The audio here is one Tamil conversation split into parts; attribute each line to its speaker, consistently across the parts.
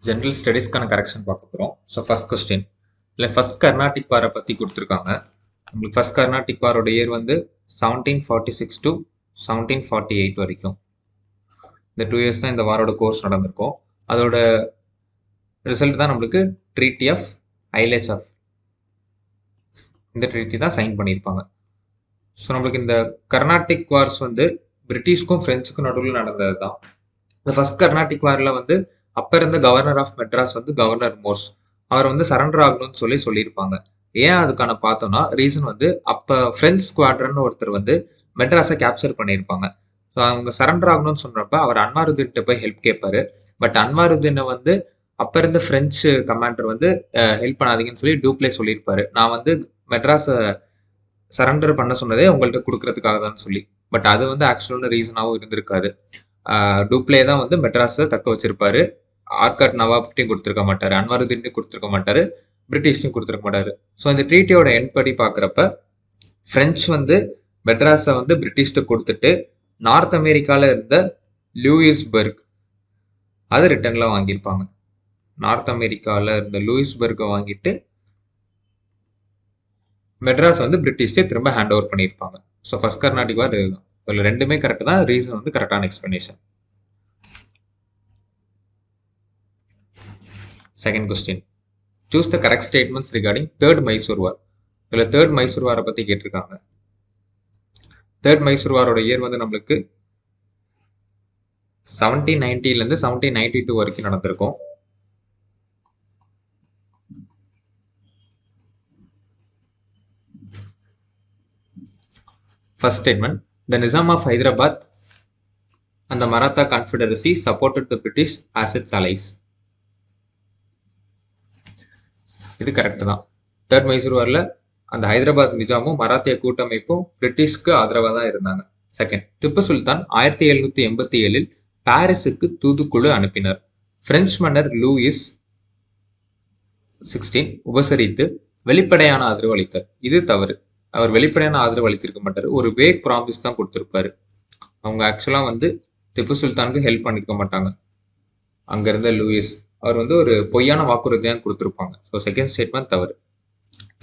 Speaker 1: ஜென்ரல் ஸ்டடீஸ்க்கான கரெக்ஷன் பார்க்க போகிறோம். ஸோ ஃபர்ஸ்ட் கொஸ்டின் இல்லை ஃபர்ஸ்ட் கர்நாடிக் வாரை பற்றி கொடுத்துருக்காங்க. உங்களுக்கு ஃபர்ஸ்ட் கர்நாடிக் வாரோட இயர் வந்து 1746 to 1748 வரைக்கும். இந்த 2 இயர்ஸ் தான் இந்த வாரோட கோர்ஸ் நடந்திருக்கும். அதோட ரிசல்ட் தான் நம்மளுக்கு ட்ரீட்டி ஆஃப் ஐலேஸ் ஆஃப், இந்த ட்ரீட்டி தான் சைன் பண்ணியிருப்பாங்க. ஸோ நம்மளுக்கு இந்த கர்நாடிக் வார்ஸ் வந்து பிரிட்டிஷ்க்கும் ஃப்ரெஞ்சுக்கும் நடுவில் நடந்தது தான். இந்த ஃபர்ஸ்ட் கர்நாடிக் வாரில் வந்து அப்போ இருந்த கவர்னர் ஆஃப் மெட்ராஸ் வந்து கவர்னர் மோர்ஸ், அவர் வந்து சரண்டர் ஆகணும்னு சொல்லியிருப்பாங்க. ஏன் அதுக்கான பார்த்தோம்னா ரீசன் வந்து அப்போ ஃப்ரெஞ்ச் ஸ்குவாட்ரன் ஒருத்தர் வந்து மெட்ராஸை கேப்சர் பண்ணியிருப்பாங்க. ஸோ அவங்க சரண்டர் ஆகணும்னு சொன்னப்ப அவர் அன்வாருதீன்கிட்ட போய் ஹெல்ப் கேட்பாரு. பட் அன்வாருதீனை வந்து அப்போ இருந்த ஃப்ரெஞ்சு கமாண்டர் வந்து ஹெல்ப் பண்ணாதீங்கன்னு சொல்லி டூப்ளே சொல்லியிருப்பாரு. நான் வந்து மெட்ராஸை சரண்டர் பண்ண சொன்னதே உங்கள்கிட்ட கொடுக்கறதுக்காக தான் சொல்லி. பட் அது வந்து ஆக்சுவலான ரீசனாகவும் இருந்திருக்காது. டூப்ளே தான் வந்து மெட்ராஸை தக்க வச்சிருப்பாரு. ஆர்காட் நவாப்கிட்டையும் கொடுத்துருக்க மாட்டாரு, அன்வாருதீன்டையும் கொடுத்துருக்க மாட்டாரு, பிரிட்டிஷ்டையும் கொடுத்துருக்க மாட்டாரு. ஸோ இந்த ட்ரீட்டியோட எண்ட் படி பார்க்குறப்ப ஃப்ரெஞ்சு வந்து மெட்ராஸை வந்து பிரிட்டிஷ்ட கொடுத்துட்டு நார்த் அமெரிக்காவில் இருந்த லூயிஸ்பர்க் அது ரிட்டர்னில் வாங்கியிருப்பாங்க. நார்த் அமெரிக்காவில் இருந்த லூயிஸ்பர்க்கை வாங்கிட்டு மெட்ராஸ் வந்து பிரிட்டிஷ்டே திரும்ப ஹேண்ட் ஓவர் பண்ணியிருப்பாங்க. ஸோ ஃபர்ஸ்ட் கர்நாடிக் வார் இதில் ரெண்டுமே கரெக்ட் தான். ரீசன் வந்து கரெக்டான explanation. Second question, choose the correct statements regarding third Mysore war. இதில் தேர்ட் மைசூர் வாரை பற்றி கேட்டிருக்காங்க. தேர்ட் மைசூர் வாரோட இயர் வந்து நம்மளுக்கு 1790 1792 வரைக்கும் நடந்திருக்கும். First statement, the Nizam of Hyderabad and the Maratha Confederacy supported the British as its allies. இது கரெக்ட் தான். தேர்ட் மைசூர் வாரில் அந்த ஹைதராபாத் நிஜாமும் மராத்திய கூட்டமைப்பும் பிரிட்டிஷ்க்கு ஆதரவாக தான் இருந்தாங்க. செகண்ட், திப்பு சுல்தான் 1787 பாரிஸுக்கு தூதுக்குழு அனுப்பினார். பிரெஞ்சு மன்னர் லூயிஸ் 16 உபசரித்து வெளிப்படையான ஆதரவு அளித்தார். இது தவறு. அவர் வெளிப்படையான ஆதரவு அளித்திருக்க மாட்டார், ஒரு வேக் ப்ராமிஸ் தான் கொடுத்துருப்பாரு. அவங்க ஆக்சுவலாக வந்து திப்பு சுல்தானுக்கு ஹெல்ப் பண்ணிருக்க மாட்டாங்க. அங்கே இருந்த லூயிஸ் அவர் வந்து ஒரு பொய்யான வாக்குறுதி தான் கொடுத்துருப்பாங்க. ஸோ செகண்ட் ஸ்டேட்மெண்ட் தவறு.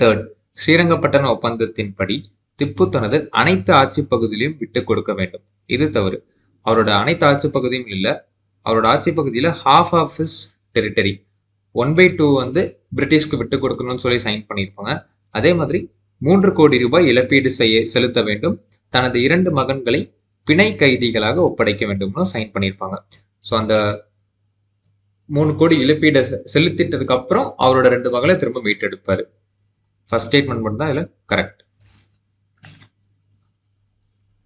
Speaker 1: தேர்ட், ஸ்ரீரங்கப்பட்டண ஒப்பந்தத்தின்படி திப்பு தனது அனைத்து ஆட்சி பகுதியிலையும் விட்டு கொடுக்க வேண்டும். இது தவறு. அவரோட அனைத்து ஆட்சி பகுதியும் இல்லை, அவரோட ஆட்சி பகுதியில் ஹாஃப் ஆஃப் ஹிஸ் டெரிட்டரி 1/2 வந்து பிரிட்டிஷ்க்கு விட்டு கொடுக்கணும்னு சொல்லி சைன் பண்ணியிருப்பாங்க. அதே மாதிரி 3 கோடி ரூபாய் இழப்பீடு செலுத்த வேண்டும், தனது 2 மகன்களை பிணை கைதிகளாக ஒப்படைக்க வேண்டும்னு சைன் பண்ணியிருப்பாங்க. ஸோ அந்த 3 கோடி இழப்பீடை செலுத்திட்டதுக்கு அப்புறம் அவரோட 2 மகளை திரும்ப மீட்டெடுப்பாரு. ஃபர்ஸ்ட் ஸ்டேட்மெண்ட் மட்டும் தான் இதில் correct.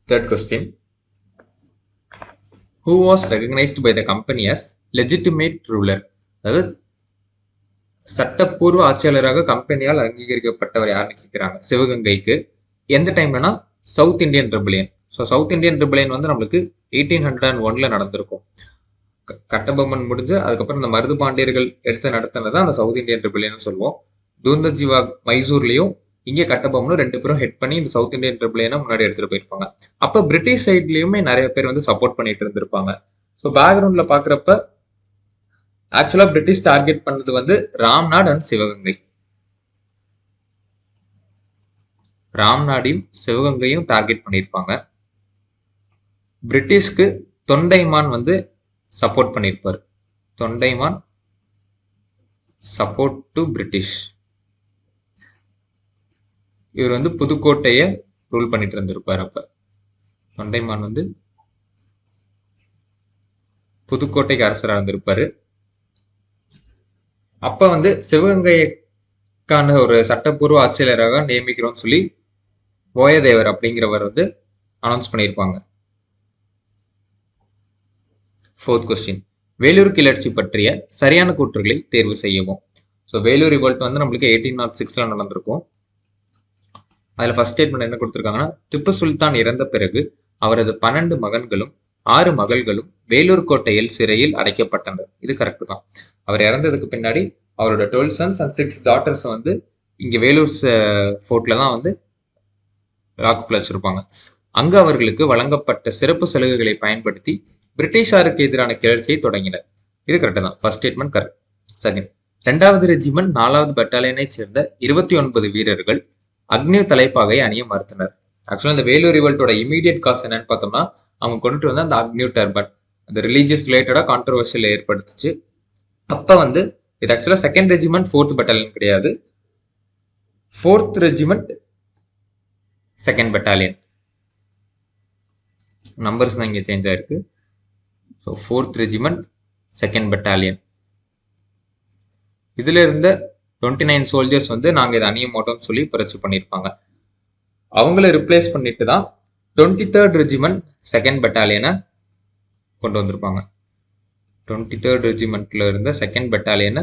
Speaker 1: Third question, who was recognized by the company as legitimate ruler? அதாவது சட்டப்பூர்வ ஆட்சியாளராக கம்பெனியால் அங்கீகரிக்கப்பட்டவர் யாருன்னு கேட்குறாங்க. சிவகங்கைக்கு எந்த டைம்லனா south Indian rebellion. So south Indian rebellion வந்து நம்மளுக்கு 1801 நடந்திருக்கும். கட்டபொம்மன் முடிஞ்சு அதுக்கப்புறம் இந்த மருது பாண்டியர்கள் எடுத்து நடத்தினதான் அந்த சவுத் இந்தியன் ரெபலியன் சொல்லுவோம். தூந்தஜிவா மைசூர்லையும் இங்கே கட்டபொம்மனும் 2 பேரும் ஹெட் பண்ணி இந்த சவுத் இந்தியன் ரெபலியனை முன்னாடி எடுத்துட்டு போயிருப்பாங்க. அப்போ பிரிட்டிஷ் சைட்லயுமே நிறைய பேர் வந்து சப்போர்ட் பண்ணிட்டு இருந்திருப்பாங்க. ஸோ பேக்ரவுண்ட்ல பாக்குறப்ப ஆக்சுவலா பிரிட்டிஷ் டார்கெட் பண்ணது வந்து ராம்நாட் அண்ட் சிவகங்கை. ராம்நாடையும் சிவகங்கையும் டார்கெட் பண்ணியிருப்பாங்க. பிரிட்டிஷ்க்கு தொண்டைமான் வந்து சப்போர்ட் பண்ணியிருப்பார். Thondaiman support to British. இவர் வந்து புதுக்கோட்டைய ரூல் பண்ணிட்டு இருந்திருப்பார். அப்ப தொண்டைமான் வந்து புதுக்கோட்டைக்கு அரசராக இருந்திருப்பாரு. அப்ப வந்து சிவகங்கைக்கான ஒரு சட்டப்பூர்வ ஆட்சியாளராக நியமிக்கிறோம்னு சொல்லி போயதேவர் அப்படிங்கிறவர் வந்து அனௌன்ஸ் பண்ணியிருப்பாங்க. ஃபோர்த் கொஸ்டின், வேலூர் கிளர்ச்சி பற்றிய சரியான கூற்றுகளை தேர்வு செய்யவும். ஸோ வேலூர் ரிவோல்ட் வந்து நம்மளுக்கு 1806 நடந்திருக்கும். அதில் ஃபர்ஸ்ட் ஸ்டேட்மெண்ட் என்ன கொடுத்துருக்காங்கன்னா, திப்பு சுல்தான் இறந்த பிறகு அவரது 12 மகன்களும் 6 மகள்களும் வேலூர் கோட்டையில் சிறையில் அடைக்கப்பட்டனர். இது கரெக்ட் தான். அவர் இறந்ததுக்கு பின்னாடி அவரோட 12 sons and 6 daughters வந்து இங்கே வேலூர் ஃபோர்ட்ல தான் வந்து லாக்குல வச்சிருப்பாங்க. அங்கு அவர்களுக்கு வழங்கப்பட்ட சிறப்பு சலுகைகளை பயன்படுத்தி பிரிட்டிஷாருக்கு எதிரான கிளர்ச்சியை தொடங்கினர். இது கரெக்ட் தான். First statement correct. செகண்ட், 2வது ரெஜிமெண்ட் 4வது பட்டாலியனை சேர்ந்த 29 வீரர்கள் அக்னி தலைப்பாகை அணிய மறுத்தனர். ஆக்சுவலா இந்த வேலூர் ரிவல்ட்டோட இமீடியட் காஸ் என்னன்னு பார்த்தோம்னா, அவங்க கொண்டுட்டு வந்து அந்த அக்னி டர்பன் அந்த ரிலீஜியஸ் ரிலேட்டடா கான்ட்ரவர்ஷியல் ஏற்படுத்துச்சு. அப்ப வந்து இது ஆக்சுவலா 2nd ரெஜிமெண்ட் 4th பட்டாலியன் கிடையாது, 4th regiment 2nd battalion. Numbers தான் இங்க சேஞ்ச் ஆயிருக்கு. So 4th regiment 2nd battalion. இதுல இருந்த 29 சோல்ஜர்ஸ் வந்து நாங்க இதை அணிய மாட்டோம்னு சொல்லி புரட்சி பண்ணியிருப்பாங்க. அவங்கள ரிப்ளேஸ் பண்ணிட்டு தான் 23rd ரெஜிமெண்ட் 2nd பட்டாலியனை கொண்டு வந்திருப்பாங்க. 23rd ரெஜிமெண்ட்ல இருந்த 2nd பட்டாலியனை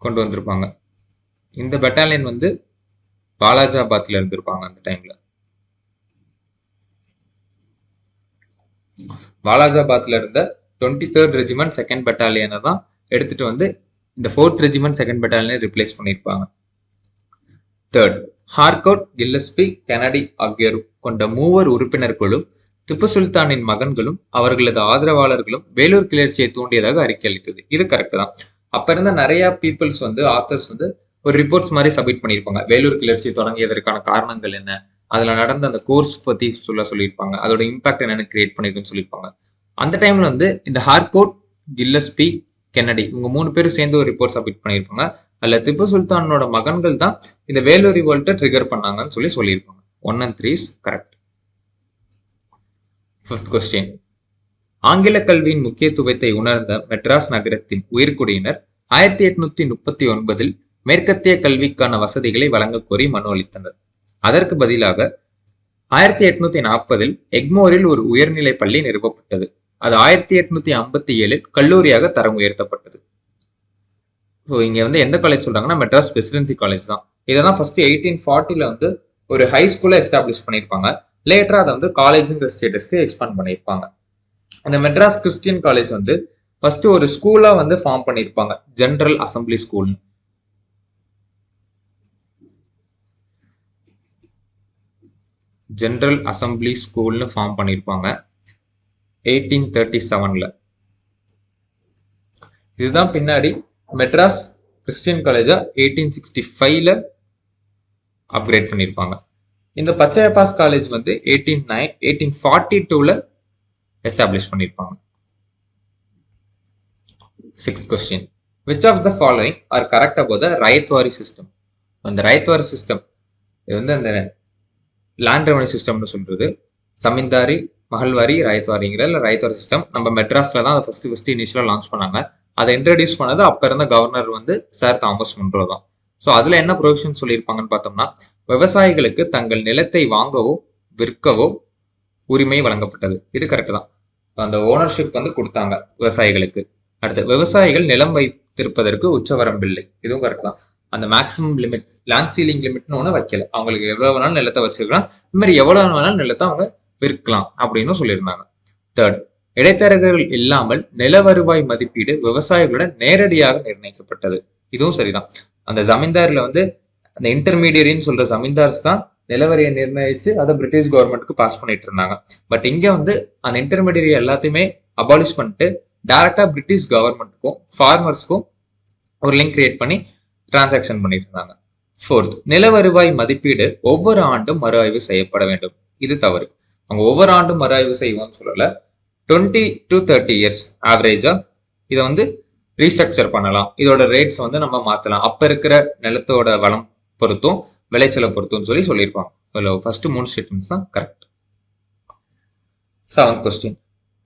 Speaker 1: கொண்டு வந்திருப்பாங்க. இந்த பட்டாலியன் வந்து வாலாஜாபாத்ல இருந்திருப்பாங்க. அந்த டைம்ல வாலாஜாபாத்ல இருந்த 23rd ரெஜிமெண்ட் 2nd பட்டாலியனை தான் எடுத்துட்டு வந்து இந்த 4th ரெஜிமெண்ட் 2nd பட்டாலியனை ரிப்ளேஸ் பண்ணியிருப்பாங்க. தேர்ட், ஹார்கோட், கில்லஸ்பி, கெனடி ஆகியோர் கொண்ட 3 உறுப்பினர் குழு திப்பு சுல்தானின் மகன்களும் அவர்களது ஆதரவாளர்களும் வேலூர் கிளர்ச்சியை தூண்டியதாக அறிக்கை அளித்தது. இது கரெக்ட் தான். அப்ப இருந்த நிறைய பீப்புள்ஸ் வந்து ஆத்தர்ஸ் வந்து ஒரு ரிப்போர்ட்ஸ் மாதிரி சப்மிட் பண்ணியிருப்பாங்க. வேலூர் கிளர்ச்சி தொடங்கியதற்கான காரணங்கள் என்ன, அதுல நடந்த அந்த கோர்ஸ் பத்தி சொல்லியிருப்பாங்க, அதோட இம்பாக்ட் என்னன்னு கிரியேட் பண்ணிருக்குன்னு சொல்லியிருப்பாங்க. அந்த டைம்ல வந்து இந்த ஹார்கோட், கில்லஸ்பி, கென்னடி இவங்க 3 பேரும் சேர்ந்து ஒரு ரிப்போர்ட் சப்மிட் பண்ணியிருப்பாங்க. அதுல திப்பு சுல்தானோட மகன்கள் தான் இந்த வேலூர் ரிவோல்ட்டை ட்ரிகர் பண்ணாங்கன்னு சொல்லியிருப்பாங்க. 1 and 3 is correct. 5th question, ஆங்கில கல்வியின் முக்கியத்துவத்தை உணர்ந்த மெட்ராஸ் நகரத்தின் உயர்குடியினர் 1839 மேற்கத்திய கல்விக்கான வசதிகளை வழங்க கோரி மனு அளித்தனர். அதற்கு பதிலாக 1840 எக்மோரில் ஒரு உயர்நிலை பள்ளி நிறுவப்பட்டது. அது 1857 கல்லூரியாக தரம் உயர்த்தப்பட்டது. ஸோ இங்க வந்து எந்த காலேஜ் சொல்றாங்கன்னா மெட்ராஸ் பிரசிடென்சி காலேஜ் தான். இதை தான் ஃபர்ஸ்ட் 1840 வந்து ஒரு ஹை ஸ்கூலை எஸ்டாப்ளிஷ் பண்ணியிருப்பாங்க. லேட்டரா அதை வந்து காலேஜுங்கிற ஸ்டேட்டஸ்க்கு எக்ஸ்பாண்ட் பண்ணியிருப்பாங்க. அந்த மெட்ராஸ் கிறிஸ்டியன் காலேஜ் வந்து ஃபர்ஸ்ட் ஒரு ஸ்கூலா வந்து ஃபார்ம் பண்ணியிருப்பாங்க, ஜெனரல் அசம்பிளி ஸ்கூல்னு. ஜெனரல் அசம்பிளி ஸ்கூல்னு ஃபார்ம் பண்ணியிருப்பாங்க 1837ல. இதுதான் பின்னாடி மெட்ராஸ் கிறிஸ்டியன் காலேஜா 1865ல அப்கிரேட் பண்ணியிருப்பாங்க. இந்த பச்சையப்பாஸ் காலேஜ் வந்து 1842ல எஸ்டாப்ளிஷ் பண்ணியிருப்பாங்க. 6th question, which of the following are correct about the Ryotwari system? அந்த ராயத்வாரி சிஸ்டம் இது வந்து அந்த லேண்ட் ரெவன்யூ சிஸ்டம்னு சொல்றது. சமீன்தாரி, மகள்வாரி, ராயத்வாரிங்கிற ராயத்வாரி சிஸ்டம் நம்ம மெட்ராஸ்ல தான் அதை ஃபர்ஸ்ட் இனிஷியலா லான்ச் பண்ணாங்க. அதை இன்ட்ரடியூஸ் பண்ணது அப்ப இருந்த கவர்னர் வந்து சார் தாமஸ் முன்ரோ தான். ஸோ அதுல என்ன ப்ரொவிஷன் சொல்லியிருப்பாங்கன்னு பார்த்தோம்னா, விவசாயிகளுக்கு தங்கள் நிலத்தை வாங்கவோ விற்கவோ உரிமை வழங்கப்பட்டது. இது கரெக்ட் தான். அந்த ஓனர்ஷிப் வந்து கொடுத்தாங்க விவசாயிகளுக்கு. அடுத்து, விவசாயிகள் நிலம் வைத்திருப்பதற்கு உச்சவரம்பில்லை. இதுவும் கரெக்ட் தான். அந்த மேக்ஸிமம் லிமிட், லேண்ட் சீலிங் லிமிட்னு ஒன்று வைக்கல. அவங்களுக்கு எவ்வளவு வேணாலும் நிலத்தை வச்சிருக்கலாம், இந்த மாதிரி எவ்வளவு வேணாலும் நிலத்தை அவங்க விற்கலாம் அப்படின்னு சொல்லியிருந்தாங்க. தேர்ட், இடைத்தரகர்கள் இல்லாமல் நில வருவாய் மதிப்பீடு விவசாயிகளுடன் நேரடியாக நிர்ணயிக்கப்பட்டது. இதுவும் சரிதான். அந்த ஜமீன்தார்ல வந்து அந்த இன்டர்மீடியரின்னு சொல்ற ஜமீன்தார்ஸ் தான் நிலவரியை நிர்ணயிச்சு அதை பிரிட்டிஷ் கவர்மெண்ட்டுக்கு பாஸ் பண்ணிட்டு இருந்தாங்க. பட் இங்க வந்து அந்த இன்டர்மீடியரி எல்லாத்தையுமே அபாலிஷ் பண்ணிட்டு டைரக்டா பிரிட்டிஷ் கவர்மெண்ட்டுக்கும் ஃபார்மர்ஸ்க்கும் ஒரு லிங்க் கிரியேட் பண்ணி டிரான்சாக்ஷன் பண்ணிட்டு இருந்தாங்க. 4th, நில வருவாய் மதிப்பீடு ஒவ்வொரு ஆண்டும் மறு ஆய்வு செய்யப்பட வேண்டும். இது தவறு. அவங்க ஒவ்வொரு ஆண்டும் மறு ஆய்வு செய்வோம்னு சொல்லல, 20 to 30 years ஆவரேஜா இதை வந்து ரீஸ்ட்ரக்சர் பண்ணலாம். இதோட ரேட்ஸ் வந்து நம்ம மாத்தலாம், அப்ப இருக்கிற நிலத்தோட வளம் பொறுத்தும் விளைச்சலை பொறுத்தும் சொல்லியிருப்பாங்க. ஃபர்ஸ்ட் 3 ஸ்டேட்மெண்ட்ஸ் தான் correct. 7th question,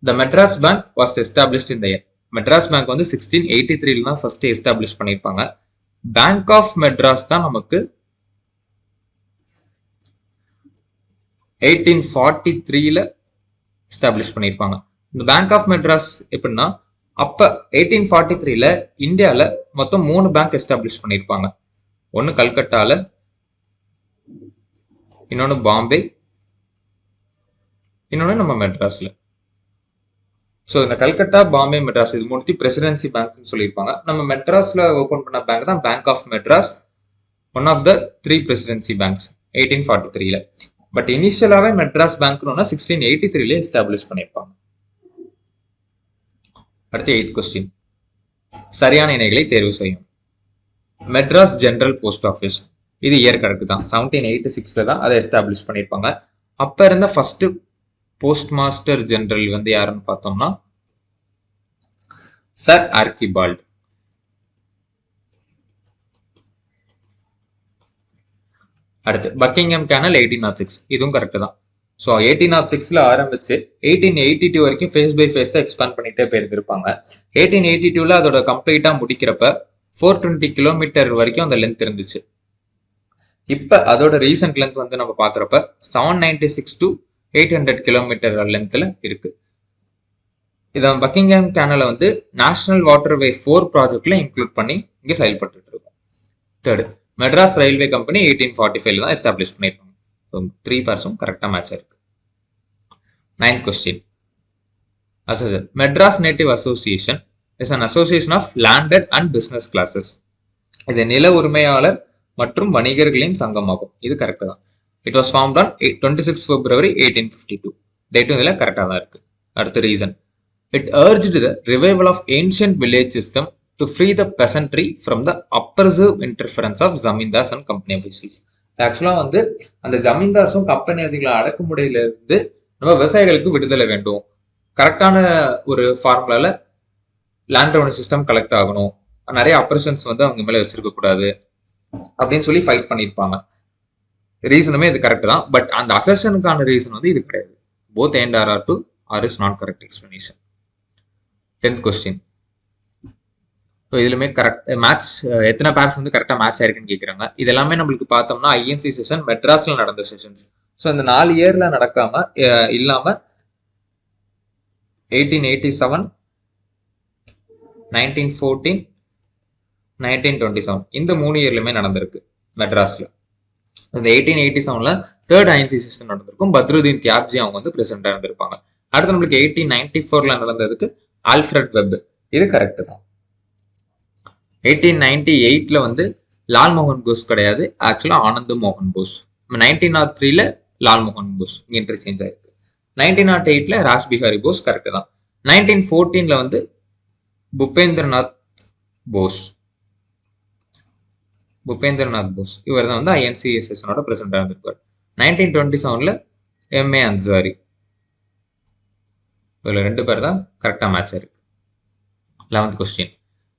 Speaker 1: the Madras bank was established in the year. Madras bank வந்து 1683 தான் ஃபர்ஸ்ட் எஸ்டாப்ளிஷ் பண்ணியிருப்பாங்க. பேங்க் ஆஃப் மெட்ராஸ் தான் நமக்கு 1843ல எஸ்டாப்ளிஷ் பண்ணியிருப்பாங்க. இந்த பேங்க் ஆஃப் மெட்ராஸ் எப்படின்னா, அப்ப 1843ல இந்தியால மொத்தம் 3 பேங்க் எஸ்டாப்ளிஷ் பண்ணியிருப்பாங்க. ஒன்னு கல்கட்டால, இன்னொன்னு பாம்பே, இன்னொன்னு நம்ம மெட்ராஸ்ல. ஸோ இந்த கல்கட்டா, பாம்பே, மெட்ராஸ் இது 3 பிரசிடென்சி பேங்க்னு சொல்லியிருப்பாங்க. நம்ம மெட்ராஸ்ல ஓபன் பண்ண பேங்க் தான் bank of Madras, one of the 3 presidency banks 1843ல. பட் இனிஷியலாவே மெட்ராஸ் பேங்க்னு 1683ல எஸ்டாப்ளிஷ் பண்ணியிருப்பாங்க. அடுத்து 8th கொஸ்டின், சரியான இணைகளை தேர்வு செய்யும். மெட்ராஸ் ஜெனரல் போஸ்ட் ஆஃபீஸ், இது இயர் கரெக்ட் தான். 1786 தான் அதை எஸ்டாப்ளிஷ் பண்ணியிருப்பாங்க. அப்ப இருந்த ஃபர்ஸ்ட் போஸ்ட் மாஸ்டர் ஜெனரல் வந்து யாருன்னு பார்த்தோம்னா சர் ஆர்கிபால்ட். அடுத்து பக்கிங்ஹாம் கேனல் 1806, இதுவும் கரெக்ட் தான். ஸோ 1806 ஆரம்பிச்சு 1882 வரைக்கும் ஃபேஸ் பை ஃபேஸ் எக்ஸ்பேண்ட் பண்ணிட்டே போயிருந்திருப்பாங்க. 1882 அதோட கம்ப்ளீட்டா முடிக்கிறப்ப 420 கிலோமீட்டர் வரைக்கும் அந்த லென்த் இருந்துச்சு. இப்ப அதோட ரீசன்ட் லென்த் வந்து நம்ம பாக்குறப்ப 796 to 800 கிலோமீட்டர் லென்த்ல இருக்கு. இதை பக்கிங்ஹாம் கேனலை வந்து நேஷனல் வாட்டர்வே 4 ப்ராஜெக்ட்ல இன்க்ளூட் பண்ணி இங்க செயல்பட்டு இருக்கும். தேர்டு, மெட்ராஸ் ரயில்வே கம்பெனி 1845 தான் எஸ்டாப்ளிஷ் பண்ணிருக்காங்க. 3 பார்ட்ஸும் கரெக்டா மேட்ச் இருக்கு. 9th question. Madras native association is an association of landed and business classes. இது நில உரிமையாளர் மற்றும் வணிகர்களின் சங்கமாகும். இது கரெக்ட் தான். It was formed on 26 February 1852. டேட்டும் இதுல கரெக்டா தான் இருக்கு. அடுத்த reason, it urged the revival of ancient village system to free the peasantry from the oppressive interference of zamindars and company officials. ஆக்சுவலா வந்து அந்த ஜமீன்தார்ஸும் கம்பெனி அதிகளை அடக்குமுறையில இருந்து நம்ம விவசாயிகளுக்கு விடுதலை வேண்டும், கரெக்டான ஒரு ஃபார்முலால லேண்ட் ரெவன்யூ சிஸ்டம் கலெக்ட் ஆகணும், நிறைய அப்ரஷன்ஸ் வந்து அவங்க மேல வச்சிருக்க கூடாது அப்படின்னு சொல்லி ஃபைட் பண்ணியிருப்பாங்க. ரீசனுமே இது கரெக்ட் தான். பட் அந்த அசெஷனுக்கான ரீசன் வந்து இது கிடையாது. Both and R to R is not correct explanation. 10th question. இதுலயுமே கரெக்ட் மேட்ச், எத்தனை பேர்ஸ் வந்து கரெக்டா மேட்ச் ஆயிருக்குன்னு கேட்குறாங்க. இது எல்லாமே நம்மளுக்கு பார்த்தோம்னா ஐஎன்சி செஷன் மெட்ராஸ்ல நடந்த செஷன்ஸ். ஸோ இந்த 4 இயர்ல நடக்காம இல்லாம 1887, 1914, 1927 இந்த 3 இயர்லுமே நடந்திருக்கு மெட்ராஸ்ல. இந்த 1887ல 3rd ஐஎன்சி செஷன் நடந்திருக்கும். பத்ருதீன் தியாப்ஜி அவங்க வந்து பிரசிடண்டா இருந்திருப்பாங்க. அடுத்து நம்மளுக்கு 1894ல நடந்ததுக்கு ஆல்ஃபிரட் வெப், இது கரெக்ட் தான். 1898ல வந்து லால் மோகன் போஸ் கிடையாது, ஆக்சுவலா ஆனந்த் மோகன் போஸ். 1903ல லால் மோகன் போஸ் இங்க இன்டர்சேஞ்ச் ஆயிருக்கு. 1908ல ராஸ் பிஹாரி போஸ் கரெக்ட் தான். 1914ல வந்து பூபேந்திரநாத் போஸ் இவர் தான் வந்து ஐஎன்சிஎஸ்எஸ்னோட பிரசிடண்டா இருந்திருப்பார். 1927ல எம்ஏ அன்சாரி, இதுல 2 பேர் தான் கரெக்டா மேட்ச் ஆயிருக்கு. 11th question.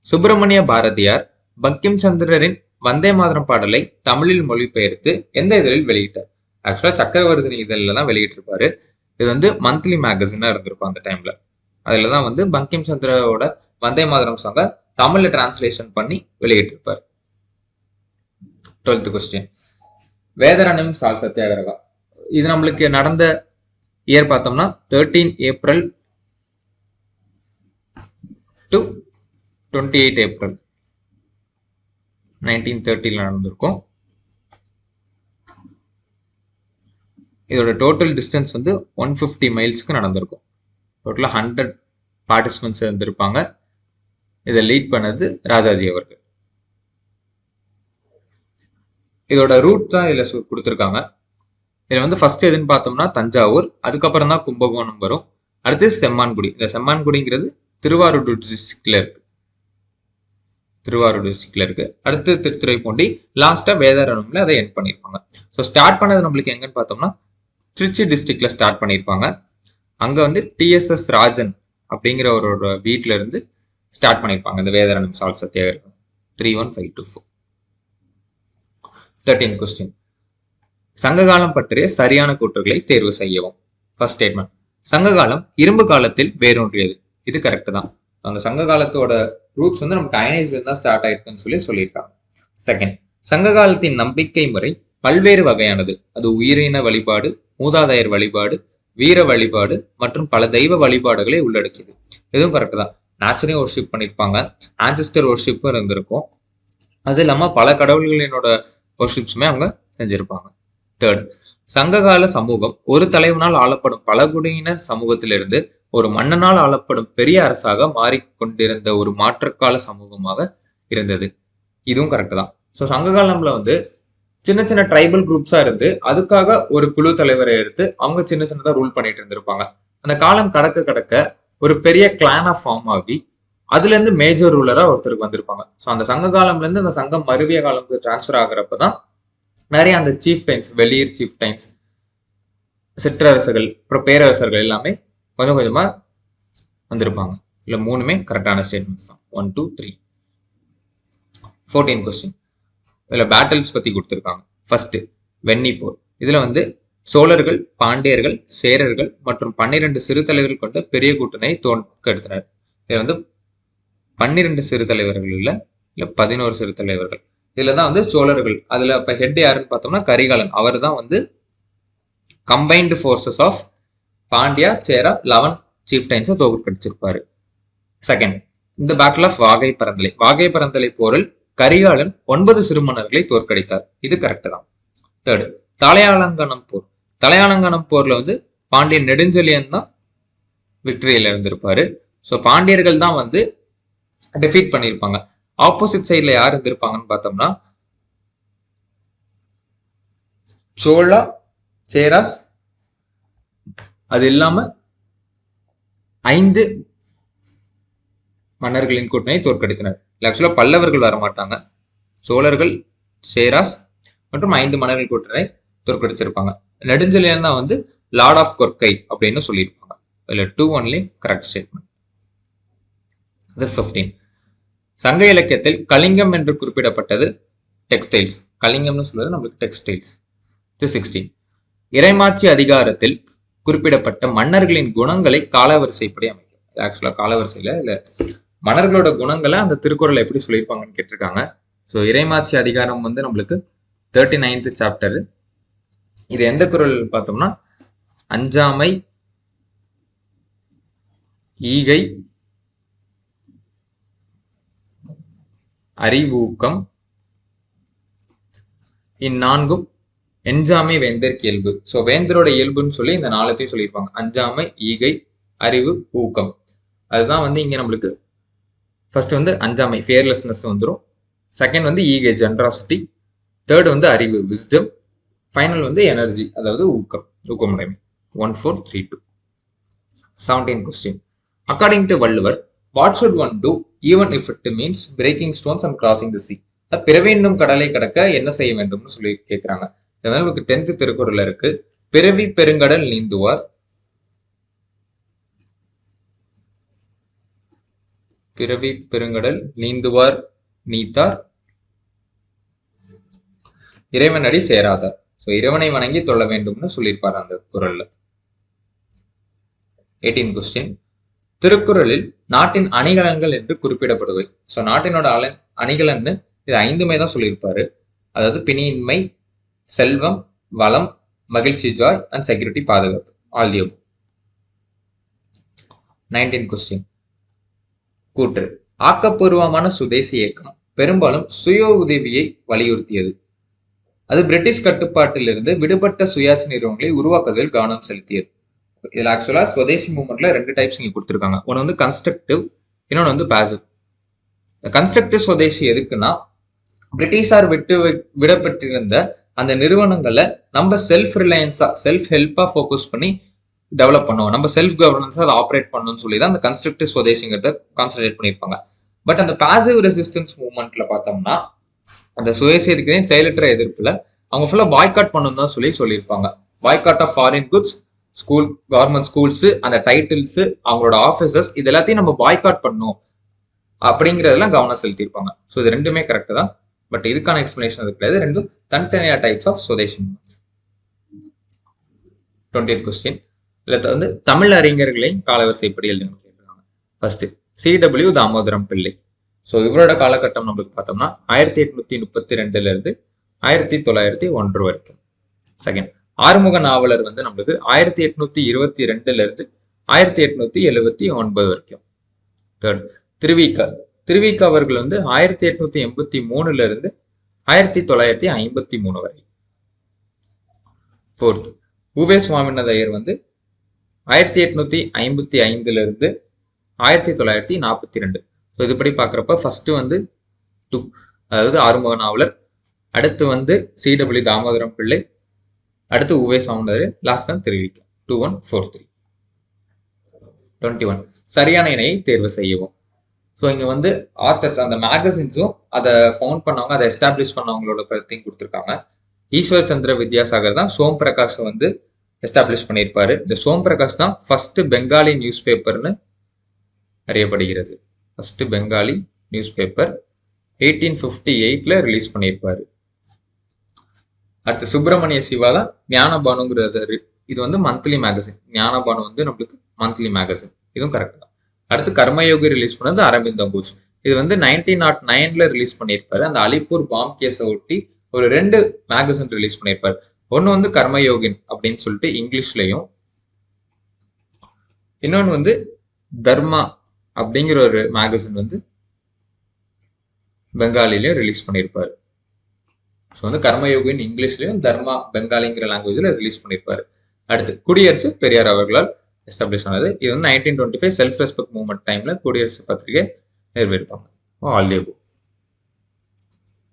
Speaker 1: சுப்பிரமணிய பாரதியார் பங்கிம் சந்திரரின் வந்தே மாதரம் பாடலை தமிழில் மொழிபெயர்த்து எந்த இதழில் வெளியிட்டார்? ஆக்சுவலா சக்கரவர்த்தினி இதழில் தான் வெளியிட்டிருப்பாரு. இது வந்து மந்த்லி மேகசினா இருந்திருக்கும் அந்த டைம்ல. அதுலதான் வந்து பங்கிம் சந்திரோட வந்தே மாதரம் சாங்க தமிழ்ல டிரான்ஸ்லேஷன் பண்ணி வெளியிட்டிருப்பாரு. 12th question. வேதரண்யம் சால் சத்தியாகிரகா, இது நம்மளுக்கு நடந்த இயர் பார்த்தோம்னா 13 April to 28 April 1930 நடந்திருக்கும். இதோட டோட்டல் டிஸ்டன்ஸ் வந்து 150 மைல்ஸ்க்கு நடந்திருக்கும். டோட்டலா 100 பார்ட்டிசிபென்ட்ஸ் இருந்திருப்பாங்க. இதை லீட் பண்ணது ராஜாஜி அவர்கள். இதோட ரூட் தான் இதுல கொடுத்துருக்காங்க. இதுல வந்து ஃபர்ஸ்ட் எதுன்னு பார்த்தோம்னா தஞ்சாவூர், அதுக்கப்புறம் தான் கும்பகோணம் வரும், அடுத்து செம்மான்குடி. இந்த செம்மான்குடிங்கிறது திருவாரூர் டிஸ்ட்ரிக்ட்ல இருக்கு. அடுத்து திருத்துறைப்பூண்டி, லாஸ்டா வேதாரண்யம்ல அதை எண்ட் பண்ணிருப்பாங்க. ஸோ ஸ்டார்ட் பண்ணது நம்மளுக்கு எங்கன்னு பார்த்தோம்னா திருச்சி டிஸ்ட்ரிக்ட்ல ஸ்டார்ட் பண்ணிருப்பாங்க. அங்க வந்து டிஎஸ்எஸ் ராஜன் அப்படிங்கிற ஒரு வீட்ல இருந்து ஸ்டார்ட் பண்ணிருப்பாங்க இந்த வேதாரண்யம் சால் சத்தியாகிரகம். 31524. 13th question. சங்ககாலம் பற்றிய சரியான கூற்றுகளை தேர்வு செய்யவும். ஃபர்ஸ்ட் ஸ்டேட்மெண்ட், சங்ககாலம் இரும்பு காலத்தில் வேரூன்றியது. இது கரெக்ட் தான். அந்த சங்க காலத்தோட ரூட்ஸ் வந்து நமக்கு அயனைஸ்ல தான் ஸ்டார்ட் ஆயிருக்குன்னு சொல்லியிருக்காங்க. செகண்ட், சங்க காலத்தின் நம்பிக்கை முறை பல்வேறு வகையானது. அது உயிரின வழிபாடு, மூதாதையர் வழிபாடு, வீர வழிபாடு மற்றும் பல தெய்வ வழிபாடுகளை உள்ளடக்கியது. இதுவும் கரெக்ட் தான். நேச்சுரல் ஒர்ஷிப் பண்ணியிருப்பாங்க, ஆன்செஸ்டர் ஒர்ஷிப்பும் இருந்திருக்கும். அது இல்லாம பல கடவுள்களினோட ஒர்ஷிப்ஸுமே அவங்க செஞ்சிருப்பாங்க. தேர்ட், சங்ககால சமூகம் ஒரு தலைவனால் ஆளப்படும் பழங்குடியின சமூகத்திலிருந்து ஒரு மன்னனால் ஆளப்படும் பெரிய அரசாக மாறிக்கொண்டிருந்த ஒரு மாற்றக்கால சமூகமாக இருந்தது. இதுவும் கரெக்ட் தான். ஸோ சங்ககாலம்ல வந்து சின்ன சின்ன ட்ரைபல் குரூப்ஸா இருந்து அதுக்காக ஒரு குழு தலைவரை எடுத்து அவங்க சின்ன சின்னதா ரூல் பண்ணிட்டு இருந்திருப்பாங்க. அந்த காலம் கடக்க கடக்க ஒரு பெரிய கிளானா ஃபார்ம் ஆகி அதுல இருந்து மேஜர் ரூலரா ஒருத்தருக்கு வந்திருப்பாங்க. ஸோ அந்த சங்க காலம்ல இருந்து அந்த சங்கம் மருவிய காலத்துக்கு டிரான்ஸ்ஃபர் ஆகுறப்பதான் நிறைய அந்த சீஃப் டைன்ஸ், வெளியர் சீஃப் டைன்ஸ், சிற்றரசுகள், அப்புறம் பேரரசர்கள் எல்லாமே கொஞ்சம் கொஞ்சமா வந்திருப்பாங்க. இல்ல மூணுமே கரெக்டான ஸ்டேட்மெண்ட்ஸ் தான். 1 2 3. 14 கொஸ்டின். இதுல பேட்டில்ஸ் பத்தி கொடுத்திருக்காங்க. ஃபர்ஸ்ட் வெண்ணி போர். இதுல வந்து சோழர்கள், பாண்டியர்கள், சேரர்கள் மற்றும் 12 சிறு தலைவர்கள் கொண்ட பெரிய கூட்டணியை தோற்கடித்தனர். இதுல வந்து 12 சிறு தலைவர்கள் இல்ல 11 சிறு தலைவர்கள். இதுலதான் வந்து சோழர்கள். அதுல இப்ப ஹெட் யாருன்னு பார்த்தோம்னா கரிகாலன். அவர் தான் வந்து கம்பைன்டு ஃபோர்ஸஸ் ஆஃப் பாண்டியா, சேரா 11 சீஃப்டைன்ஸை தோற்கடிச்சிருப்பாரு. செகண்ட், இந்த பேட்டில் ஆஃப் வாகை பரந்தலை. வாகை பரந்தலை போரில் கரிகாலன் 9 சிறு மன்னர்களை தோற்கடித்தார். இது கரெக்ட் தான். தேர்டு, தலையாலங்கானம் போர். தலையாலங்கானம் போர்ல வந்து பாண்டியன் நெடுஞ்செழியன் தான் விக்டரியில இருந்திருப்பாரு. ஸோ பாண்டியர்கள் தான் வந்து டிஃபீட் பண்ணியிருப்பாங்க. ஆப்போசிட் சைட்ல யார் இருந்திருப்பாங்கன்னு பார்த்தோம்னா சோழா, சேராஸ், அது இல்லாம 5 மன்னர்களின் கூட்டணியை தோற்கடித்தனர். ஆக்சுவலா பல்லவர்கள் வரமாட்டாங்க. சோழர்கள், சேராஸ் மற்றும் 5 மன்னர்கள் கூட்டணியை தோற்கடிச்சிருப்பாங்க. நெடுஞ்செழியன் தான் வந்து லார்ட் ஆஃப் கொர்க்கை அப்படின்னு சொல்லியிருப்பாங்க. இதுல 2 ஒன்லி கரெக்ட் ஸ்டேட்மெண்ட். 15, சங்க இலக்கியத்தில் கலிங்கம் என்று குறிப்பிடப்பட்டது டெக்ஸ்டைல்ஸ். கலிங்கம்னு சொல்றது நம்மளுக்கு டெக்ஸ்டைல்ஸ். 16, இறைமாட்சி அதிகாரத்தில் குறிப்பிடப்பட்ட மன்னர்களின் குணங்களை காலவரிசைப்படி அமைக்கும். ஆக்சுவலா காலவரிசையில இல்ல மன்னர்களோட குணங்களை அந்த திருக்குறள் எப்படி சொல்லியிருப்பாங்கன்னு கேட்டிருக்காங்க. ஸோ இறைமாட்சி அதிகாரம் வந்து நம்மளுக்கு 39th சாப்டர். இது எந்த குறள் பார்த்தோம்னா அஞ்சாமை, ஈகை, அறிவூக்கம், இந்நான்கும் எஞ்சாமை வேந்தற்கு இயல்பு. ஸோ வேந்தரோட இயல்புன்னு சொல்லி இந்த 4த்தையும் சொல்லியிருப்பாங்க. அஞ்சாமை, ஈகை, அறிவு, ஊக்கம். அதுதான் வந்து இங்க நம்மளுக்கு ஃபர்ஸ்ட் வந்து அஞ்சாமை ஃபியர்லெஸ்னஸ் வந்துடும். செகண்ட் வந்து ஈகை ஜென்ராசிட்டி. தேர்ட் வந்து அறிவு விஸ்டம். ஃபைனல் வந்து எனர்ஜி, அதாவது ஊக்கம், ஊக்கமுடைமை. 1 4 3 2. 17 question. According to Valluvar, what should one do even if it means breaking stones and crossing the sea? பிறவின்னும் கடலை கடக்க என்ன செய்ய வேண்டும்னு சொல்லி கேட்கிறாங்க. இதனால உங்களுக்கு 10th திருக்குறள் இருக்கு. பிறவி பெருங்கடல் நீந்துவார், பிறவி பெருங்கடல் நீந்துவார் நீத்தார், இறைவனடி சேராதார். ஸோ இறைவனை வணங்கி தொழ வேண்டும்னு சொல்லியிருப்பார் அந்த குறள்ல. 18 கொஸ்டின். திருக்குறளில் நாட்டின் அணிகலன்கள் என்று குறிப்பிடப்படுவை. ஸோ நாட்டினோட அணிகலன்னு இது 5மே தான் சொல்லியிருப்பாரு. அதாவது பிணியின்மை, செல்வம், வளம், மகிழ்ச்சி ஜாய் அண்ட் செக்யூரிட்டி பாதுகாப்பு. All the above. 19 கொஸ்டின். கூற்று. ஆக்கப்பூர்வமான சுதேசி இயக்கம் பெரும்பாலும் சுய உதவியை வலியுறுத்தியது. அது பிரிட்டிஷ் கட்டுப்பாட்டிலிருந்து விடுபட்ட சுயாட்சி நிறுவனங்களை உருவாக்குவதில் கவனம் செலுத்தியது. இதுல ஆக்சுவலா சுதேசி மூவ்மெண்ட்ல 2 டைப்ஸ் இங்க கொடுத்திருக்காங்க. ஒன்னு வந்து கன்ஸ்ட்ரக்டிவ், இன்னொன்னு வந்து பாசிவ். கன்ஸ்ட்ரக்டிவ் சுதேசி எதுக்குன்னா பிரிட்டிஷார் விடப்பட்டிருந்த அந்த நிறுவனங்களை நம்ம செல்ஃப் ரிலையன்ஸா, செல்ஃப் ஹெல்ப்பா ஃபோக்கஸ் பண்ணி டெவலப் பண்ணுவோம், நம்ம செல்ஃப் கவர்னன்ஸா அதை ஆப்ரேட் பண்ணணும்னு சொல்லி தான் அந்த கன்ஸ்ட்ரக்டிவ் சுதேசிங்கிறத கான்சன்ட்ரேட் பண்ணியிருப்பாங்க. பட் அந்த பாசிவ் ரெசிஸ்டன்ஸ் மூவ்மெண்ட்ல பார்த்தோம்னா அந்த சுயேட்சைக்கு செயலற்ற எதிர்ப்புல அவங்க ஃபுல்லா பாய்காட் பண்ணணும் தான் சொல்லியிருப்பாங்க. Boycott of foreign goods, school, government schools, அந்த டைட்டில்ஸ், அவங்களோட ஆஃபீஸர்ஸ், இது எல்லாத்தையும் நம்ம பாய்காட் பண்ணணும் அப்படிங்கிறதெல்லாம் கவனம் செலுத்தியிருப்பாங்க. ஸோ இது 2மே கரெக்ட் தான். பட் இதுக்கான எக்ஸ்பிளனேஷன் அது கிடையாது. 2 தனித்தனியா types of Swadeshi movements. 20th question. இதுல வந்து தமிழ் அறிஞர்களையும் காலவரிசைப்படி எழுதுங்க கேட்டிருக்காங்க. First CW Damodaram Pillai. So இவரோட காலகட்டம் நம்மளுக்கு பார்த்தோம்னா 1832 இருந்து 1901 வரைக்கும். செகண்ட், ஆறுமுக நாவலர் வந்து நம்மளுக்கு 1822 இருந்து 1879 வரைக்கும். தேர்ட், திருவிக அவர்கள் வந்து 1883 இருந்து 1953 வரை. ஃபோர்த், உவே சுவாமிநாத ஐயர் வந்து 1855 இருந்து 1942. ஸோ இதுபடி பார்க்குறப்ப ஃபர்ஸ்ட் வந்து 2, அதாவது ஆறுமுக நாவலர், அடுத்து வந்து CW தாமோதரம் பிள்ளை, அடுத்து உவே சுவாமிநாதர், லாஸ்ட் தான் திருவிக. 2 1 4 3. 21, சரியான இணையை தேர்வு செய்யவும். ஸோ இங்கே வந்து ஆத்தர்ஸ் அந்த மேகசின்ஸும் அதை ஃபவுண்ட் பண்ணவங்க அதை எஸ்டாப்ளிஷ் பண்ணவங்களோட பற்றியும் கொடுத்துருக்காங்க. ஈஸ்வர் சந்திர வித்யாசாகர் தான் சோம் பிரகாஷை வந்து எஸ்டாப்ளிஷ் பண்ணியிருப்பாரு. இந்த சோம் பிரகாஷ் தான் ஃபர்ஸ்ட் பெங்காலி நியூஸ் பேப்பர்னு அறியப்படுகிறது. First Bengali news paper 1858 release பண்ணியிருப்பாரு. அடுத்து சுப்பிரமணிய சிவா தான் ஞானபானுங்கிறது. இது வந்து மந்த்லி மேகசின். ஞானபானு வந்து நம்மளுக்கு மந்த்லி மேகசின். இதுவும் கரெக்ட் தான். அடுத்து கர்மயோகி ரிலீஸ் பண்ணது அரவிந்தோ கோஷ். இது வந்து 1909 ரிலீஸ் பண்ணியிருப்பாரு. அந்த அலிப்பூர் பாம் கேஸை ஒட்டி ஒரு 2 மேகசின் ரிலீஸ் பண்ணியிருப்பாரு. ஒன்று வந்து கர்மயோகின் அப்படின்னு சொல்லிட்டு இங்கிலீஷ்லையும், இன்னொன்று வந்து தர்மா அப்படிங்கிற ஒரு மேகசின் வந்து பெங்காலிலையும் ரிலீஸ் பண்ணியிருப்பாரு. ஸோ வந்து கர்மயோகின் இங்கிலீஷ்லையும் தர்மா பெங்காலிங்கிற லாங்குவேஜில் ரிலீஸ் பண்ணியிருப்பாரு. அடுத்து குடியரசு பெரியார் அவர்களால் எஸ்டாப்ளிஷ் ஆனது. இது வந்து 1925 செல்ஃப் ரெஸ்பெக்ட் மூவ்மெண்ட் டைம்ல குடியரசு பத்திரிகை நிறைவேற்பாங்க. All the above.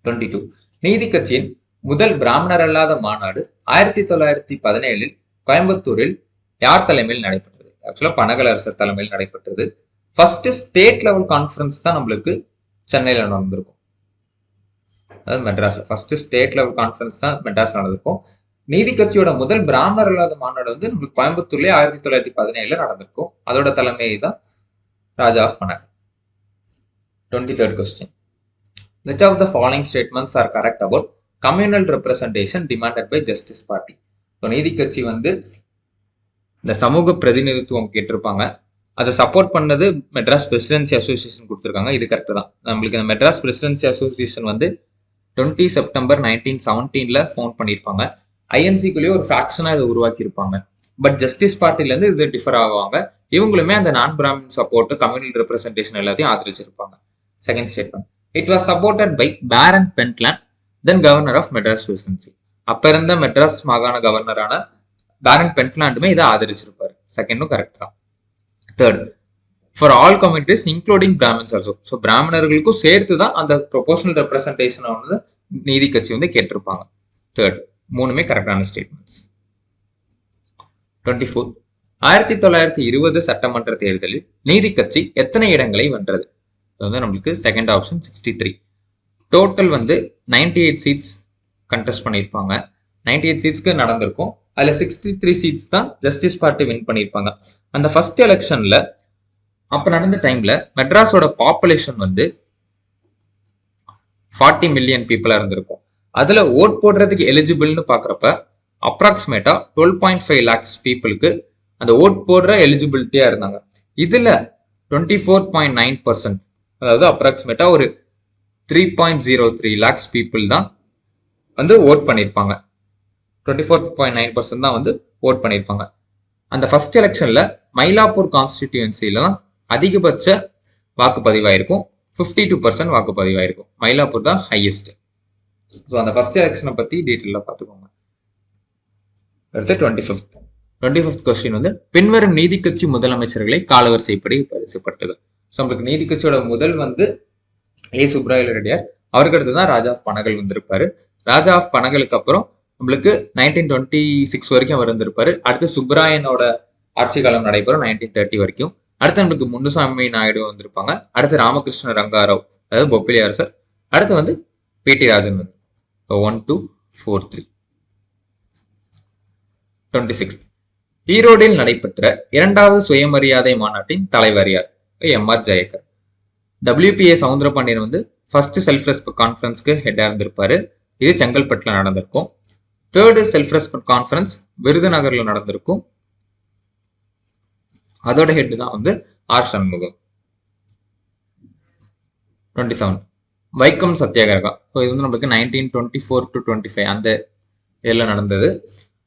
Speaker 1: 22 நீதி கட்சியின் முதல் பிராமணர் அல்லாத மாநாடு 1917 கோயம்புத்தூரில் யார் தலைமையில் நடைபெற்றது? ஆக்சுவலா பனகலரசர் தலைமையில் நடைபெற்றது. ஃபர்ஸ்ட் ஸ்டேட் லெவல் கான்ஃபரன்ஸ் தான் நம்மளுக்கு சென்னையில் நடந்திருக்கும். அதாவது மெட்ராஸ்ல ஃபர்ஸ்ட் ஸ்டேட் லெவல் கான்ஃபரன்ஸ் தான் மெட்ராஸ் நடந்திருக்கும். நீதி கட்சியோட முதல் பிராமணர் இல்லாத மாநாடு வந்து நம்மளுக்கு கோயம்புத்தூர்லயே 1917 நடந்திருக்கும். அதோட தலைமை தான் Raja of Panagal. 23rd question. Which of the following statements are correct about communal representation demanded by Justice Party? So நீதி கட்சி வந்து இந்த சமூக பிரதிநிதித்துவம் கேட்டிருப்பாங்க. அதை சப்போர்ட் பண்ணது மெட்ராஸ் பிரசிடென்சி அசோசியேஷன் கொடுத்துருக்காங்க. இது கரெக்ட் தான். நம்மளுக்கு இந்த மெட்ராஸ் பிரசிடென்சி அசோசியேஷன் வந்து 20 செப்டம்பர் 1917 ஃபவுண்ட் பண்ணியிருப்பாங்க. ஐஎன்சிக்குள்ளேயே ஒரு ஃபேக்ஷனா இதை உருவாக்கி இருப்பாங்க. பட் ஜஸ்டிஸ் பார்ட்டில இருந்து இது டிஃபர் ஆகுவாங்க. இவங்களுமே அந்த நான் பிராமின் சப்போர்ட் கம்யூனல் ரெப்ரஸன்டேஷன் எல்லாத்தையும் ஆதரிச்சிருப்பாங்க. Second statement. It was supported by baron Pentland, then governor of Madras presidency. அப்ப இருந்த மெட்ராஸ் மாகாண கவர்னரான பேரன் பென்ட்லேண்டுமே இதை ஆதரிச்சிருப்பாரு. செகண்டும் கரெக்ட் தான். Third, for all communities including Brahmins also. So பிராமணர்களுக்கும் சேர்த்து தான் அந்த ப்ரொபோஷனல் ரெப்ரஸன்டேஷன் வந்து நீதி கட்சி வந்து கேட்டிருப்பாங்க. தேர்ட், மூணுமே கரெக்டான ஸ்டேட்மெண்ட்ஸ். 24 1920 சட்டமன்ற தேர்தலில் நீதி கட்சி எத்தனை இடங்களை வென்றது? வந்து நம்மளுக்கு செகண்ட் ஆப்ஷன் 63. டோட்டல் வந்து 98 சீட்ஸ் கண்டெஸ்ட் பண்ணியிருப்பாங்க. 98 சீட்ஸ்க்கு நடந்திருக்கும். அதுல 63 சீட்ஸ் தான் ஜஸ்டிஸ் பார்ட்டி வின் பண்ணியிருப்பாங்க. அந்த ஃபர்ஸ்ட் எலெக்ஷன்ல அப்ப நடந்த டைம்ல மெட்ராஸோட பாப்புலேஷன் வந்து 40 மில்லியன் பீப்புளா இருந்திருக்கும். அதுல ஓட் போடுறதுக்கு எலிஜிபிள்னு பாக்குறப்ப அப்ராக்சிமேட்டா 12.5 lakhs பீப்புளுக்கு அந்த ஓட் போடுற எலிஜிபிலிட்டியா இருந்தாங்க. இதுல 24.9%, அதாவது அப்ராக்சிமேட்டா ஒரு 3.03 lakhs பீப்புள் தான் வந்து ஓட் பண்ணியிருப்பாங்க. 24.9% தான் வந்து ஓட் பண்ணியிருப்பாங்க. அந்த ஃபர்ஸ்ட் எலெக்ஷன்ல மயிலாப்பூர் கான்ஸ்டிடியூன்சில தான் அதிகபட்ச வாக்குப்பதிவாயிருக்கும். 52% வாக்குப்பதிவாயிருக்கும். மயிலாப்பூர் தான் ஹையஸ்ட். ஸோ அந்த ஃபர்ஸ்ட் எலெக்ஷனை பத்தி டீட்டெயிலாக பார்த்துக்கோங்க. அடுத்து 25th கொஸ்டின் வந்து பின்வரும் நீதி கட்சி முதலமைச்சர்களை காலவரிசைப்படி பரிசுப்படுத்துக. ஸோ நம்மளுக்கு நீதி கட்சியோட முதல் வந்து ஏ சுப்ராயலு ரெட்டியார். அவருக்கு அடுத்து தான் ராஜா ஆஃப் பனகல் வந்திருப்பாரு. ராஜா ஆஃப் பனகலுக்கு அப்புறம் நம்மளுக்கு 1926 வரைக்கும் அவர் இருந்திருப்பாரு. அடுத்து சுப்ராயனோட ஆட்சி காலம் நடைபெறும் 1930 வரைக்கும். அடுத்து நம்மளுக்கு முன்னுசாமி நாயுடு வந்திருப்பாங்க. அடுத்து ராமகிருஷ்ண ரங்காராவ், அதாவது பொப்பிலி அரசர். அடுத்து வந்து பிடி ராஜன் வந்து 1 2 4 3. 26th ஈரோடில் நடைபெற்ற இரண்டாவது சுயமரியாதை மாநாட்டின் தலைவர் யார்? எம்.ஆர். ஜெயக்கர். WPA சவுந்தரபாண்டியன் வந்து ஃபர்ஸ்ட் செல்ஃப் ரெஸ்பெக்ட் கான்ஃபரன்ஸ்க்கு ஹெட்டா இருந்திருப்பாரு. இது செங்கல்பட்டுல நடந்திருக்கும். தேர்டு செல்ஃப் ரெஸ்பெக்ட் கான்ஃபரன்ஸ் விருதுநகர்ல நடந்திருக்கும். அதோட ஹெட் தான் வந்து ஆர் சண்முகம். 27 வைக்கம் சத்தியாகிரகா. ஸோ இது வந்து நம்மளுக்கு 1924 to 25 அந்த இயர்ல நடந்தது.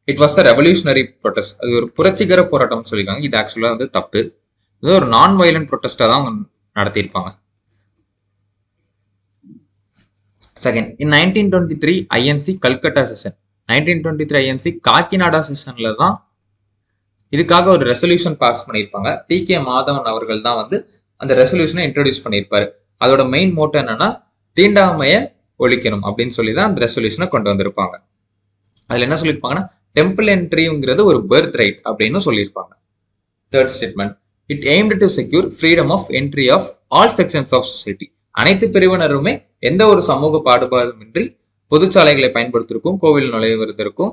Speaker 1: It was a revolutionary protest. அது ஒரு புரட்சிகர போராட்டம் சொல்லியிருக்காங்க. இது ஆக்சுவலா வந்து தப்பு. இது ஒரு நான் வயலண்ட் ப்ரொட்டஸ்டா தான் அவங்க நடத்தியிருப்பாங்க. Second, in 1923 INC Calcutta session. 1923 INC Kakinada செஷன்ல தான் இதுக்காக ஒரு ரெசல்யூஷன் பாஸ் பண்ணியிருப்பாங்க. டி.கே. மாதவன் அவர்கள் தான் வந்து அந்த ரெசல்யூஷனை இன்ட்ரோடியூஸ் பண்ணியிருப்பாரு. அதோட மெயின் மோட்டோ என்னன்னா தீண்டாமையை ஒழிக்கணும் அப்படின்னு சொல்லி தான் அந்த ரெசல்யூஷனை கொண்டு வந்திருப்பாங்க. அதுல என்ன சொல்லியிருப்பாங்கன்னா டெம்பிள் என்ட்ரிங்கிறது ஒரு பர்த் ரைட் அப்படின்னு சொல்லியிருப்பாங்க. Third statement, it aimed to secure freedom of entry of all sections of society. அனைத்து பிரிவினருமே எந்த ஒரு சமூக பாடுபாடுமின்றி பொதுச்சாலைகளை பயன்படுத்திருக்கும், கோவில் நுழைவதற்கும்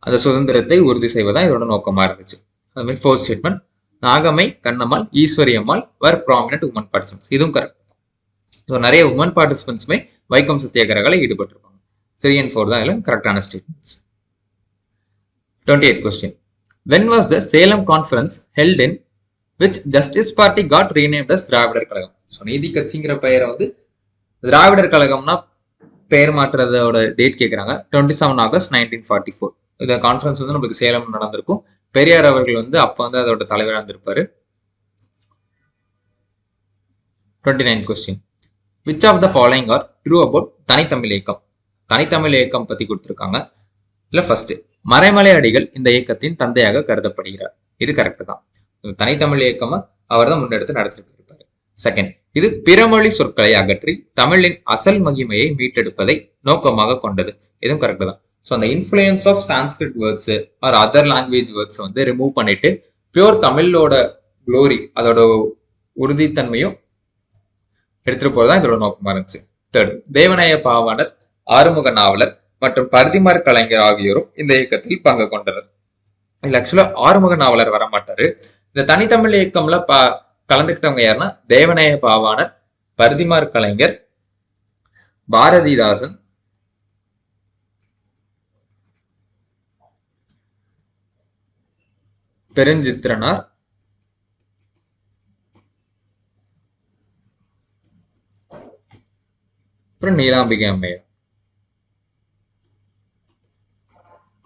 Speaker 1: அந்த சுதந்திரத்தை உறுதி செய்வதான் இதோட நோக்கமா இருந்துச்சு. அது மாதிரி ஃபோர்த் ஸ்டேட்மெண்ட், நாகம்மை, கண்ணம்மாள், ஈஸ்வரி அம்மாள் வர் ப்ராமினன்ட் உமன் பார்ட்டிசிபென்ட்ஸ். இதுவும் கரெக்ட். ஸோ நிறைய உமன் பார்ட்டிசிபென்ட்ஸுமே வைக்கம் சத்தியாகிரகால ஈடுபட்டிருப்பாங்க. 3 and 4 தான் இதில் கரெக்டான statements. 28th question. When was the Salem conference held in which Justice Party got renamed as Dravidar Kazhagam? So நீதி கட்சிங்கிற பெயரை வந்து திராவிடர் கழகம்னா பெயர் மாற்றுறதோட டேட் கேட்குறாங்க. 27 August 1944. இந்த கான்ஃபரன்ஸ் வந்து நம்மளுக்கு சேலம் நடந்திருக்கும். பெரியார் அவர்கள் வந்து அப்போ வந்து அதோட தலைவராக இருந்திருப்பாரு. 29th question. Which of the following are true about தனித்தமிழ் இயக்கம்? தனித்தமிழ் இயக்கம் பத்தி கொடுத்துருக்காங்க. இல்ல ஃபர்ஸ்ட், மறைமலை அடிகள் இந்த இயக்கத்தின் தந்தையாக கருதப்படுகிறார். இது கரெக்ட் தான். தனித்தமிழ் இயக்கமா அவர் தான் முன்னெடுத்து நடத்திட்டு இருப்பாரு. செகண்ட், இது பிறமொழி சொற்களை அகற்றி தமிழின் அசல் மகிமையை மீட்டெடுப்பதை நோக்கமாக கொண்டது. இதுவும் கரெக்ட் தான். ஸோ அந்த influence of Sanskrit words or other language words வந்து ரிமூவ் பண்ணிட்டு பியூர் தமிழோட க்ளோரி, அதோட உறுதித்தன்மையும் எடுத்துட்டு போறதுதான் இதோட நோக்கமா இருந்துச்சு. தேர்ட், தேவநாய பாவாணர், ஆறுமுக நாவலர் மற்றும் பரிதிமார் கலைஞர் ஆகியோரும் இந்த இயக்கத்தில் பங்கு கொண்டனர். இதுல ஆக்சுவலா ஆறுமுக நாவலர் வரமாட்டாரு. இந்த தனித்தமிழ் இயக்கம்ல கலந்துக்கிட்டவங்க யாருன்னா தேவநாய பாவாணர், பரிதிமார் கலைஞர், பாரதிதாசன், பெருஞ்சித்திரனார், அப்புறம் நீலாம்பிகை அம்மையார்.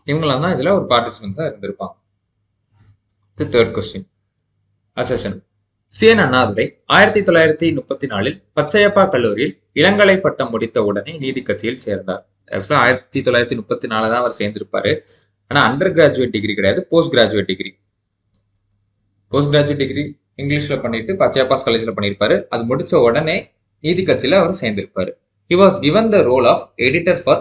Speaker 1: இவங்களாம் தான் இதுல ஒரு பார்ட்டிசிபென்ட்ஸா இருந்திருப்பாங்க. Third question. Assertion. C N. Annadurai 1934 Pachaiyappa கல்லூரியில் இளங்கலை பட்டம் முடித்த உடனே நீதி கட்சியில் சேர்ந்தார். ஆக்சுவலா 1934 தான் அவர் சேர்ந்திருப்பாரு. ஆனா அண்டர் கிராஜுவேட் டிகிரி கிடையாது, post graduate degree. Post graduate degree இங்கிலீஷ்ல பண்ணிட்டு பச்சையப்பாஸ் காலேஜ்ல பண்ணியிருப்பாரு. அது முடிச்ச உடனே நீதி கட்சியில அவர் சேர்ந்திருப்பாரு. He was given the role of editor for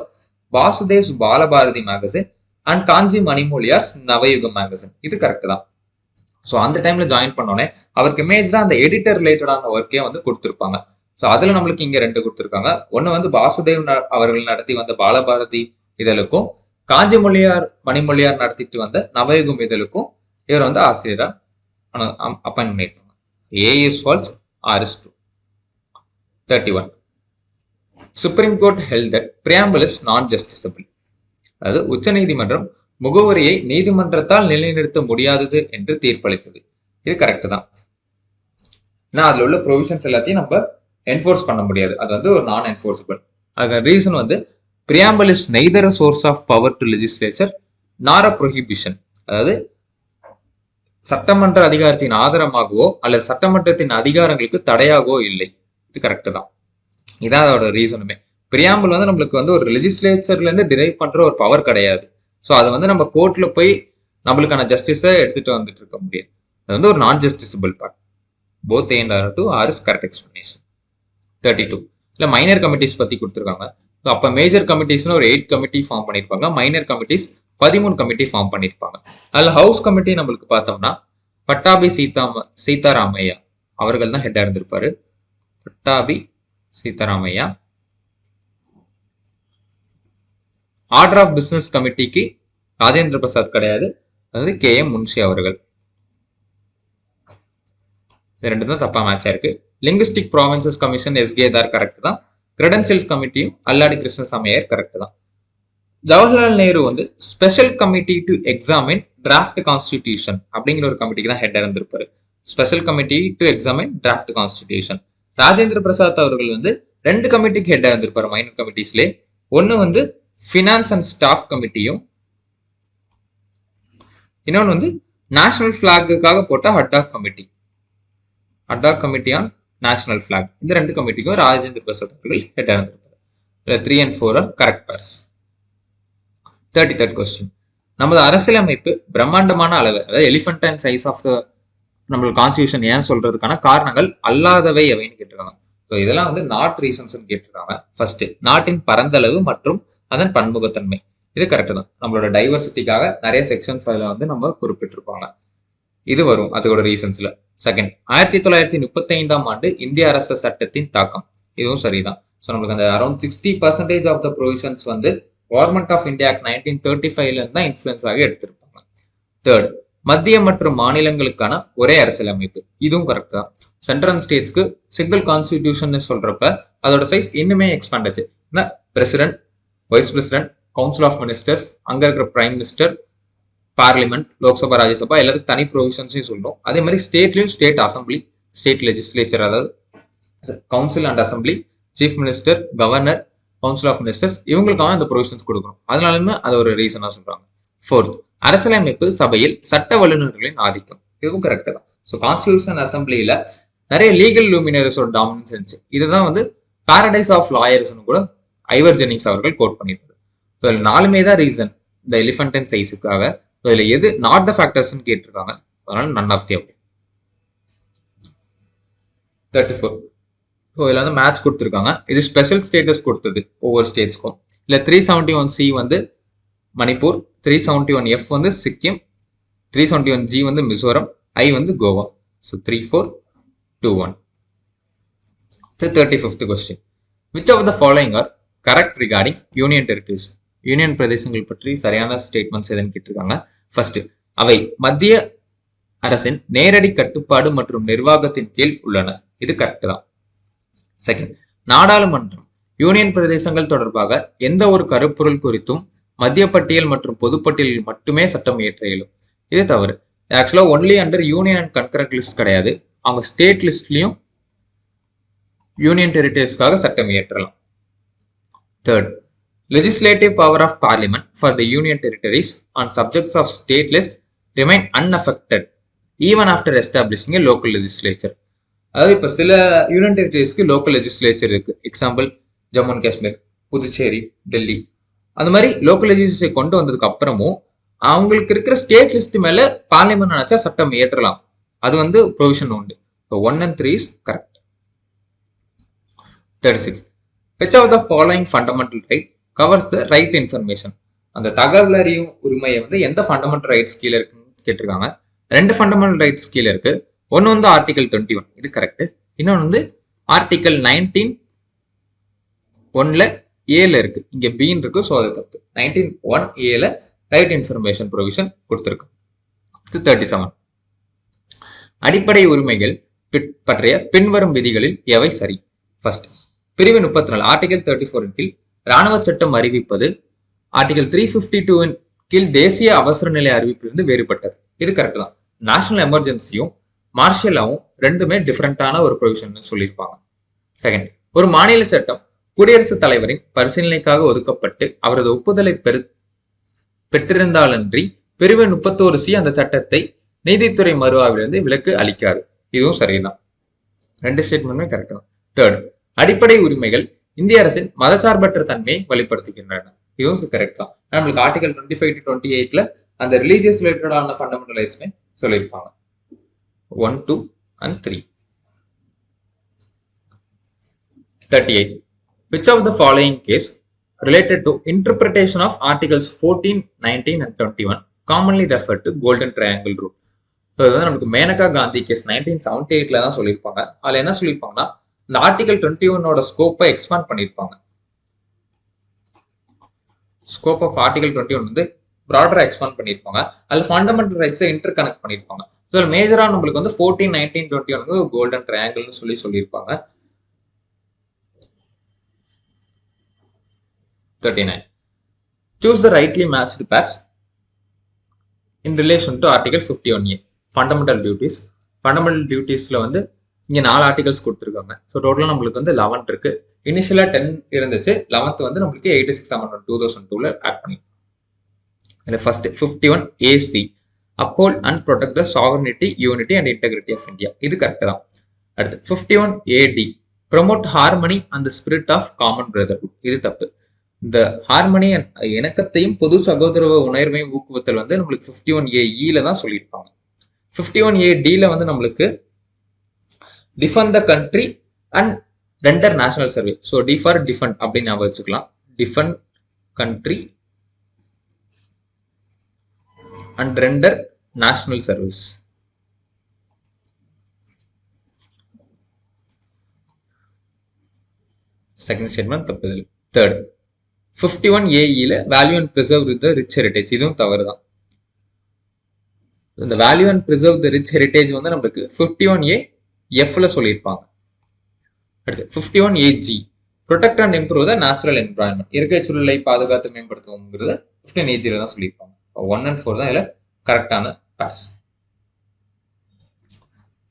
Speaker 1: Vasudev's Balabharathi magazine and Kanchi Manimozhiyar's Navayugam magazine. இது கரெக்ட் தான். ஸோ அந்த டைம்ல ஜாயின் பண்ணோன்னே அவருக்கு இமேஜ்ல அந்த எடிட்டர் ரிலேட்டடான ஒர்க்கே வந்து கொடுத்துருப்பாங்க. ஸோ அதுல நம்மளுக்கு இங்க 2 கொடுத்துருக்காங்க. ஒன்னு வந்து வாசுதேவ் அவர்கள் நடத்தி வந்த பாலபாரதி இதழுக்கும், காஞ்சி மணிமொழியார் நடத்திட்டு வந்த நவயுகம் இதழுக்கும் இவர் வந்து ஆசிரியரா அப்பாயின்ட் பண்ணியிருப்பாங்க. A is false, R is true. 31. Supreme Court held that preamble is non-justiciable. அதாவது உச்ச நீதிமன்றம் முகவரியை நீதிமன்றத்தால் நிலைநிறுத்த முடியாதது என்று தீர்ப்பளித்தது. இது கரெக்ட் தான். ஏன்னா அதுல உள்ள ப்ரொவிஷன்ஸ் எல்லாத்தையும் நம்ம என்ஃபோர்ஸ் பண்ண முடியாது. அது வந்து ஒரு நான் என்ஃபோர்ஸபிள். அதுக்கு ரீசன் வந்து preamble is neither a source of power to legislature nor a prohibition. அதாவது சட்டமன்ற அதிகாரத்தின் ஆதாரமாகவோ அல்லது சட்டமன்றத்தின் அதிகாரங்களுக்கு தடையாகவோ இல்லை. இது கரெக்ட் தான். இதான் அதோட ரீசனுமே. பிரியாம்பிள் வந்து நம்மளுக்கு வந்து ஒரு லெஜிஸ்லேச்சர்ல இருந்து டிரைவ் பண்ற ஒரு பவர் கிடையாது. ஸோ அதை வந்து நம்ம கோர்ட்ல போய் நம்மளுக்கான ஜஸ்டிஸை எடுத்துட்டு வந்துட்டு இருக்க முடியாது. அது வந்து ஒரு non justiciable part. Both A and R2 R is correct explanation. 32. இல்லை மைனர் கமிட்டிஸ் பத்தி கொடுத்துருக்காங்க. ஸோ அப்போ மேஜர் கமிட்டிஸ்னு ஒரு 8 கமிட்டி ஃபார்ம் பண்ணியிருப்பாங்க. மைனர் கமிட்டிஸ் 13 கமிட்டி ஃபார்ம் பண்ணியிருப்பாங்க. அதில் ஹவுஸ் கமிட்டி நம்மளுக்கு பார்த்தோம்னா பட்டாபி சீதாராமையா அவர்கள் தான் ஹெட்டா இருந்திருப்பாரு. Pattabhi Sitaramayya. Order of business கமிட்டிக்கு ராஜேந்திர பிரசாத் கிடையாது, அதாவது K.M. முன்ஷி அவர்கள். ரெண்டு தான் தப்பா மேட்சா இருக்கு. லிங்குஸ்டிக் ப்ராவின்சஸ் கமிஷன் எஸ்கேதார் கரெக்ட் தான். கிரெடென்சியல்ஸ் கமிட்டியும் அல்லாடி கிருஷ்ணசாமியார் கரெக்ட் தான். ஜவஹர்லால் நேரு வந்து special committee to examine draft constitution அப்படிங்கிற ஒரு கமிட்டிக்கு தான் ஹெட் இருந்திருப்பாரு. Special committee to examine draft constitution. Rajendra Prasad அவர்கள் வந்து 2 கமிட்டிக்கு ஹெட் இருந்திருப்பாரு மைனர் கமிட்டிஸ்லே. ஒன்னு வந்து ஃபினான்ஸ் அண்ட் ஸ்டாஃப் கமிட்டியும், இன்னொன்று வந்து நேஷனல் பிளாக்குக்காக போட்ட ad hoc committee. Ad hoc committee on national flag. இந்த 2 கமிட்டிக்கும் ராஜேந்திர பிரசாத் அவர்கள் ஹெட் இருந்திருப்பாரு. 3 and 4 are correct pairs. 33rd question. நமது அரசியலமைப்பு பிரம்மாண்டமான அளவு, அதாவது எலிஃபென்டைன் சைஸ் ஆஃப் த நம்மளுக்கு கான்ஸ்டியூஷன் ஏன் சொல்றதுக்கான காரணங்கள் அல்லாதவை எவைன்னு கேட்டிருக்காங்க. ஸோ இதெல்லாம் வந்து நாட் ரீசன்ஸ் கேட்டிருக்காங்க. ஃபர்ஸ்ட், நாட்டின் பரந்தளவு மற்றும் அதன் பன்முகத்தன்மை. இது கரெக்ட் தான். நம்மளோட டைவர்சிட்டிக்காக நிறைய செக்ஷன்ஸ் அதில் வந்து நம்ம குறிப்பிட்டிருப்பாங்க. இது வரும் அதோட ரீசன்ஸ்ல. செகண்ட், 1935ஆம் ஆண்டு இந்திய அரசு சட்டத்தின் தாக்கம். இதுவும் சரிதான். ஸோ நம்மளுக்கு அந்த அரௌண்ட் 60% ஆஃப் த ப்ரொவிஷன்ஸ் வந்து கவர்மெண்ட் ஆஃப் இந்தியா ஆக்ட் 1935ல இருந்து தான் இன்ஃபுளுன்ஸ் ஆகி எடுத்திருப்பாங்க. தேர்ட், மத்திய மற்றும் மாநிலங்களுக்கான ஒரே அரசியலமைப்பு. இதுவும் கரெக்ட் தான். சென்ட்ரல் ஸ்டேட்ஸ்க்கு சிங்கிள் கான்ஸ்டிடியூஷன் சொல்றப்ப அதோட சைஸ் இன்னுமே எக்ஸ்பேண்ட் ஆச்சு. President, vice president, council of ministers, அங்க இருக்கிற prime minister, parliament, Lok Sabha, Rajya Sabha எல்லாத்துக்கும் தனி ப்ரொவிஷன்ஸையும் சொல்லணும். அதே மாதிரி ஸ்டேட்லயும் ஸ்டேட் அசம்பிளி, ஸ்டேட் லெஜிஸ்லேச்சர், அதாவது council and assembly, chief minister, governor, council of ministers இவங்களுக்காக இந்த ப்ரொவிஷன்ஸ் கொடுக்கணும். அதனாலுமே அது ஒரு ரீசனா சொல்றாங்க. ஃபோர்த், அரசியலமைப்பு சபையில் சட்ட வல்லுநர்களின் ஆதிக்கம். இதுவும் கரெக்ட் தான். ஸோ கான்ஸ்டியூஷன் அசம்பிளியில நிறைய லீகல் லூமினரிஸோட டாமினன்ஸ் இருந்துச்சு. இதுதான் வந்து பாரடைஸ் ஆஃப் லாயர்ஸ்னு கூட ஐவர் ஜெனிங்ஸ் அவர்கள் கோட் பண்ணியிருக்காரு. ஸோ இதில் 4மே தான் ரீசன் இந்த எலிஃபண்டன்ட் சைஸுக்காக. இதுல எது நாட் த ஃபேக்டர்ஸ் கேட்டிருக்காங்க. அதனால none of the above. 34. So இதில் வந்து மேட்ச் கொடுத்துருக்காங்க. இது ஸ்பெஷல் ஸ்டேட்டஸ் கொடுத்தது ஒவ்வொரு ஸ்டேட்ஸ்க்கும். இல்லை 371C வந்து மணிப்பூர், 371F வந்து சிக்கிம், 371G வந்து மிசோரம், I வந்து Goa. So 3, 4, 2, 1. 35th question. Which of the following are correct regarding union territories? Union பிரதேசங்கள் பற்றி சரியான ஸ்டேட்மெண்ட்ஸ் எதுன்னு கேட்டிருக்காங்க. ஃபர்ஸ்ட், அவை மத்திய அரசின் நேரடி கட்டுப்பாடு மற்றும் நிர்வாகத்தின் கீழ் உள்ளன. இது கரெக்ட் தான். செகண்ட், நாடாளுமன்றம் யூனியன் பிரதேசங்கள் தொடர்பாக எந்த ஒரு கருப்பொருள் குறித்தும் மத்திய பட்டியல் மற்றும் பொதுப்பட்டியலில் மட்டுமே சட்டம் இயற்ற இயலும். இது தவறு. ஆக்சுவலா only under union and concurrent list கிடையாது. அவங்க ஸ்டேட் லிஸ்ட்லயும் யூனியன் டெரிட்டரிஸ்க்காக சட்டம் இயற்றலாம். Third, legislative power of parliament for the union territories on subjects of state list remain unaffected even after establishing a local legislature. அதாவது இப்போ சில யூனியன் டெரிட்டரிஸ்க்கு லோக்கல் லெஜிஸ்லேச்சர் இருக்கு. Example Jammu and Kashmir, Puducherry, Delhi. அந்த மாதிரி லோக்கல் லெஜிஸ்லேச்சர் கொண்டு வந்ததுக்கு அப்புறமும் அவங்களுக்கு இருக்கிற ஸ்டேட் லிஸ்ட் மேல பார்லிமெண்ட் நினைச்சா சட்டம் இயற்றலாம். அது வந்து ப்ரொவிஷன் உண்டு. 1 and 3 is correct. 36. Which of the following fundamental right covers the right information? அந்த தகவல் அறியும் உரிமையை வந்து எந்த ஃபண்டமெண்டல் ரைட்ஸ் கீழே இருக்குன்னு கேட்டிருக்காங்க. 2 ஃபண்டமெண்டல் ரைட்ஸ் கீழே இருக்கு. ஒன்று வந்து ஆர்டிகல் 21, இது கரெக்ட். இன்னொன்று வந்து ஆர்டிகல் 19(1)ல ஏல இருக்கு. இங்க பீன் இருக்கு, ஸோ அது தப்பு. 19(1)A ரைட் இன்ஃபர்மேஷன் ப்ரொவிஷன் கொடுத்துருக்கு. 37. அடிப்படை உரிமைகள் பற்றிய பின்வரும் விதிகளில் எவை சரி? ஃபர்ஸ்ட், பிரிவு 34 ஆர்டிகல் 34 கீழ் ராணுவ சட்டம் அறிவிப்பது ஆர்டிகல் 352 கீழ் தேசிய அவசர நிலை அறிவிப்பிலிருந்து வேறுபட்டது. இது கரெக்ட் தான். நேஷனல் எமர்ஜென்சியும் மார்ஷலாவும் ரெண்டுமே டிஃபரெண்டான ஒரு ப்ரொவிஷன் சொல்லியிருப்பாங்க. செகண்ட், ஒரு மாநில சட்டம் குடியரசுத் தலைவரின் பரிசீலனைக்காக ஒதுக்கப்பட்டு அவரது ஒப்புதலை பெற்றிருந்தாலன்றி பிரிவு 31C அந்த சட்டத்தை நீதித்துறை மறு ஆய்விலிருந்து விலக்கு அளிக்காது. இதுவும் சரிதான். 2 ஸ்டேட்மெண்ட்டுமே கரெக்ட் தான். தேர்ட், அடிப்படை உரிமைகள் இந்திய அரசின் மதசார்பற்ற தன்மையை வெளிப்படுத்துகின்றன. இதுவும் கரெக்ட் தான். நம்மளுக்கு ஆர்டிகல் 25 to 28ல அந்த ரிலீஜியஸ் ரிலேட்டடான ஃபண்டமெண்டல் ரைட்ஸ்மே சொல்லியிருப்பாங்க. 1, 2 and 3. 38. Which of the following case related to interpretation of articles 14, 19 and 21 commonly referred to golden triangle rule? So இது வந்து நமக்கு மேனகா காந்தி கேஸ் 1978ல தான் சொல்லியிருப்பாங்க. அதில் என்ன சொல்லியிருப்பாங்கன்னா, இந்த ஆர்டிகல் 21ஓட ஸ்கோப்பை எக்ஸ்பாண்ட் பண்ணியிருப்பாங்க. ஸ்கோப் ஆஃப் ஆர்டிகல் 21 வந்து ப்ராடரா எக்ஸ்பாண்ட் பண்ணியிருப்பாங்க. அதில் ஃபண்டமெண்டல் ரைட்ஸை இன்டர் கனெக்ட் பண்ணியிருப்பாங்க. ஸோ மேஜரா நம்மளுக்கு வந்து 14, 19, 21 வந்து கோல்டன் ட்ரையாங்கிள்னு சொல்லியிருப்பாங்க. 39. Choose the rightly matched pairs in relation to article 51A. Fundamental duties. Fundamental டியூட்டிஸ்ல வந்து இங்க 4 ஆர்டிகல்ஸ் கொடுத்துருக்காங்க. ஸோ டோட்டலாக நம்மளுக்கு வந்து 11 இருக்கு. இனிஷியலா 10 இருந்துச்சு. 11th வந்து நம்மளுக்கு 86 அமெண்ட்மெண்ட் 2002ல ஆட் பண்ணிருக்கோம். இதுல first 51AC uphold and protect the sovereignty, unity and integrity of India. இது கரெக்ட் தான். அடுத்து 51AD promote harmony and the spirit of common brotherhood. இது தப்பு. இந்த ஹார்மனி இணக்கத்தையும் பொது சகோதரவ உணர்வையும் ஊக்குவித்தல் வந்து நம்மளுக்கு 51AEல தான் சொல்லியிருப்பாங்க. 51ADல வந்து நம்மளுக்கு defend the country and render national survey. So D for defend அப்படின்னு ஞாபகம் வச்சுக்கலாம். Defend country and render national service. Second statement தப்பு. இதில் தேர்ட் 51AEல value and preserve the rich heritage, இதுவும் தவறு தான். இந்த value and preserve the rich heritage வந்து நம்மளுக்கு 51AFல சொல்லியிருப்பாங்க. அடுத்து 51AG protect and improve the natural environment, இயற்கை சூழலை பாதுகாத்து மேம்படுத்துவோங்கிறத 15AGல தான் சொல்லியிருப்பாங்க. 1 and 4 தான் இதில் கரெக்டான purse.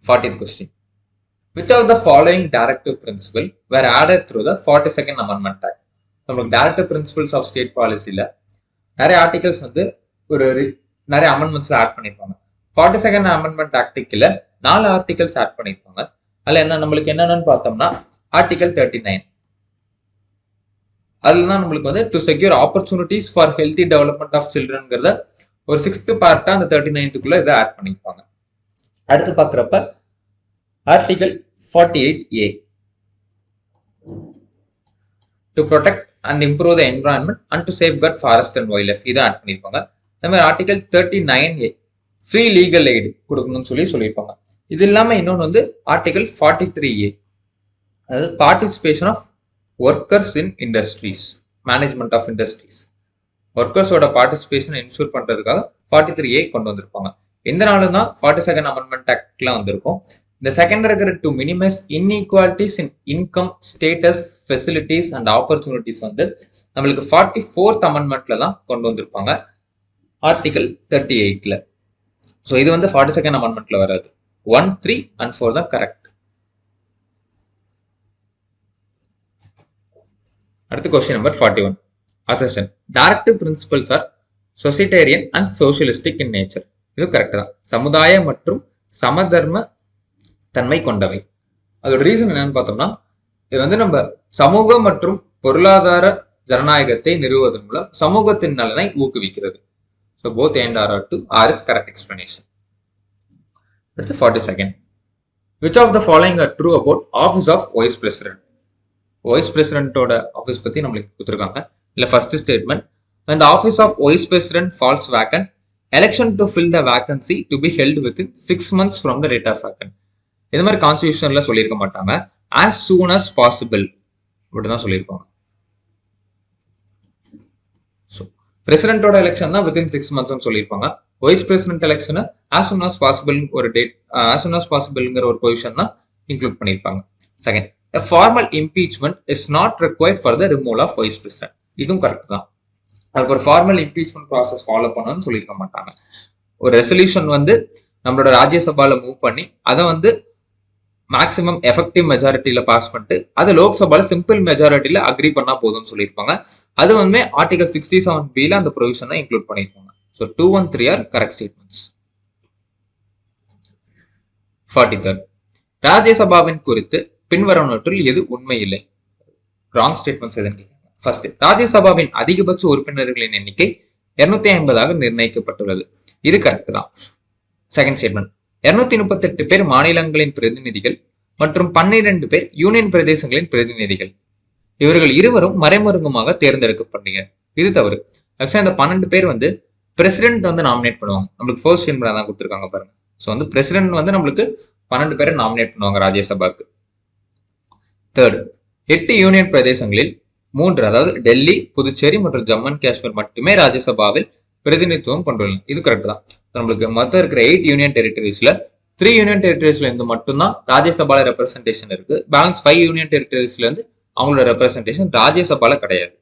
Speaker 1: 40th question. Which of the following directive principle were added through the 42nd Amendment Act? நம்மளுக்கு directive principles of state policyல நிறைய ஆர்டிகல்ஸ் வந்து நிறைய அமெண்ட்மெண்ட்ஸ்ல ஆட் பண்ணிருப்பாங்க. 42nd Amendment Actல 4 ஆர்டிகல்ஸ் ஆட் பண்ணிருப்பாங்க. அதுல நம்மளுக்கு என்னென்னு பார்த்தோம்னா ஆர்டிகல் 39. அதுல நம்மளுக்கு வந்து to secure opportunities for healthy development of சில்ட்ரன்ங்கிறத ஒரு 6th பார்ட்டா அந்த 39th இதை ஆட் பண்ணிருப்பாங்க. அடுத்து பார்க்குறப்ப article 48A to protect and improve the environment and to safeguard forest and wild life, இதை ஆட் பண்ணிருப்பாங்க. அதே மாதிரி article 39A free legal aid கொடுக்கணும்னு சொல்லியிருப்பாங்க. இது இல்லாம இன்னொன்று வந்து ஆர்டிகல் 43A, அதாவது participation of workers in industries, management of industries, ஒர்க்கர்ஸோட பார்ட்டிசிபேஷன் இன்ஷூர் பண்றதுக்காக 43A கொண்டு வந்திருப்பாங்க. இந்த நாளும் தான் 42nd Amendment Actலாம் வந்திருக்கும். இந்த செகண்ட் இருக்கிற to minimise inequalities in income, status, facilities and opportunities வந்து நம்மளுக்கு 44th Amendmentல தான் கொண்டு வந்திருப்பாங்க, ஆர்டிகல் 38ல. ஸோ இது வந்து 42nd Amendmentல வராது. 1, 3 and 4 தான் கரெக்ட். அடுத்து question number 41. Assertion directive principles are societarian and socialistic in nature, இது கரெக்ட் தான். சமுதாய மற்றும் சமதர்ம தன்மை கொண்டவை. அதோட ரீசன் என்னன்னு பார்த்தோம்னா இது வந்து நம்ம சமூக மற்றும் பொருளாதார ஜனநாயகத்தை நிறுவுவதன் மூலம் சமூகத்தின் நலனை ஊக்குவிக்கிறது. So both and are to R is correct explanation. 42nd. Which of the following are true about office of vice president? Vice president ஓட ஆஃபீஸ் பத்தி நம்மளுக்கு கொடுத்துருக்காங்க. இல்ல first statement, when the office of vice president falls vacant, election to fill the vacancy to be held within 6 months from the date of vacant. இது மாதிரி கான்ஸ்டிடியூஷன்ல சொல்லியிருக்க மாட்டாங்க. as soon as possible அப்படிதான் சொல்லியிருப்பாங்க. பிரசிடென்டோட எலெக்ஷன் தான் வித்தின் 6 months சொல்லியிருப்பாங்க. வைஸ் பிரசிடென்ட் எலெக்ஷனை as soon as possible ஒரு டேட், as soon as possibleங்கிற ஒரு பொசிஷன் தான் இன்க்ளூட் பண்ணியிருப்பாங்க. Second, a formal impeachment is not required for the removal of vice president, இதுவும் கரெக்ட் தான். அதுக்கு ஒரு ஃபார்மல் இம்பீச்மெண்ட் ப்ராசஸ் ஃபாலோ பண்ணணும்னு சொல்லியிருக்க மாட்டாங்க. ஒரு ரெசல்யூஷன் வந்து நம்மளோட ராஜ்யசபால மூவ் பண்ணி அதை வந்து மேக்ஸிமம் எஃபெக்டிவ் மெஜாரிட்டியில பாஸ் பண்ணிட்டு அது லோக்சபால சிம்பிள் மெஜாரிட்டியில அக்ரி பண்ணா போதும்னு சொல்லியிருப்பாங்க. அது வந்து ஆர்டிகல் 67B அந்த ப்ரொவிஷனை இன்க்ளூட் பண்ணியிருப்பாங்க. So 2 and 3 are correct statements. 43rd, ராஜ்யசபாவின் குறித்து பின்வருவனவற்றில் எது உண்மை இல்லை? ராங் ஸ்டேட்மெண்ட்ஸ் எதுன்னு கேட்காங்க. ஃபர்ஸ்ட், ராஜ்யசபாவின் அதிகபட்ச உறுப்பினர்களின் எண்ணிக்கை 250 நிர்ணயிக்கப்பட்டுள்ளது, இது கரெக்ட் தான். செகண்ட் ஸ்டேட்மெண்ட், 238 பேர் மாநிலங்களின் பிரதிநிதிகள் மற்றும் 12 பேர் யூனியன் பிரதேசங்களின் பிரதிநிதிகள், இவர்கள் இருவரும் மறைமுகமாக தேர்ந்தெடுக்கப்படுகிறார், இது தவறு. ஆக்சுவலா இந்த 12 பேர் வந்து பிரசிடென்ட் வந்து நாமினேட் பண்ணுவாங்க. நம்மளுக்கு ஃபர்ஸ்ட் ஸ்டேட்மெண்ட் தான் கொடுத்துருக்காங்க பாருங்க. ஸோ வந்து பிரசிடென்ட் வந்து நம்மளுக்கு 12 பேரை நாமினேட் பண்ணுவாங்க ராஜ்யசபாக்கு. தேர்ட், 8 யூனியன் பிரதேசங்களில் 3, அதாவது டெல்லி, புதுச்சேரி மற்றும் ஜம்மு அண்ட் காஷ்மீர் மட்டுமே ராஜ்யசபாவில் பிரதிநிதித்துவம் கொண்டுள்ளன, இது கரெக்ட் தான். நம்மளுக்கு மொத்தம் இருக்கிற 8 யூனியன் டெரிட்டரிஸ்ல 3 யூனியன் டெரிட்டரிஸ்ல இருந்து மட்டும்தான் ராஜ்யசபால ரெப்ரஸன்டேஷன் இருக்கு. பேலன்ஸ் 5 யூனியன் டெரிட்டரிஸ்ல இருந்து அவங்களோட ரெப்ரஸன்டேஷன் ராஜ்யசபால கிடையாது.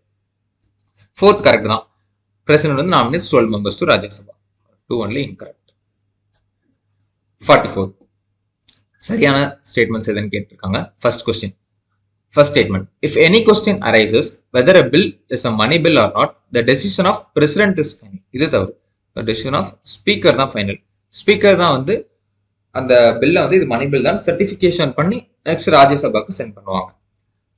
Speaker 1: ஃபோர்த் கரெக்ட் தான். பிரசிடென்ட் வந்து nominates 12 members to Rajya Sabha. 2 only incorrect. 44, சரியான ஸ்டேட்மெண்ட்ஸ் எதுன்னு கேட்டிருக்காங்க. First question, first statement, if any question arises whether a bill is a money bill or not, the decision of president is final, இது தவறு. the decision of speaker தான் ஃபைனல். ஸ்பீக்கர் தான் வந்து அந்த பில்லை வந்து இது மணி பில் தான் சர்டிஃபிகேஷன் பண்ணி நெக்ஸ்ட் ராஜ்யசபாக்கு சென்ட் பண்ணுவாங்க.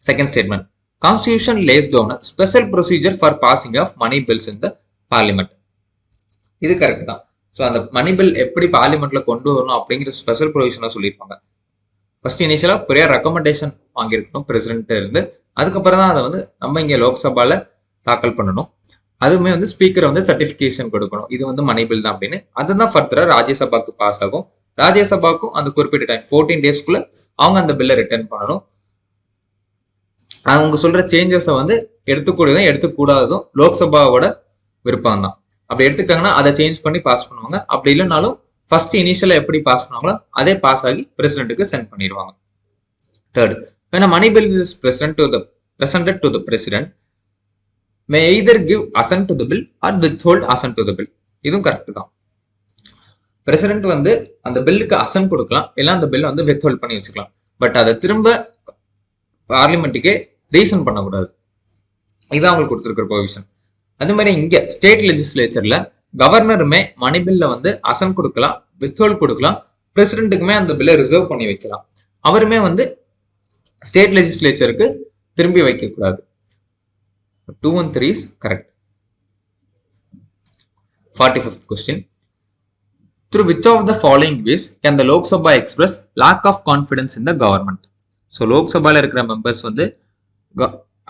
Speaker 1: Second statement, constitution lays down special procedure for passing of money bills in the parliament, இது கரெக்ட் தான். ஸோ அந்த மணி பில் எப்படி பார்லிமெண்ட்ல கொண்டு வரணும் அப்படிங்கிற ஸ்பெஷல் ப்ரொவிஷனாக சொல்லியிருப்பாங்க. ஃபர்ஸ்ட் இனிஷியலா பெரிய ரெக்கமெண்டேஷன் வாங்கியிருக்கணும் பிரசிடென்ட் இருந்து, அதுக்கப்புறம் தான் அதை வந்து நம்ம இங்கே லோக்சபால தாக்கல் பண்ணணும். அதுவுமே வந்து ஸ்பீக்கர் வந்து சர்டிஃபிகேஷன் கொடுக்கணும், இது வந்து மணி பில் தான் அப்படின்னு. அதுதான் ஃபர்தரா ராஜ்யசபாக்கு பாஸ் ஆகும். ராஜ்யசபாக்கும் அந்த குறிப்பிட்ட டைம் 14 days அவங்க அந்த பில்லை ரிட்டர்ன் பண்ணணும். அவங்க சொல்ற சேஞ்சஸை வந்து எடுத்துக்கூடியதும் எடுத்துக்கூடாததும் லோக்சபாவோட விருப்பம் தான். அப்படி எடுத்துக்கிட்டாங்கன்னா அதை சேஞ்ச் பண்ணி பாஸ் பண்ணுவாங்க. அப்படி இல்லைனாலும் ஃபர்ஸ்ட் இனிஷியலா எப்படி பாஸ் பண்ணுவாங்களோ அதே பாஸ் ஆகி பிரசிடென்ட்டுக்கு சென்ட் பண்ணிடுவாங்க. Third, when a money bill is presented to the president may either give assent to the bill or withhold assent to the bill. இதுவும் கரெக்ட் தான். பிரசிடென்ட் வந்து அந்த பில்லுக்கு அசன்ட் கொடுக்கலாம், இல்ல அந்த பில்லை வந்து வித்ஹோல்ட் பண்ணி வச்சுக்கலாம். பட் அதை திரும்ப பார்லிமெண்ட்டுக்கே ரீசன் பண்ணக்கூடாது. இதான் அவங்களுக்கு கொடுத்துருக்கிற ப்ரொவிஷன். அதே மாதிரி இங்க ஸ்டேட் லெஜிஸ்லேச்சர்ல கவர்னருமே மணி பில்ல வந்து அசன்ட் கொடுக்கலாம், வித்ஹோல்ட் கொடுக்கலாம், பிரசிடென்ட்டுக்குமே அந்த பில்லை ரிசர்வ் பண்ணி வைக்கலாம். அவருமே வந்து ஸ்டேட் லெஜிஸ்லேச்சருக்கு திரும்பி வைக்க கூடாது. 2 and 3 is correct. 45th question. Through which of the following ways can the Lok Sabha express lack of confidence in the government? So Lok Sabha இருக்கிற மெம்பர்ஸ் வந்து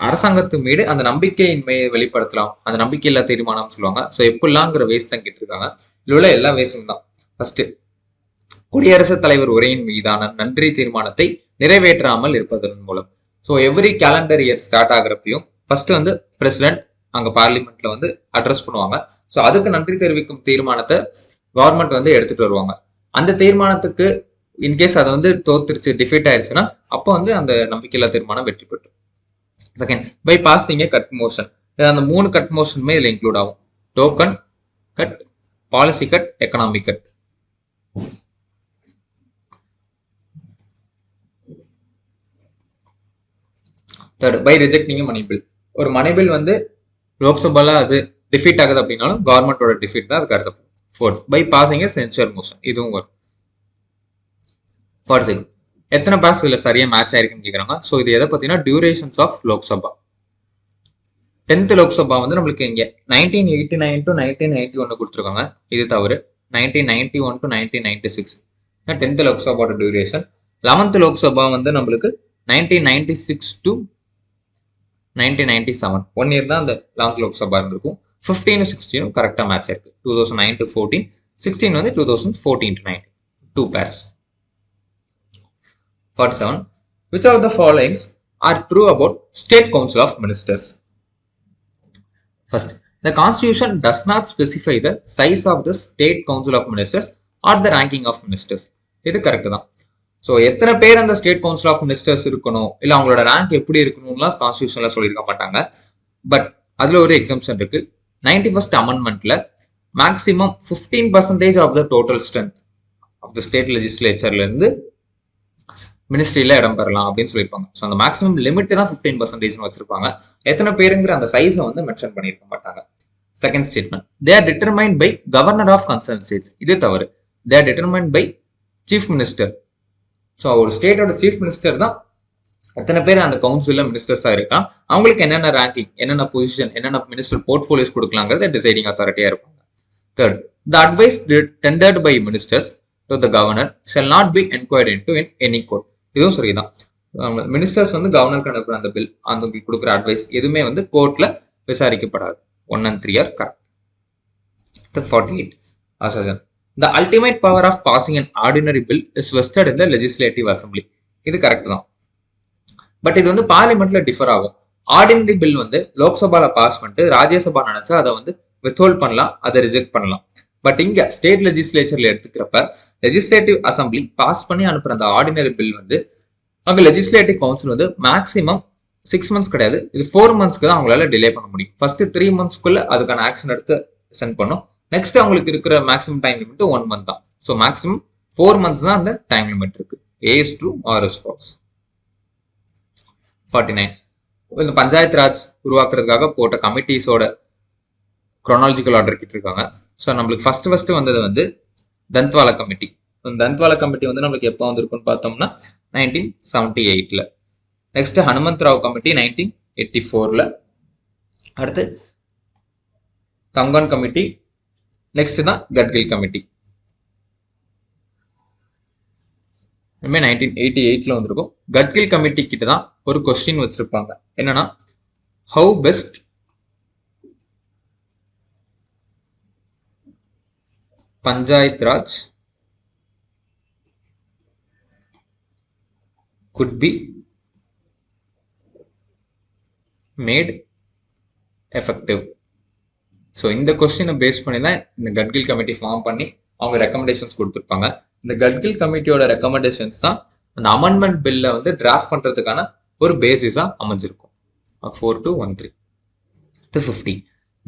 Speaker 1: அரசாங்கத்து மீது அந்த நம்பிக்கையின்மையை வெளிப்படுத்தலாம், அந்த நம்பிக்கையில்லா தீர்மானம் சொல்லுவாங்க. ஸோ எப்படிலாங்கிற வேஸ் தான் கேட்டிருக்காங்க. இதில் உள்ள எல்லா வேஸும் தான். ஃபர்ஸ்ட், குடியரசுத் தலைவர் உரையின் மீதான நன்றி தீர்மானத்தை நிறைவேற்றாமல் இருப்பதன் மூலம். So every calendar year start ஆகிறப்பையும் ஃபர்ஸ்ட் வந்து பிரசிடென்ட் அங்கே பார்லிமெண்ட்ல வந்து அட்ரஸ் பண்ணுவாங்க. ஸோ அதுக்கு நன்றி தெரிவிக்கும் தீர்மானத்தை கவர்மெண்ட் வந்து எடுத்துட்டு வருவாங்க. அந்த தீர்மானத்துக்கு இன்கேஸ் அதை வந்து தோத்துருச்சு, டிஃபீட் ஆயிடுச்சுன்னா அப்போ வந்து அந்த நம்பிக்கையில்லா தீர்மானம் வெற்றி பெற்று. Second, by passing a cut motion. அந்த 3 கட் மோஷனுமே இதில் இன்க்ளூட் ஆகும். Token cut, policy cut, economic cut. Third, by rejecting money bill. ஒரு மணி பில் வந்து லோக்சபால அது டிஃபீட் ஆகுது அப்படின்னாலும் கவர்மெண்டோட டிஃபீட் தான் அதுக்கு அர்த்தம். Fourth, by passing a censure motion. இதுவும் வரும். 46, எத்தனை பாஸ் இதுல சரியா மேட்ச் ஆயிருக்குன்னு கேட்குறாங்க. ஸோ இது எதை பார்த்தீங்கன்னா durations of Lok Sabha. 10th Lok Sabha வந்து நம்மளுக்கு இங்கே 1989 to 1991 கொடுத்துருக்காங்க. இது தவறு. 1991 to 1996 10th லோக்சபாவோட duration. 11th Lok Sabha வந்து நம்மளுக்கு 1996 to 1997 1 இயர் தான் அந்த 11th லோக்சபா இருந்திருக்கும். 15 16 கரெக்டாக மேட்ச் ஆயிருக்கு. 2009 to 14, 16 வந்து 2014 to 19, 2 pairs. 47, which of the following are true about State Council of Ministers? First, the Constitution does not specify the size of the State Council of Ministers or the ranking of ministers. இது கரெக்ட் தான். ஸோ எத்தனை பேர் அந்த ஸ்டேட் கவுன்சில் ஆஃப் மினிஸ்டர்ஸ் இருக்கணும், இல்லை அவங்களோட ரேங்க் எப்படி இருக்கணும்லாம் கான்ஸ்டியூஷன்ல சொல்லியிருக்க மாட்டாங்க. பட் அதுல ஒரு எக்ஸம்ஷன் இருக்கு. 91st அமெண்ட்மெண்ட்ல maximum 15% of the total strength of the state லெஜிஸ்லேச்சர்ல இருந்து மினிஸ்ட்ரியில இடம் பெறலாம் அப்படின்னு சொல்லியிருப்பாங்க. ஸோ அந்த மேக்ஸிமம் லிமிட் தான் 15% வச்சிருப்பாங்க. எத்தனை பேருங்கிற அந்த சைஸை வந்து மென்ஷன் பண்ணியிருக்க மாட்டாங்க. Second statement, they are determined by governor of concern states. இது தவறு. They are determined by chief minister. So ஒரு ஸ்டேட்டோட சீஃப் மினிஸ்டர் தான் எத்தனை பேர் அந்த கவுன்சில்ல மினிஸ்டர்ஸா இருக்கான், அவங்களுக்கு என்னென்ன ரேங்கிங், என்னென்ன பொசிஷன், என்னென்ன மினிஸ்டர் போர்ட்ஃபோலியோஸ் கொடுக்கலாங்கிறத டிசைடிங் அத்தாரிட்டியா இருப்பாங்க. Third, the advice tendered by ministers to the governor shall not be enquired into in any court. இதுவும் சரிதான். மினிஸ்டர்ஸ் வந்து கவர்னருக்கு அனுப்புற அந்த பில், அந்த கொடுக்குற அட்வைஸ் எதுவுமே வந்து கோர்ட்ல விசாரிக்கப்படாது. 1 and 3 are correct. 48, Assajan. The ultimate power of passing an ordinary bill is vested in the legislative assembly. இது கரெக்ட் தான். பட் இது வந்து பார்லிமெண்ட்ல டிஃபர் ஆகும். ஆர்டினரி பில் வந்து லோக்சபால பாஸ் பண்ணிட்டு ராஜ்யசபா நினைச்சா அதை வந்து வித்ஹோல்ட் பண்ணலாம், அதை ரிஜெக்ட் பண்ணலாம். பட் இங்க ஸ்டேட் லெஜிஸ்லேச்சர்ல எடுத்துக்கிறப்ப லெஜிஸ்லேட்டிவ் அசம்பிளி பாஸ் பண்ணி அனுப்புற அந்த ஆர்டினரி பில் வந்து அங்க லெஜிஸ்லேட்டிவ் கவுன்சில் வந்து மேக்ஸிமம் 6 months கிடையாது, இது 4 monthsக்கு தான் அவங்களால டிலே பண்ண முடியும். ஃபர்ஸ்ட் 3 monthsக்குள்ள அதுக்கான ஆக்ஷன் எடுத்து சென்ட் பண்ணும். நெக்ஸ்ட் அவங்களுக்கு இருக்கிற மேக்ஸிமம் டைம் லிமிட் 1 month தான். ஸோ மேக்ஸிமம் 4 months தான் அந்த டைம் லிமிட் இருக்கு. A is true or is false. 49, இந்த பஞ்சாயத்து ராஜ் உருவாக்குறதுக்காக போட்ட கமிட்டிஸோட குரோனாலஜிக்கல் ஆர்டர் கிட்ட இருக்காங்க. ஸோ நம்மளுக்கு ஃபர்ஸ்ட் வந்தது வந்து தந்த்வாலா கமிட்டி. தந்த்வாலா கமிட்டி வந்து நம்மளுக்கு எப்போ வந்திருக்குன்னு பார்த்தோம்னா 1978ல. நெக்ஸ்ட் ஹனுமந்த் ராவ் கமிட்டி 1984ல. அடுத்து கங்கன் கமிட்டி. நெக்ஸ்ட் தான் கட்கில் கமிட்டி. 1988ல வந்திருக்கும். கட்கில் கமிட்டி கிட்ட தான் ஒரு கொஸ்டின் வச்சிருப்பாங்க. என்னன்னா, how best Panchayat Raj could be made effective. So இந்த கொஸ்டினை பேஸ் பண்ணி தான் இந்த கட்கில் கமிட்டி ஃபார்ம் பண்ணி அவங்க ரெக்கமெண்டேஷன்ஸ் கொடுத்துருப்பாங்க. இந்த கட்கில் கமிட்டியோட ரெக்கமெண்டேஷன்ஸ் தான் அந்த அமெண்ட்மெண்ட் பில்லை வந்து டிராஃப்ட் பண்ணுறதுக்கான ஒரு பேசிஸாக அமைஞ்சிருக்கும். 4213. 50.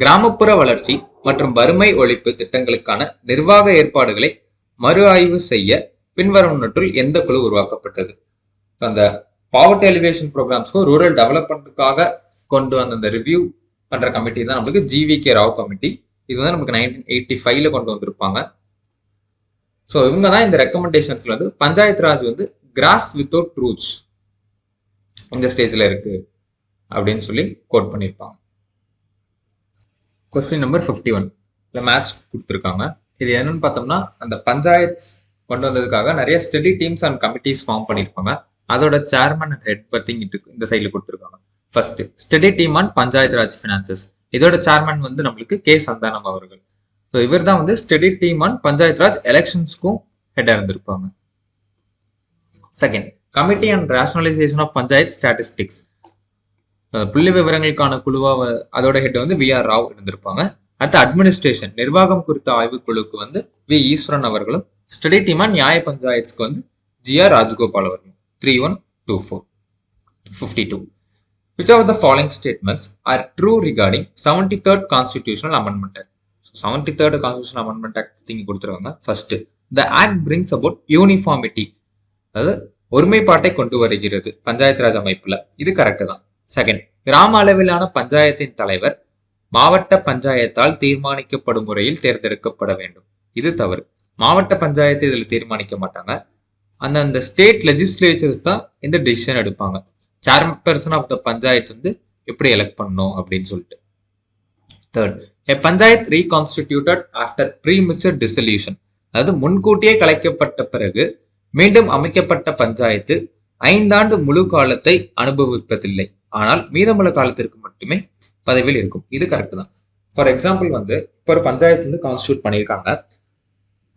Speaker 1: கிராமப்புற வளர்ச்சி மற்றும் வறுமை ஒழிப்பு திட்டங்களுக்கான நிர்வாக ஏற்பாடுகளை மறு ஆய்வு செய்ய பின்வருவனற்றுள் எந்த குழு உருவாக்கப்பட்டது? அந்த பாவர்ட்டி எலிவேஷன் ப்ரோக்ராம்ஸ்க்கும் ரூரல் டெவலப்மெண்ட்டுக்காக கொண்டு வந்த அந்த ரிவ்யூ பண்ற கமிட்டி தான் நம்மளுக்கு GVK ராவ் கமிட்டி. இது வந்து நமக்கு 1985ல கொண்டு வந்திருப்பாங்க. ஸோ இவங்க தான் இந்த ரெக்கமெண்டேஷன்ஸ்ல வந்து பஞ்சாயத்து ராஜ் வந்து கிராஸ் வித்தவுட் ரூட்ஸ் இந்த ஸ்டேஜ்ல இருக்கு அப்படின்னு சொல்லி கோட் பண்ணியிருப்பாங்க. கொஸ்டின் நம்பர் 51 இல்லை மேட்ச் கொடுத்துருக்காங்க. இது என்னன்னு பார்த்தோம்னா அந்த பஞ்சாயத் கொண்டு வந்ததுக்காக நிறைய study teams and committees form பண்ணியிருப்பாங்க. அதோட சேர்மன் அண்ட் ஹெட் பத்தி இந்த சைடில் கொடுத்துருக்காங்க. First study team on panchayat raj finances. இதோட சேர்மன் வந்து நம்மளுக்கு கே சந்தானம் அவர்கள். ஸோ இவர் தான் வந்து study team on panchayat raj எலெக்ஷன்ஸ்க்கும் ஹெட்டாக இருந்திருப்பாங்க. Second committee and rationalisation of panchayat statistics. புள்ளி விவரங்களுக்கான குழுவாக அதோட ஹெட் வந்து VR ராவ் இருந்திருப்பாங்க. அடுத்து அட்மினிஸ்ட்ரேஷன் நிர்வாகம் குறித்த ஆய்வுக்குழுக்கு வந்து V ஈஸ்வரன் அவர்களும், ஸ்டடி டீம் ஆன் நியாய பஞ்சாயத்துக்கு வந்து GR ராஜ்கோபால் அவர்களும். 3124. 52. Which of the following statements are true regarding 73rd Constitutional Amendment Act? So 73rd Constitutional Amendment Act திங்கி கொடுத்துருவாங்க. First, the act brings about uniformity. அதாவது ஒருமைப்பாட்டை கொண்டு வருகிறது பஞ்சாயத்து ராஜ் அமைப்புல. இது கரெக்ட் தான். செகண்ட், கிராம அளவிலான பஞ்சாயத்தின் தலைவர் மாவட்ட பஞ்சாயத்தால் தீர்மானிக்கப்படும் முறையில் தேர்ந்தெடுக்கப்பட வேண்டும். இது தவறு. மாவட்ட பஞ்சாயத்து இதில் தீர்மானிக்க மாட்டாங்க. அந்த ஸ்டேட் லெஜிஸ்லேச்சர்ஸ் தான் இந்த டிசிஷன் எடுப்பாங்க. சேர்பர்சன் ஆஃப் த பஞ்சாயத்து வந்து எப்படி எலெக்ட் பண்ணணும் அப்படின்னு சொல்லிட்டு. தேர்ட், எ பஞ்சாயத் ரீகான்ஸ்டிடியூட்டட் ஆஃப்டர் ப்ரீமெச்சூர் டிசல்யூஷன். அதாவது முன்கூட்டியே கலைக்கப்பட்ட பிறகு மீண்டும் அமைக்கப்பட்ட பஞ்சாயத்து 5 ஆண்டு முழு காலத்தை அனுபவிப்பதில்லை, ஆனால் மீதமுள்ள காலத்திற்கு மட்டுமே பதவியில் இருக்கும். இது கரெக்ட் தான். ஃபார் எக்ஸாம்பிள் வந்து இப்போ ஒரு பஞ்சாயத்து வந்து கான்ஸ்டியூட் பண்ணியிருக்காங்க.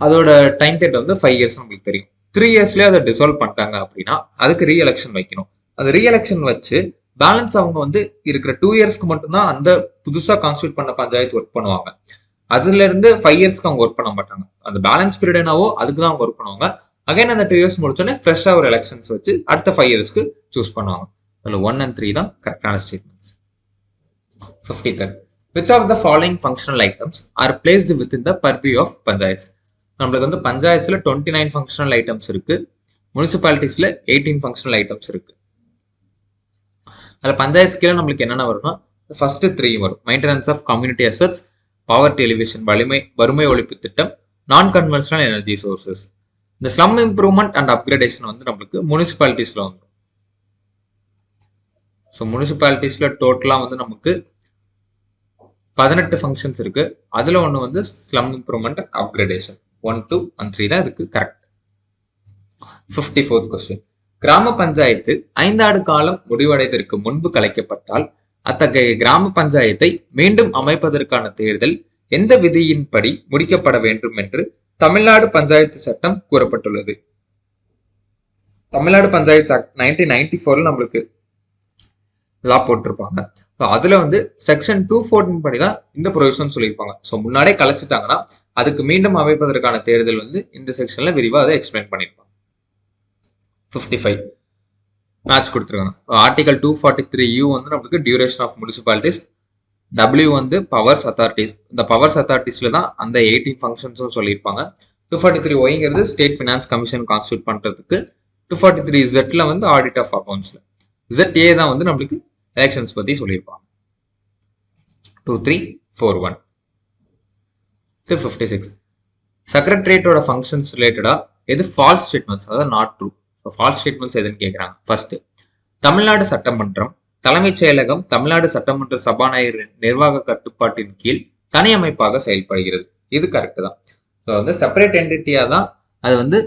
Speaker 1: அதோட டைம் பீரியட் வந்து 5 இயர்ஸ் உங்களுக்கு தெரியும். 3 இயர்ஸ்லேயே அதை டிசால்வ் பண்ணிட்டாங்க அப்படின்னா அதுக்கு ரீஎலெக்ஷன் வைக்கணும். அந்த ரீஎலெக்ஷன் வச்சு பேலன்ஸ் அவங்க வந்து இருக்கிற 2 இயர்ஸ்க்கு மட்டும்தான் அந்த புதுசாக கான்ஸ்டியூட் பண்ண பஞ்சாயத்து ஒர்க் பண்ணுவாங்க. அதுல இருந்து 5 இயர்ஸ்க்கு அவங்க ஒர்க் பண்ண மாட்டாங்க. அந்த பேலன்ஸ் பீரியட் என்னவோ அதுக்கு தான் அவங்க ஒர்க் பண்ணுவாங்க. அகைன் அந்த 2 இயர்ஸ் முடிச்சோடனே ஃப்ரெஷ்ஷாக ஒரு எலெக்ஷன்ஸ் வச்சு அடுத்த 5 இயர்ஸ்க்கு சூஸ் பண்ணுவாங்க. அதில் 1 and 3 தான் கரெக்டான statements. 53. Which of the following functional items are placed within the purview of panchayats? நம்மளுக்கு வந்து பஞ்சாயத்துல 29 ஃபங்க்ஷனல் ஐட்டம்ஸ் இருக்கு, முனிசிபாலிட்டிஸ்ல 18 ஃபங்க்ஷனல் ஐட்டம்ஸ் இருக்கு. அதில் பஞ்சாயத்து கீழே நம்மளுக்கு என்னென்ன வரும்னா ஃபர்ஸ்ட் 3 வரும். Maintenance of community assets, poverty elevation வறுமை ஒழிப்பு திட்டம், நான் கன்வென்ஷனல் எனர்ஜி சோர்சஸ். இந்த ஸ்லம் இம்ப்ரூவ்மெண்ட் அண்ட் அப்கிரேடேஷன் வந்து நம்மளுக்கு முனிசிபாலிட்டிஸ்ல வந்துடும். ஸோ முனிசிபாலிட்டிஸ்ல டோட்டலாக வந்து நமக்கு 18 ஃபங்க்ஷன்ஸ் இருக்கு. அதுல ஒன்று வந்து slum improvement and upgradation. 1, 2 and 3 தான் இதுக்கு கரெக்ட். 54th question. கிராம பஞ்சாயத்து 5 ஆண்டு காலம் முடிவடைவதற்கு முன்பு கலைக்கப்பட்டால் அத்தகைய கிராம பஞ்சாயத்தை மீண்டும் அமைப்பதற்கான தேர்தல் எந்த விதியின்படி முடிக்கப்பட வேண்டும் என்று தமிழ்நாடு பஞ்சாயத்து சட்டம் கூறப்பட்டுள்ளது. தமிழ்நாடு பஞ்சாயத்து ஆக்ட் 1994 நம்மளுக்கு லா போட்டிருப்பாங்க. அதுல வந்து செக்ஷன் 214 படிதான் இந்த ப்ரொவிஷன் சொல்லியிருப்பாங்க. ஸோ முன்னாடியே கலைச்சிட்டாங்கன்னா அதுக்கு மீண்டும் அமைப்பதற்கான தேர்தல் வந்து இந்த செக்ஷன்ல விரிவாக அதை எக்ஸ்பிளைன் பண்ணியிருப்பாங்க. 55 மேட்ச் கொடுத்துருக்காங்க. ஆர்டிகல் 243U வந்து நம்மளுக்கு டியூரேஷன் ஆஃப் முனிசிபாலிட்டிஸ், W வந்து பவர்ஸ் அத்தாரிட்டிஸ். இந்த பவர்ஸ் அத்தாரிட்டிஸ்ல தான் அந்த 18 ஃபங்க்ஷன்ஸும் சொல்லியிருப்பாங்க. 243Yங்கிறது ஸ்டேட் ஃபினான்ஸ் கமிஷன் கான்ஸ்டியூட் பண்றதுக்கு, 243Z வந்து ஆடிட் ஆஃப் அக்கௌண்ட்ஸ்ல, ZA தான் வந்து நம்மளுக்கு எலெக்ஷன்ஸ் பத்தி சொல்லியிருப்பாங்க. 2341. 56 செக்ரட்டரியேட்டோட ஃபங்க்ஷன்ஸ் ரிலேட்டடா எது ஃபால்ஸ் ஸ்டேட்மெண்ட்ஸ், அதாவது நாட் ட்ரூ. ஃபால்ஸ் ஸ்டேட்மெண்ட்ஸ் எதுன்னு கேட்குறாங்க. ஃபர்ஸ்ட், தமிழ்நாடு சட்டமன்றம் தலைமைச் செயலகம் தமிழ்நாடு சட்டமன்ற சபாநாயகரின் நிர்வாக கட்டுப்பாட்டின் கீழ் தனி அமைப்பாக செயல்படுகிறது. இது கரெக்ட் தான். ஸோ வந்து செப்பரேட் என்டிட்டியா தான் அது வந்து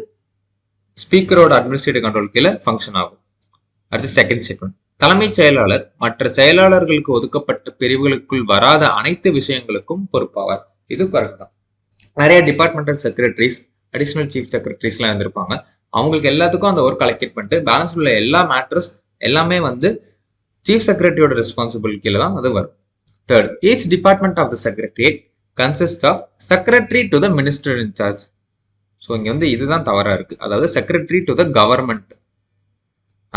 Speaker 1: ஸ்பீக்கரோட அட்மினிஸ்ட்ரேட்டிவ் கண்ட்ரோல் கீழே ஃபங்க்ஷன் ஆகும். அடுத்து செகண்ட் ஸ்டேட்மெண்ட், தலைமைச் செயலாளர் மற்ற செயலாளர்களுக்கு ஒதுக்கப்பட்ட பிரிவுகளுக்குள் வராத அனைத்து விஷயங்களுக்கும் பொறுப்பாவார். இது கரெக்ட் தான். நிறைய டிபார்ட்மெண்டல் செக்ரட்டரிஸ், அடிஷனல் சீஃப் செக்ரட்டரிஸ்லாம் இருந்திருப்பாங்க. அவங்களுக்கு எல்லாத்துக்கும் அந்த ஒர்க் அலோகேட் பண்ணிட்டு பேலன்ஸ் உள்ள எல்லா மேட்டர்ஸ் எல்லாமே வந்து சீஃப் செக்ரட்டரியோட ரெஸ்பான்சிபிலிட்டியில தான் அது வரும். Third, each department of the secretariat consist of secretary to the minister in charge. So இங்க வந்து இதுதான் தவறா இருக்கு. அதாவது செக்ரட்டரி டு த கவர்மெண்ட்,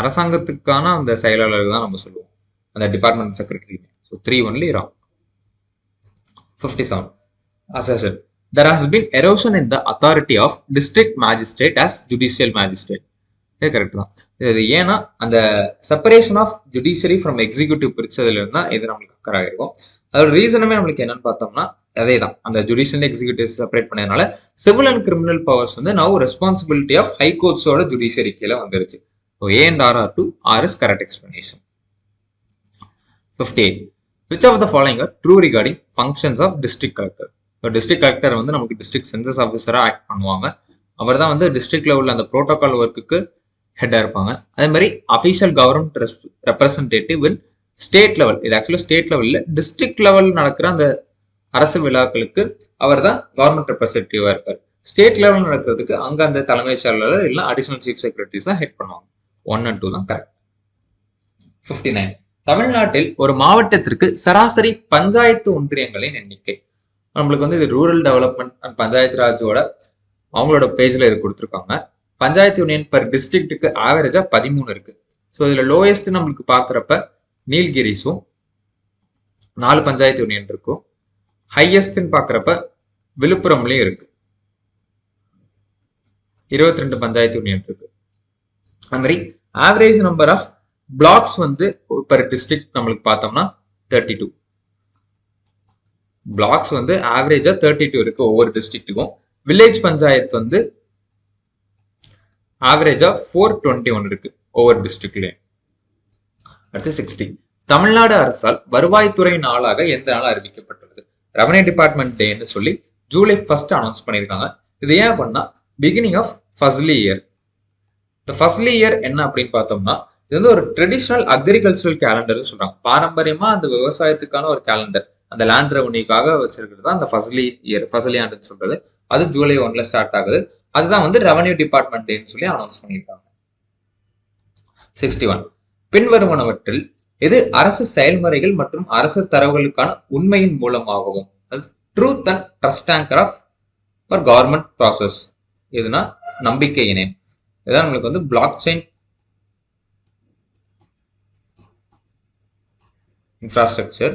Speaker 1: அரசாங்கத்துக்கான அந்த செயலாளர் தான் நம்ம சொல்லுவோம் அந்த department secretary. So 3 only wrong. 57. Assertion. There has been erosion in the authority of district magistrate as judicial magistrate. இது கரெக்ட் தான். இது ஏன்னா அந்த separation of judiciary from executive பிரிச்சதுல இருந்தா இது நம்மளுக்கு கரெக்டாக இருக்கும். அதோட ரீசனுமே நம்மளுக்கு என்னன்னு பார்த்தோம்னா அதே தான், அந்த ஜுடிஷியல் எக்ஸிக்யூட்டிவ் செப்பரேட் பண்ணதுனால சிவில் அண்ட் கிரிமினல் பவர்ஸ் வந்து நவ் ரெஸ்பான்சிபிலிட்டி ஆஃப் ஹை கோர்ட்ஸோட ஜுடிஷியரி கீழே வந்துருச்சு. So A and R are to R is correct explanation. 58. Which of the following are true regarding functions of district collector? So district collector வந்து நமக்கு டிஸ்ட்ரிக்ட் சென்சஸ் ஆஃபீஸராக ஆக்ட் பண்ணுவாங்க. அவர் தான் வந்து டிஸ்ட்ரிக்ட் லெவலில் அந்த ப்ரோட்டோகால் ஒர்க்குக்கு ஹெட்டாக இருப்பாங்க. அதே மாதிரி அஃபீஷியல் கவர்மெண்ட் ரெப்ரசன்டேட்டிவ் இன் ஸ்டேட் லெவல், இது ஆக்சுவலாக ஸ்டேட் லெவலில் டிஸ்ட்ரிக்ட் லெவல் நடக்கிற அந்த அரசு விழாக்களுக்கு அவர் தான் கவர்மெண்ட் ரெப்ரசன்டேட்டிவாக இருப்பார். ஸ்டேட் லெவல் நடக்கிறதுக்கு அங்கே அந்த தலைமைச் செயலாளர் இல்லை அடிஷனல் சீஃப் செக்ரட்டரிஸ் தான் ஹெட் பண்ணுவாங்க. 1 and 2 தான் கரெக்ட். 59. தமிழ்நாட்டில் ஒரு மாவட்டத்திற்கு சராசரி பஞ்சாயத்து ஒன்றியங்களின் எண்ணிக்கை. நம்மளுக்கு வந்து இது ரூரல் டெவலப்மெண்ட் அண்ட் பஞ்சாயத்து ராஜோட அவங்களோட பேஜ்ல இது கொடுத்துருக்காங்க. பஞ்சாயத்து யூனியன் பர் டிஸ்ட்ரிக்ட்டுக்கு ஆவரேஜா 13 இருக்கு. ஸோ இதுல லோயஸ்ட் நம்மளுக்கு பாக்குறப்ப நீல்கிரிஸும் 4 பஞ்சாயத்து யூனியன் இருக்கும். ஹையஸ்ட்னு பாக்குறப்ப விழுப்புரம்லயும் இருக்கு, 22 பஞ்சாயத்து யூனியன் இருக்கு. அது மாதிரி ஆவரேஜ் நம்பர் ஆஃப் பிளாக்ஸ் வந்து பர் டிஸ்ட்ரிக்ட் நம்மளுக்கு பார்த்தோம்னா 32 பிளாக்ஸ் வந்து ஆவரேஜா 32 இருக்கு ஒவ்வொரு டிஸ்ட்ரிக்ட்டுக்கும். வில்லேஜ் பஞ்சாயத்து வந்து ஆவரேஜா 421 இருக்கு ஒவ்வொரு டிஸ்ட்ரிக்ட்லயும். அடுத்து 60. தமிழ்நாடு அரசால் வருவாய்த்துறை நாளாக எந்த நாள் அறிவிக்கப்பட்டுள்ளது? ரெவன்யூ டிபார்ட்மெண்ட் டேன்னு சொல்லி ஜூலை 1 அனௌன்ஸ் பண்ணியிருக்காங்க. இது ஏன் பண்ணா பிகினிங் ஆஃப் ஃபர்ஸ்ட்லி இயர். இந்த ஃபர்ஸ்ட்லி இயர் என்ன அப்படின்னு பார்த்தோம்னா இது வந்து ஒரு ட்ரெடிஷனல் அக்ரிகல்ச்சரல் கேலண்டர்னு சொல்றாங்க. பாரம்பரியமா அந்த விவசாயத்துக்கான ஒரு கேலண்டர், அந்த லேண்ட் ரெவன்யூக்காக வச்சிருக்கிறது தான் அந்த ஃபர்ஸ்ட்லி இயர், ஃபர்ஸ்ட்லி ஆண்டுன்னு சொல்றது. அது ஜூலை 1ல ஸ்டார்ட் ஆகுது. அதுதான் வந்து ரெவன்யூ டிபார்ட்மெண்ட் டேன்னு சொல்லி அனௌன்ஸ் பண்ணியிருக்காங்க. 61. பின்வருவனவற்றில் இது அரசு செயல்முறைகள் மற்றும் அரசு தரவுகளுக்கான உண்மையின் மூலமாகவும், truth and trust anchor of for government process, இதுனா நம்பிக்கை இணையம். இதுதான் நம்மளுக்கு வந்து blockchain infrastructure.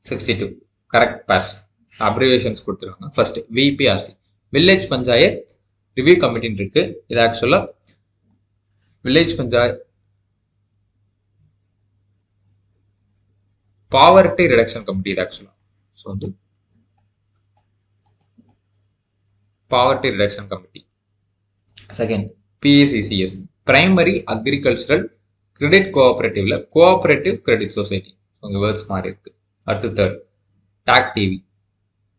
Speaker 1: 62. Correct pairs abbreviations கொடுத்துருக்காங்க. First VPRC, village panchayat review கமிட்டின்னு இருக்கு. இது ஆக்சுவலா village panchayat poverty reduction committee. இது ஆக்சுவலா ஸோ வந்து poverty reduction committee. Second PACCS, primary agricultural credit கோஆபரேட்டிவ்ல கோஆபரேட்டிவ் கிரெடிட் சொசைட்டி. உங்க வேர்ட்ஸ் மாறி இருக்கு. அடுத்து தேர்ட் டாக் டிவி,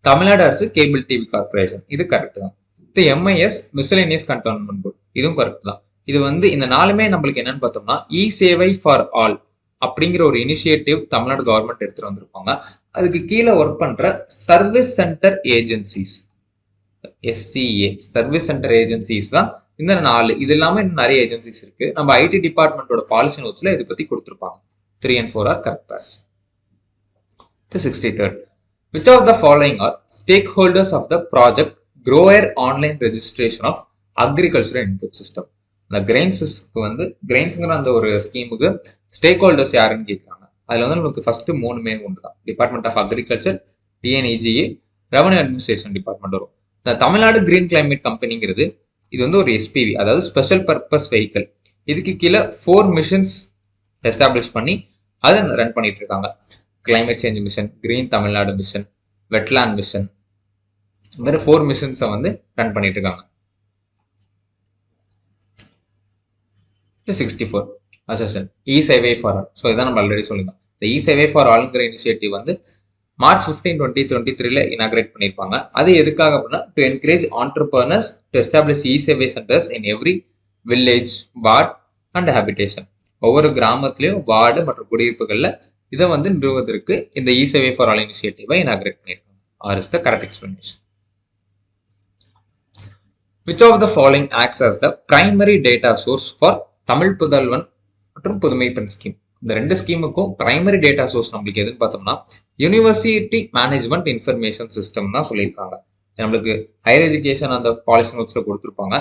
Speaker 1: தமிழ்நாடு அரசு கேபிள் டிவி கார்பரேஷன். இது கரெக்ட் தான். இது எம்ஐஎஸ் மிஸ்சலேனியஸ் கண்டோன்மெண்ட் போர்டு, இதுவும் கரெக்ட் தான். இது வந்து இந்த நாலுமே நம்மளுக்கு என்னன்னு பார்த்தோம்னா இ சேவை ஃபார் ஆல் அப்படிங்கிற ஒரு இனிஷியேட்டிவ் தமிழ்நாடு கவர்மெண்ட் எடுத்துட்டு வந்திருப்பாங்க. அதுக்கு கீழே ஒர்க் பண்ற service centre agencies, SCA service centre agencies தான் இந்த 4. இது இல்லாம இன்னும் நிறைய ஏஜென்சிஸ் இருக்கு. நம்ம ஐடி டிபார்ட்மெண்டோட பாலிசி நோட்ஸ்ல இதை பத்தி கொடுத்துருப்பாங்க. 3 and 4 are correct pairs. 63rd. Which of the following are stakeholders of the project Grower Online Registration of Agricultural Input System? இந்த கிரெயின்ஸுக்கு வந்து கிரெயின்ஸுங்கிற அந்த ஒரு ஸ்கீமுக்கு ஸ்டேக் ஹோல்டர்ஸ் யாருன்னு கேட்குறாங்க. அதில் வந்து நமக்கு ஃபர்ஸ்ட் 3 உண்டு தான். Department of agriculture, TNEGA, revenue administration department வரும். இந்த தமிழ்நாடு கிரீன் கிளைமேட் கம்பெனிங்கிறது இது வந்து ஒரு எஸ்பிவி, அதாவது ஸ்பெஷல் பர்பஸ் வெஹிக்கிள். இதுக்கு கீழே 4 மிஷன்ஸ் எஸ்டாப்ளிஷ் பண்ணி அதை ரன் பண்ணிட்டு இருக்காங்க. Climate change mission, green Tamil Nadu mission, wetland mission, இந்த மாதிரி 4 மிஷன்ஸை வந்து ரன் பண்ணிட்டு இருக்காங்க. 64 assertion E Sevai for all. So இதான் நம்ம ஆல்ரெடி சொல்லியிருந்தோம். இந்த இ சேவை ஃபார் ஆல்ங்கிற இனிஷியேட்டிவ் வந்து March 15, 2023 இனாகிரேட் பண்ணியிருப்பாங்க. அது எதுக்காக அப்படின்னா to encourage entrepreneurs to establish இ சேவை centres in every village, ward and habitation. ஒவ்வொரு கிராமத்திலையும் வார்டு மற்றும் குடியிருப்புகளில் இதை வந்து நிறுவுவதற்கு இந்த இ சேவை ஃபார் ஆல் இனிஷியேட்டிவை இனாகிரேட் பண்ணியிருக்காங்க. R is the correct explanation. Which of the following acts as the primary data source for Tamil Pudhalvan மற்றும் புதுமை பெண் ஸ்கீம்? இந்த ரெண்டு ஸ்கீமுக்கும் பிரைமரி டேட்டா சோர்ஸ் நம்மளுக்கு எதுன்னு பார்த்தோம்னா யூனிவர்சிட்டி மேனேஜ்மெண்ட் இன்ஃபர்மேஷன் சிஸ்டம் தான் சொல்லியிருக்காங்க. நம்மளுக்கு ஹையர் எஜுகேஷன் அந்த பாலிசி நோட்ஸ்ல கொடுத்துருப்பாங்க.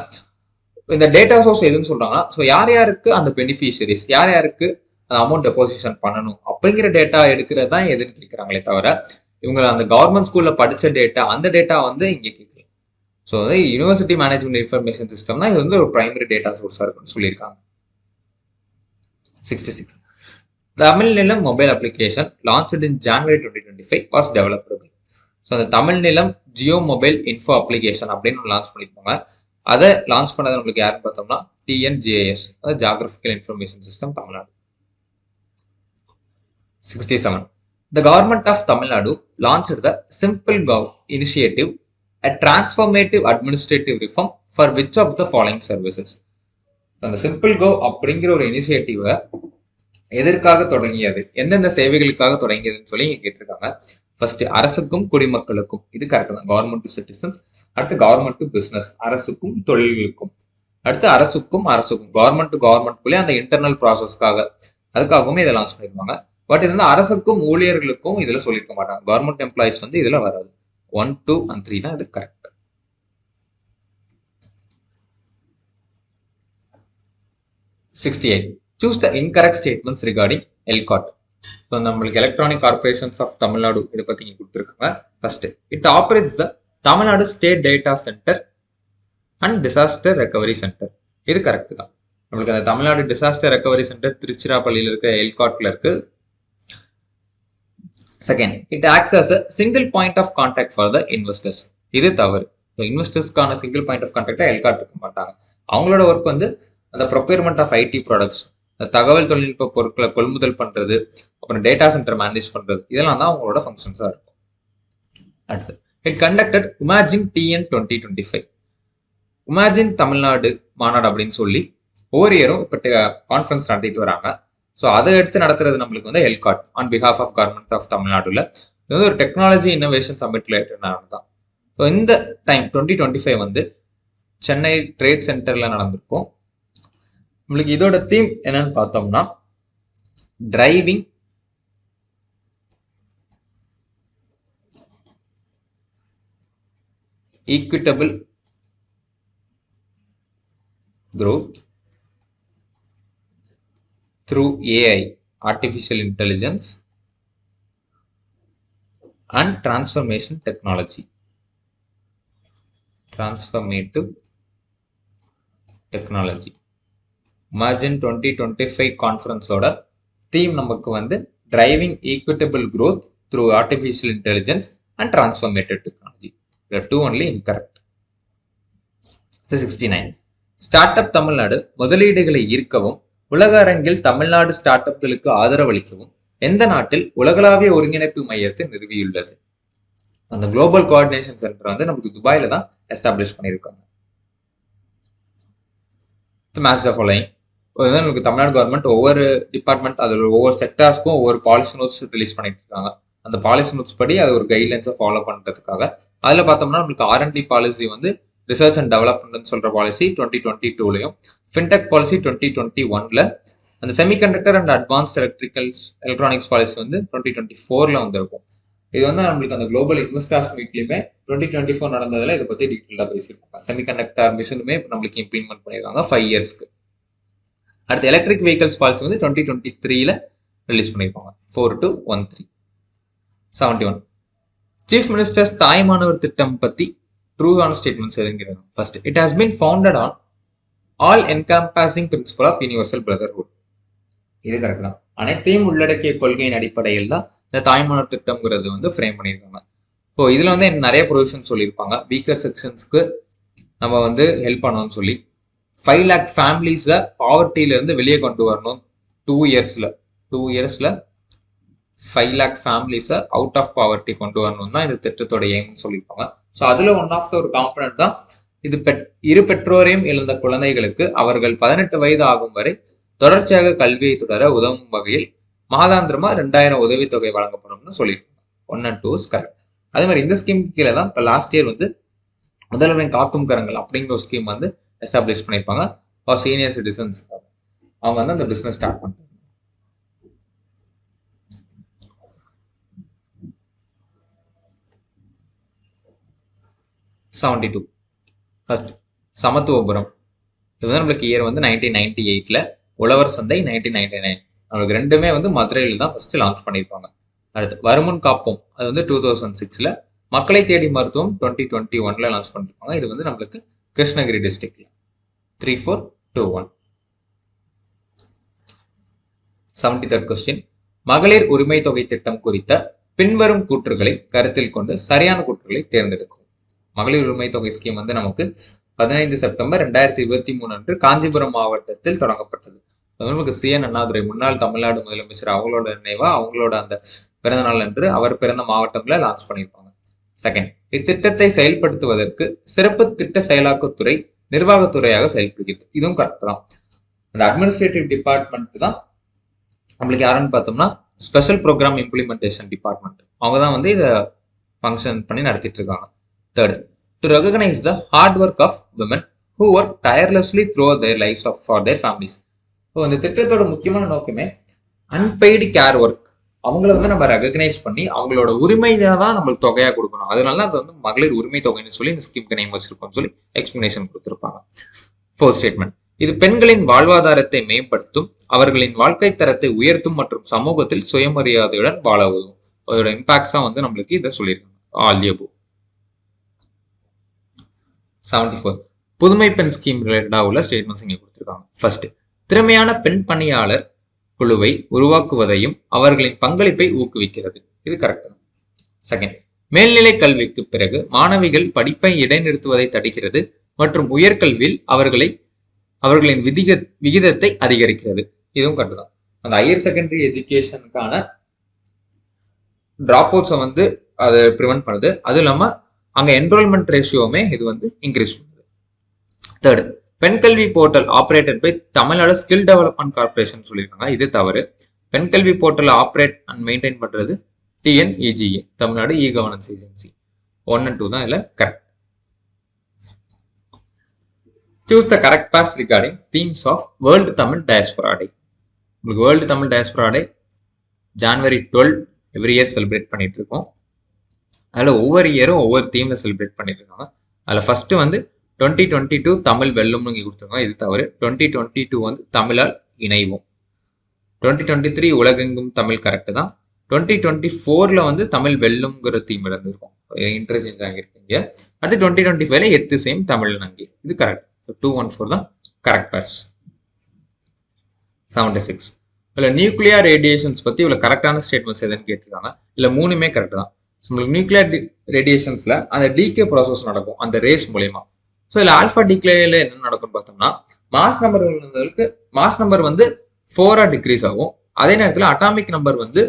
Speaker 1: இந்த டேட்டா சோர்ஸ் எதுன்னு சொல்றாங்கன்னா, ஸோ யார் யாருக்கு அந்த பெனிஃபிஷியரிஸ், யார் யாருக்கு அந்த அமௌண்ட் டெபாசிஷன் பண்ணணும் அப்படிங்கிற டேட்டா எடுக்கிறது தான் எதுன்னு கேட்குறாங்களே தவிர இவங்க அந்த கவர்மெண்ட் ஸ்கூல்ல படிச்ச டேட்டா அந்த டேட்டா வந்து இங்க கேட்கல. ஸோ வந்து யூனிவர்சிட்டி மேனேஜ்மெண்ட் இன்ஃபர்மேஷன் சிஸ்டம் தான் இது வந்து ஒரு பிரைமரி டேட்டா சோர்ஸா இருக்குன்னு சொல்லியிருக்காங்க. 66. தமிழ் நிலம் mobile application launched in January 2025 was developed. So அந்த தமிழ் நிலம் ஜியோ மொபைல் இன்ஃபோ அப்ளிகேஷன் அப்படின்னு லான்ச் பண்ணியிருப்பாங்க. அதை லான்ச் பண்ணது நம்மளுக்கு யாருன்னு பார்த்தோம்னா TNGIS, அதாவது geographical information system Tamil Nadu. 67. The government of Tamil Nadu launched the Simple Gov initiative, a transformative administrative reform for which of the following services? அந்த சிம்பிள் கோ அப்படிங்கிற ஒரு இனிஷியேட்டிவை எதற்காக தொடங்கியது, எந்தெந்த சேவைகளுக்காக தொடங்கியதுன்னு சொல்லி இங்க கேட்டிருக்காங்க. ஃபர்ஸ்ட் அரசுக்கும் குடிமக்களுக்கும், இது கரெக்ட் தான். Government to citizens. அடுத்து கவர்மெண்ட் டு பிசினஸ், அரசுக்கும் தொழில்களுக்கும். அடுத்து அரசுக்கும் கவர்மெண்ட் டு கவர்மெண்ட்குள்ளே அந்த இன்டர்னல் ப்ராசஸ்க்காக அதுக்காகவும் இதை லான்ச் பண்ணிருப்பாங்க. பட் இது வந்து அரசுக்கும் ஊழியர்களுக்கும் இதுல சொல்லியிருக்க மாட்டாங்க. கவர்மெண்ட் எம்ப்ளாயிஸ் வந்து இதுல வராது. 1, 2 and 3 தான் இது correct. 68. Choose the incorrect statements regarding ELCOT. So நம்மளுக்கு எலக்ட்ரானிக் கார்பரேஷன்ஸ் ஆஃப் தமிழ்நாடு இதை பத்தி இங்க கொடுத்துருக்காங்க. First, it operates the Tamil Nadu state data centre and disaster recovery centre. இது கரெக்ட் தான். நம்மளுக்கு அந்த தமிழ்நாடு டிசாஸ்டர் ரெக்கவரி சென்டர் திருச்சிராப்பள்ளியில் இருக்க எல்காட்ல இருக்கு. Second, it acts as a single point of contact for the investors. இது தவறு. இன்வெஸ்டர்ஸ்க்கான சிங்கிள் பாயிண்ட் ஆஃப் கான்டாக்டா எல்காட் இருக்க மாட்டாங்க. அவங்களோட ஒர்க் வந்து அந்த ப்ரொக்யூர்மெண்ட் ஆஃப் ஐடி ப்ராடக்ட்ஸ், தகவல் தொழில்நுட்ப பொருட்களை கொள்முதல் பண்றது, அப்புறம் டேட்டா சென்டர் மேனேஜ் பண்றது, இதெல்லாம் தான் அவங்களோட ஃபங்க்ஷன்ஸா இருக்கும். அடுத்து, it conducted imagine TN 2025. Imagine Tamil Nadu மாநாடு அப்படின்னு சொல்லி ஒவ்வொரு இயரும் இப்போ கான்ஃபரன்ஸ் நடத்திட்டு வராங்க. ஸோ அதை எடுத்து நடத்துறது நம்மளுக்கு வந்து ELCOT on behalf of government of தமிழ்நாடுல. இது வந்து ஒரு டெக்னாலஜி இன்னோவேஷன் சமிட் ரிலேட்டட் தான். ஸோ இந்த டைம் 2025 வந்து சென்னை ட்ரேட் சென்டர்ல நடந்திருக்கும். நம்மளுக்கு இதோட தீம் என்னன்னு பார்த்தோம்னா driving equitable growth through AI, artificial intelligence and transformation technology. Transformative technology. Imagine 2025 conference ஓட theme நமக்கு வந்து driving equitable growth through artificial intelligence and transformative technology. The two only incorrect. 69. Start up Tamil Nadu முதலீடுகளை ஈர்க்கவும் உலக அரங்கில் தமிழ்நாடு ஸ்டார்ட் அப்களுக்கு ஆதரவளிக்கவும் எந்த நாட்டில் உலகளாவிய ஒருங்கிணைப்பு மையத்தை நிறுவியுள்ளது? அந்த குளோபல் கோஆர்டினேஷன் சென்டர் வந்து நமக்கு துபாயில தான் எஸ்டாப்ளிஷ் பண்ணியிருக்காங்க. Match the following. நமக்கு தமிழ்நாடு கவர்மெண்ட் ஒவ்வொரு டிபார்ட்மெண்ட் அதில் ஒவ்வொரு செக்டார்ஸ்க்கும் ஒவ்வொரு பாலிசி நோட்ஸ் ரிலீஸ் பண்ணிட்டு இருக்காங்க. அந்த பாலிசி நோட்ஸ் படி அது ஒரு கைட்லைன்ஸை ஃபாலோ பண்ணுறதுக்காக அதில் பார்த்தோம்னா நம்மளுக்கு R&D பாலிசி வந்து ரிசர்ச் அண்ட் டெவலப்மெண்ட் சொல்ற பாலிசி 2022லயும், ஃபின்டெக் பாலிசி 2021ல, அந்த semiconductor and advanced electronics policy வந்து 2024ல வந்திருக்கும். இது வந்து நம்மளுக்கு அந்த குளோபல் இன்வெஸ்டர்ஸ் மீட்லயுமே 2024 நடந்ததுல இதை பத்தி டீட்டெயிலா பேசியிருப்பாங்க. செமிகண்டக்டர் மிஷனுமே நம்மளுக்கு இம்ப்ளிமெண்ட் பண்ணிருக்காங்க 5 இயர்ஸ்க்கு. அடுத்து எலக்ட்ரிக் வெஹிக்கல்ஸ் பாலிசி வந்து 2023ல ரிலீஸ் பண்ணிருப்பாங்க 4/2/13. 71. சீஃப் மினிஸ்டர்ஸ் தாய்மானவர் திட்டம் பத்தி ட்ரூவான ஸ்டேட்மெண்ட்ஸ் எதுங்கிறாங்க. First, it has been founded on all encompassing principle of universal brotherhood. இது கரெக்ட் தான். அனைத்தையும் உள்ளடக்கிய கொள்கையின் அடிப்படையில் தான் இந்த தாய்மானவர் திட்டம்ங்கிறது வந்து ஃப்ரேம் பண்ணியிருக்காங்க. இப்போ இதுல வந்து நிறைய ப்ரொவிஷன் சொல்லியிருப்பாங்க. வீக்கர் செக்ஷன்ஸ்க்கு நம்ம வந்து ஹெல்ப் பண்ணணும்னு சொல்லி 5 lakh ஃபேமிலிஸை பாவர்ட்டியில இருந்து வெளியே கொண்டு வரணும் 2 இயர்ஸ்ல 5 lakh ஃபேமிலிஸை அவுட் ஆஃப் பாவர்ட்டி கொண்டு வரணும் தான் இந்த திட்டத்தோட எய்ம்னு சொல்லியிருப்பாங்க. ஸோ அதுல ஒன் ஆஃப் த ஒரு காம்பனன்ட் தான் இது. இரு பெற்றோரையும் இழந்த குழந்தைகளுக்கு அவர்கள் 18 வயது ஆகும் வரை தொடர்ச்சியாக கல்வியை தொடர உதவும் வகையில் மாதாந்திரமா 2000 உதவித்தொகை வழங்கப்படும்னு சொல்லியிருக்காங்க. 1 and 2 கரெக்ட். அதே மாதிரி இந்த ஸ்கீம் கீழே தான் இப்போ லாஸ்ட் இயர் வந்து முதல்வரின் காக்கும் கரங்கள் அப்படிங்கிற ஒரு ஸ்கீம் வந்து எஸ்டாப்ளிஷ் பண்ணியிருப்பாங்க ஃபார் சீனியர் சிட்டிசன்ஸ். அவங்க வந்து அந்த பிஸ்னஸ் ஸ்டார்ட் பண்ணுறாங்க. 72 ஃபர்ஸ்ட் சமத்துவபுரம். இது வந்து நம்மளுக்கு இயர் வந்து 1998ல், உழவர் சந்தை 1999. நம்மளுக்கு ரெண்டுமே வந்து மதுரையில் தான் ஃபர்ஸ்ட் லான்ச் பண்ணியிருப்பாங்க. அடுத்து வருமுன் காப்போம், அது வந்து 2006ல். மக்களை தேடி மருத்துவம் 2021ல் லான்ச் பண்ணியிருப்பாங்க. இது வந்து நம்மளுக்கு கிருஷ்ணகிரி டிஸ்ட்ரிக்ட்ல. 3421. 73rd கொஸ்டின், மகளிர் உரிமை தொகை திட்டம் குறித்த பின்வரும் கூற்றுகளை கருத்தில் கொண்டு சரியான கூற்றுகளை தேர்ந்தெடுக்கும். மகளிர் உரிமை தொகை ஸ்கீம் வந்து நமக்கு 15 செப்டம்பர் 2023 அன்று காஞ்சிபுரம் மாவட்டத்தில் தொடங்கப்பட்டது. நமக்கு சி.என். அண்ணாதுரை, முன்னாள் தமிழ்நாடு முதலமைச்சர், அவங்களோட நினைவா அவங்களோட அந்த பிறந்த நாள் அன்று அவர் பிறந்த மாவட்டம்ல லான்ச் பண்ணியிருப்பாங்க. செகண்ட், இத்திட்டத்தை செயல்படுத்துவதற்கு சிறப்பு திட்ட செயலாக்கத்துறை நிர்வாகத்துறையாக செயல்படுகிறது. இதுவும் கரெக்ட் தான். அந்த அட்மினிஸ்ட்ரேட்டிவ் டிபார்ட்மெண்ட் தான் நம்மளுக்கு யாருன்னு பார்த்தோம்னா ஸ்பெஷல் ப்ரோக்ராம் இம்ப்ளிமெண்டேஷன் டிபார்ட்மெண்ட். அவங்க தான் வந்து இதை ஃபங்க்ஷன் பண்ணி நடத்திட்டு இருக்காங்க. Third, to recognise the hard work of women who work tirelessly through their lives of for their families. So இந்த திட்டத்தோட முக்கியமான நோக்கமே அன்பெய்டு கேர் ஒர்க். அவங்கள வந்து நம்ம ரெகக்னைஸ் பண்ணி அவங்களோட உரிமையை தான் நம்மளுக்கு தொகையாக கொடுக்கணும். அதனால அது வந்து மகளிர் உரிமை தொகைன்னு சொல்லி இந்த ஸ்கீம்க்கு நேம் வச்சிருக்கோம்னு சொல்லி எக்ஸ்பிளனேஷன் கொடுத்துருப்பாங்க. ஃபோர்த் ஸ்டேட்மெண்ட், இது பெண்களின் வாழ்வாதாரத்தை மேம்படுத்தும், அவர்களின் வாழ்க்கை தரத்தை உயர்த்தும் மற்றும் சமூகத்தில் சுயமரியாதையுடன் வாழ உதவும். அதோட இம்பாக்ட்ஸா வந்து நம்மளுக்கு இதை சொல்லியிருக்காங்க. All the above. 74, புதுமை பெண் ஸ்கீம் ரிலேட்டடாக உள்ள ஸ்டேட்மெண்ட்ஸ் இங்கே கொடுத்துருக்காங்க. ஃபர்ஸ்ட், திறமையான பெண் பணியாளர் குழுவை உருவாக்குவதையும் அவர்களின் பங்களிப்பை ஊக்குவிக்கிறது. இது கரெக்ட் தான். செகண்ட், மேல்நிலை கல்விக்கு பிறகு மாணவிகள் படிப்பை இடைநிறுத்துவதை தடுக்கிறது மற்றும் உயர்கல்வியில் அவர்களின் விகிதத்தை அதிகரிக்கிறது. இதுவும் கரெக்ட் தான். அந்த ஹையர் செகண்டரி எஜுகேஷனுக்கான டிராப் அவுட்ஸை வந்து அதை ப்ரிவென்ட் பண்ணுது. அதுவும் இல்லாமல் அங்கே என்ரோல்மெண்ட் ரேஷியோவுமே இது வந்து இன்க்ரீஸ் பண்ணுது. Third, Penn Kalvi portal operated by Tamil Nadu skill development corporation சொல்லியிருக்காங்க. இது தவறு. Penn Kalvi portal operate and maintain பண்றது TNEGA, Tamil Nadu e governance agency. 1 and 2 தான் இல்ல correct. Choose the correct pairs regarding themes of World Tamil Diaspora Day. உங்களுக்கு வேர்ல்டு தமிழ் டயஸ்பரா டே January 12 எவ்ரி இயர் செலிப்ரேட் பண்ணிட்டு இருக்கோம். அதில் ஒவ்வொரு இயரும் ஒவ்வொரு தீம்ல செலிப்ரேட் பண்ணிட்டு இருக்காங்க. அதில் ஃபர்ஸ்ட் வந்து 2022 தமிழ் வெல்லும்னு இங்கே கொடுத்துருக்காங்க. இது தவறு. 2022 வந்து தமிழால் இணைவோம். 2023 உலகெங்கும் தமிழ் கரெக்ட் தான். 2024ல வந்து தமிழ் வெல்லும்ங்கிற தீம் இருந்திருக்கும். இன்டர்சேஞ்ச் ஆகிருக்கீங்க. அடுத்து 2025ல எத்து சேம் தமிழ் நங்கி. இது கரெக்ட். 214 தான் கரெக்ட் பேர்ஸ். 76, இதில் நியூக்ளியர் ரேடியேஷன்ஸ் பற்றி இவ்வளோ கரெக்டான ஸ்டேட்மெண்ட்ஸ் எதுன்னு கேட்டிருக்காங்க. இல்லை மூணுமே கரெக்ட் தான். உங்களுக்கு நியூக்ளியர் ரேடியேஷன்ஸில் அந்த டிகே ப்ராசஸ் நடக்கும் அந்த ரேஸ் மூலயமா. ஸோ இதில் ஆல்ஃபா டிக்ளேல என்ன நடக்கும்னு பார்த்தோம்னா மாஸ் நம்பர் வந்து 4 டிக்ரீஸ் ஆகும். அதே நேரத்தில் அட்டாமிக் நம்பர் வந்து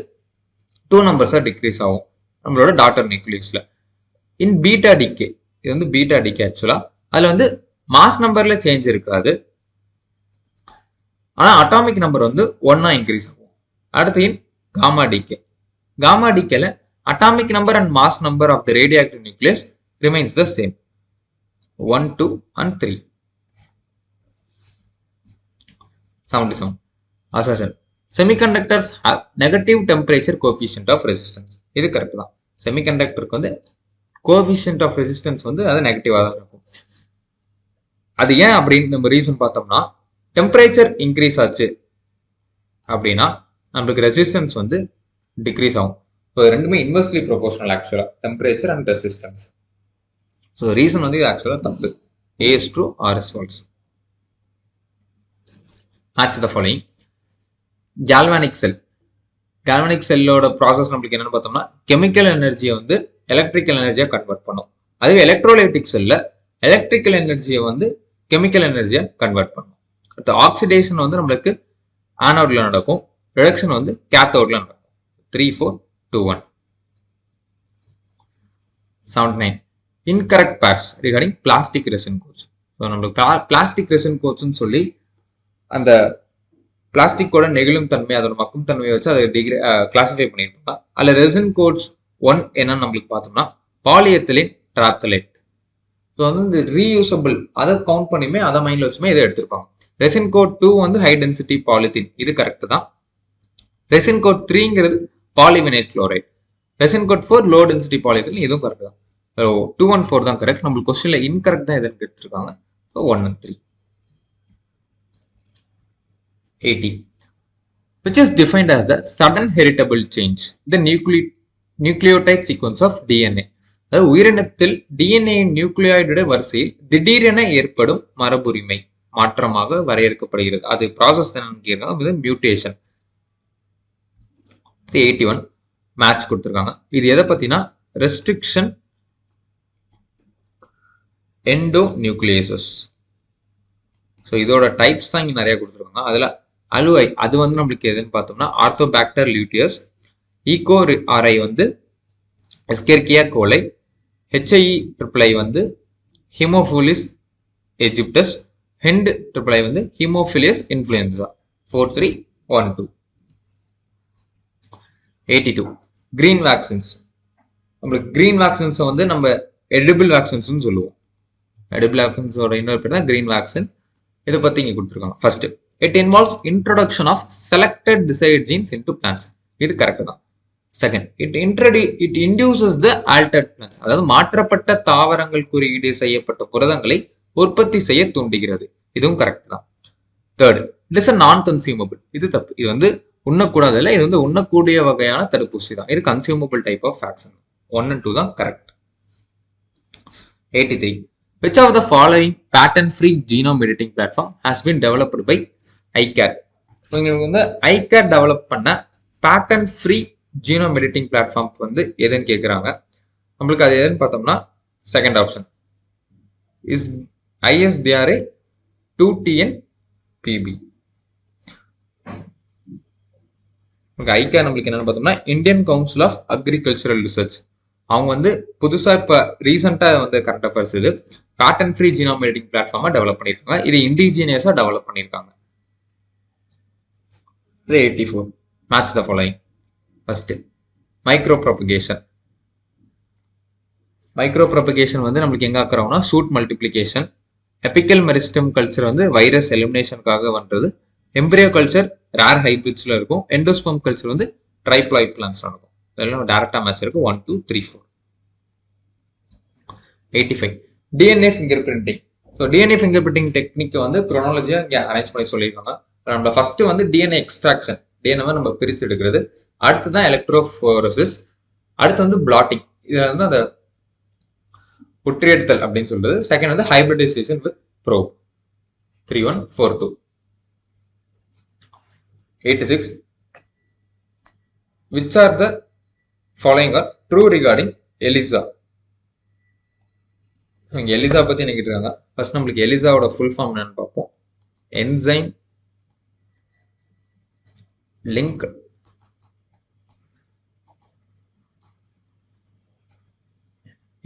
Speaker 1: 2 நம்பர்ஸாக டிக்ரீஸ் ஆகும் நம்மளோட டாட்டர் நியூக்ளியஸ்ல. இன் பீட்டா டிகே, இது வந்து பீட்டா டிகே ஆக்சுவலா. அதில் வந்து மாஸ் நம்பர்ல சேஞ்ச் இருக்காது, ஆனால் அட்டாமிக் நம்பர் வந்து 1 இன்க்ரீஸ் ஆகும். அடுத்து இன் காமா டிகே. காமா டிகேல atomic number and mass number of the radioactive nucleus remains the same, 1, 2 and 3. 77, assertion, semiconductors have negative temperature coefficient of resistance. இது கரெக்ட் தான். செமிகண்டக்டருக்கு வந்து கோஎஃபிஷியன்ட் ஆஃப் ரெசிஸ்டன்ஸ் வந்து அது நெகட்டிவாக தான் இருக்கும். அது ஏன் அப்படின்னு நம்ம ரீசன் பார்த்தோம்னா, டெம்பரேச்சர் இன்க்ரீஸ் ஆச்சு அப்படின்னா நம்மளுக்கு ரெசிஸ்டன்ஸ் வந்து டிக்ரீஸ் ஆகும். ஸோ ரெண்டுமே இன்வெர்ஸ்லி ப்ரொபோர்ஷனல் ஆக்சுவலாக, temperature and resistance. So reason வந்து இது ஆக்சுவலாக தப்பு. A is true, R is false. Match the following. Galvanic cell. Galvanic cellோட ப்ராசஸ் நம்மளுக்கு என்னன்னு பார்த்தோம்னா, கெமிக்கல் எனர்ஜியை வந்து எலக்ட்ரிக்கல் எனர்ஜியாக கன்வெர்ட் பண்ணும். அதுவே எலக்ட்ரோலைட்டிக் செல்ல எலக்ட்ரிக்கல் எனர்ஜியை வந்து கெமிக்கல் எனர்ஜியாக கன்வெர்ட் பண்ணும். அடுத்து ஆக்சிடேஷன் வந்து நம்மளுக்கு ஆனோட்ல நடக்கும், ரிடக்ஷன் வந்து கேத்தோட்ல நடக்கும். 3, 4, 2, 1. 79, incorrect pairs regarding plastic resin coats. So நம்மளுக்கு பிளாஸ்டிக் ரெசின் கோட்ஸ்ன்னு சொல்லி அந்த பிளாஸ்டிக்கோட நெகிழும் தன்மை, அதோட மக்கும் தன்மையை வச்சு அதை கிளாசிஃபை பண்ணியிருப்பாங்க. அதில் ரெசின் கோட்ஸ் 1 என்னன்னு நம்மளுக்கு பார்த்தோம்னா பாலியத்திலின் டிராப்தலேட். ஸோ வந்து இந்த ரீயூசபிள் அதை கவுண்ட் பண்ணியுமே அதை மைண்டில் வச்சுமே இதை எடுத்திருப்பாங்க. ரெசின் கோட் 2 வந்து ஹை டென்சிட்டி பாலித்தீன், இது கரெக்ட் தான். ரெசின் கோட் 3ங்கிறது polyvinyl chloride. Resin code 4 low density polythene, இதுவும் கரெக்ட் தான். ஸோ 2 and 4 தான் கரெக்ட். நம்மளுக்கு கொஸ்டின்ல இன்கரெக்ட் தான் எதுன்னு எடுத்திருக்காங்க. So 1 and 3. 80. Which is defined as the sudden heritable change in the nucleotide sequence of DNA. அதாவது உயிரினத்தில் டிஎன்ஏ நியூக்ளியாய்டு வரிசையில் திடீரென ஏற்படும் மரபுரிமை மாற்றமாக வரையறுக்கப்படுகிறது. அது ப்ராசஸ் என்னன்னு மியூட்டேஷன். 81 மேட்ச் கொடுத்துருக்காங்க. இது எதை பத்தினா ரெஸ்ட்ரிக்ஷன் எண்டோநியூக்ளியேசஸ். ஸோ இதோட டைப்ஸ் தான் இங்கே நிறைய கொடுத்துருக்காங்க. அதில் அலுவை அது வந்து நம்மளுக்கு எதுன்னு பார்த்தோம்னா ஆர்த்தோபாக்டர் லியூட்டியஸ், ஈகோ ஆர்ஐ வந்து எஸ்கெர்கியா கோலை, ஹெச்ஐஇ ட்ரிபிள் ஐ வந்து ஹீமோஃபிலிஸ் எஜிப்டஸ், ஹெண்ட் ட்ரிபிள் ஐ வந்து ஹீமோஃபிலியஸ் இன்ஃப்ளூயன்சா. 4312. 82 green vaccines. நம்மளுக்கு கிரீன் வேக்சின்ஸை வந்து நம்ம எடிபிள் வேக்சின்ஸ்னு சொல்லுவோம். எடிபிள் வேக்சின்ஸோட இன்னொரு பேர் தான் கிரீன் வேக்சின். இதை பத்தி இங்க கொடுத்துருக்காங்க. First, it involves introduction of selected desired genes into plants, இது கரெக்ட் தான். Second, it induces the altered plants, அதாவது மாற்றப்பட்ட தாவரங்கள் குறியீடு செய்யப்பட்ட புரதங்களை உற்பத்தி செய்ய தூண்டுகிறது, இதுவும் கரெக்ட் தான். தேர்ட், இட் இஸ் அ நான் கன்சியூமபிள், இது தப்பு. இது வந்து உண்ணக்கூடாது இல்லை, இது வந்து உண்ணக்கூடிய வகையான தடுப்பூசி தான். இது consumable type of vaccine. 1 and 2 தான் correct. 83. Which of the following patent-free genome editing platform has been developed by iCAD? உங்களுக்கு வந்து iCAD டெவலப் பண்ண patent-free genome editing platform வந்து எதுன்னு கேட்குறாங்க. நம்மளுக்கு அது எதுன்னு பார்த்தோம்னா second option is ISDRA 2TNPB. iCAD நம்மளுக்கு என்னன்னு பார்த்தோம்னா Indian council of agricultural research. அவங்க வந்து புதுசா இப்ப ரீசெண்டா வந்து கரண்ட் அஃபேர்ஸ் இது பேட்டன் ஃப்ரீ ஜீனோம் எடிட்டிங் பிளாட்ஃபார்மா டெவலப் பண்ணிருக்காங்க. இது இண்டிஜினியஸா டெவலப் பண்ணிருக்காங்க. இது 84 match the following. First, micro propagation. Micro propagation வந்து நம்மளுக்கு எங்க ஆக்குறோம்னா shoot multiplication. Apical meristem culture வந்து வைரஸ் எலிமினேஷனுக்காக பண்றது. எம்பிரியோ கல்ச்சர் ரேர் ஹைபிரிட்ஸ்ல இருக்கும். எண்டோஸ்பம் கல்ச்சர் வந்து ட்ரைப்ளாய்ட் பிளான்ஸ்ல இருக்கும். இதெல்லாம் டைரக்டா மேட்ச் இருக்கு. 1 2 3 4. 85 DNA finger printing. So DNA finger printing technique வந்து குரோனாலஜியா இங்கே அரேஞ்ச் பண்ணி சொல்லியிருக்காங்க. நம்ம ஃபர்ஸ்ட் வந்து டிஎன்ஏ எக்ஸ்ட்ராக்ஷன், டிஎன்ஏ நம்ம பிரிச்சு எடுக்கிறது. அடுத்து தான் எலக்ட்ரோஃபோரசிஸ். அடுத்து வந்து பிளாட்டிங், இதுல வந்து அந்த புற்றியெடுத்தல் அப்படின்னு சொல்றது. செகண்ட் வந்து hybridisation with probe. 3142. 86 which are the following are true regarding ELISA. இங்க எலிசா பத்தி என்ன கேட்டிருக்காங்க. ஃபர்ஸ்ட் நம்மளுக்கு எலிசாவோட ஃபுல் ஃபார்ம் என்னன்னு பார்ப்போம். Enzyme link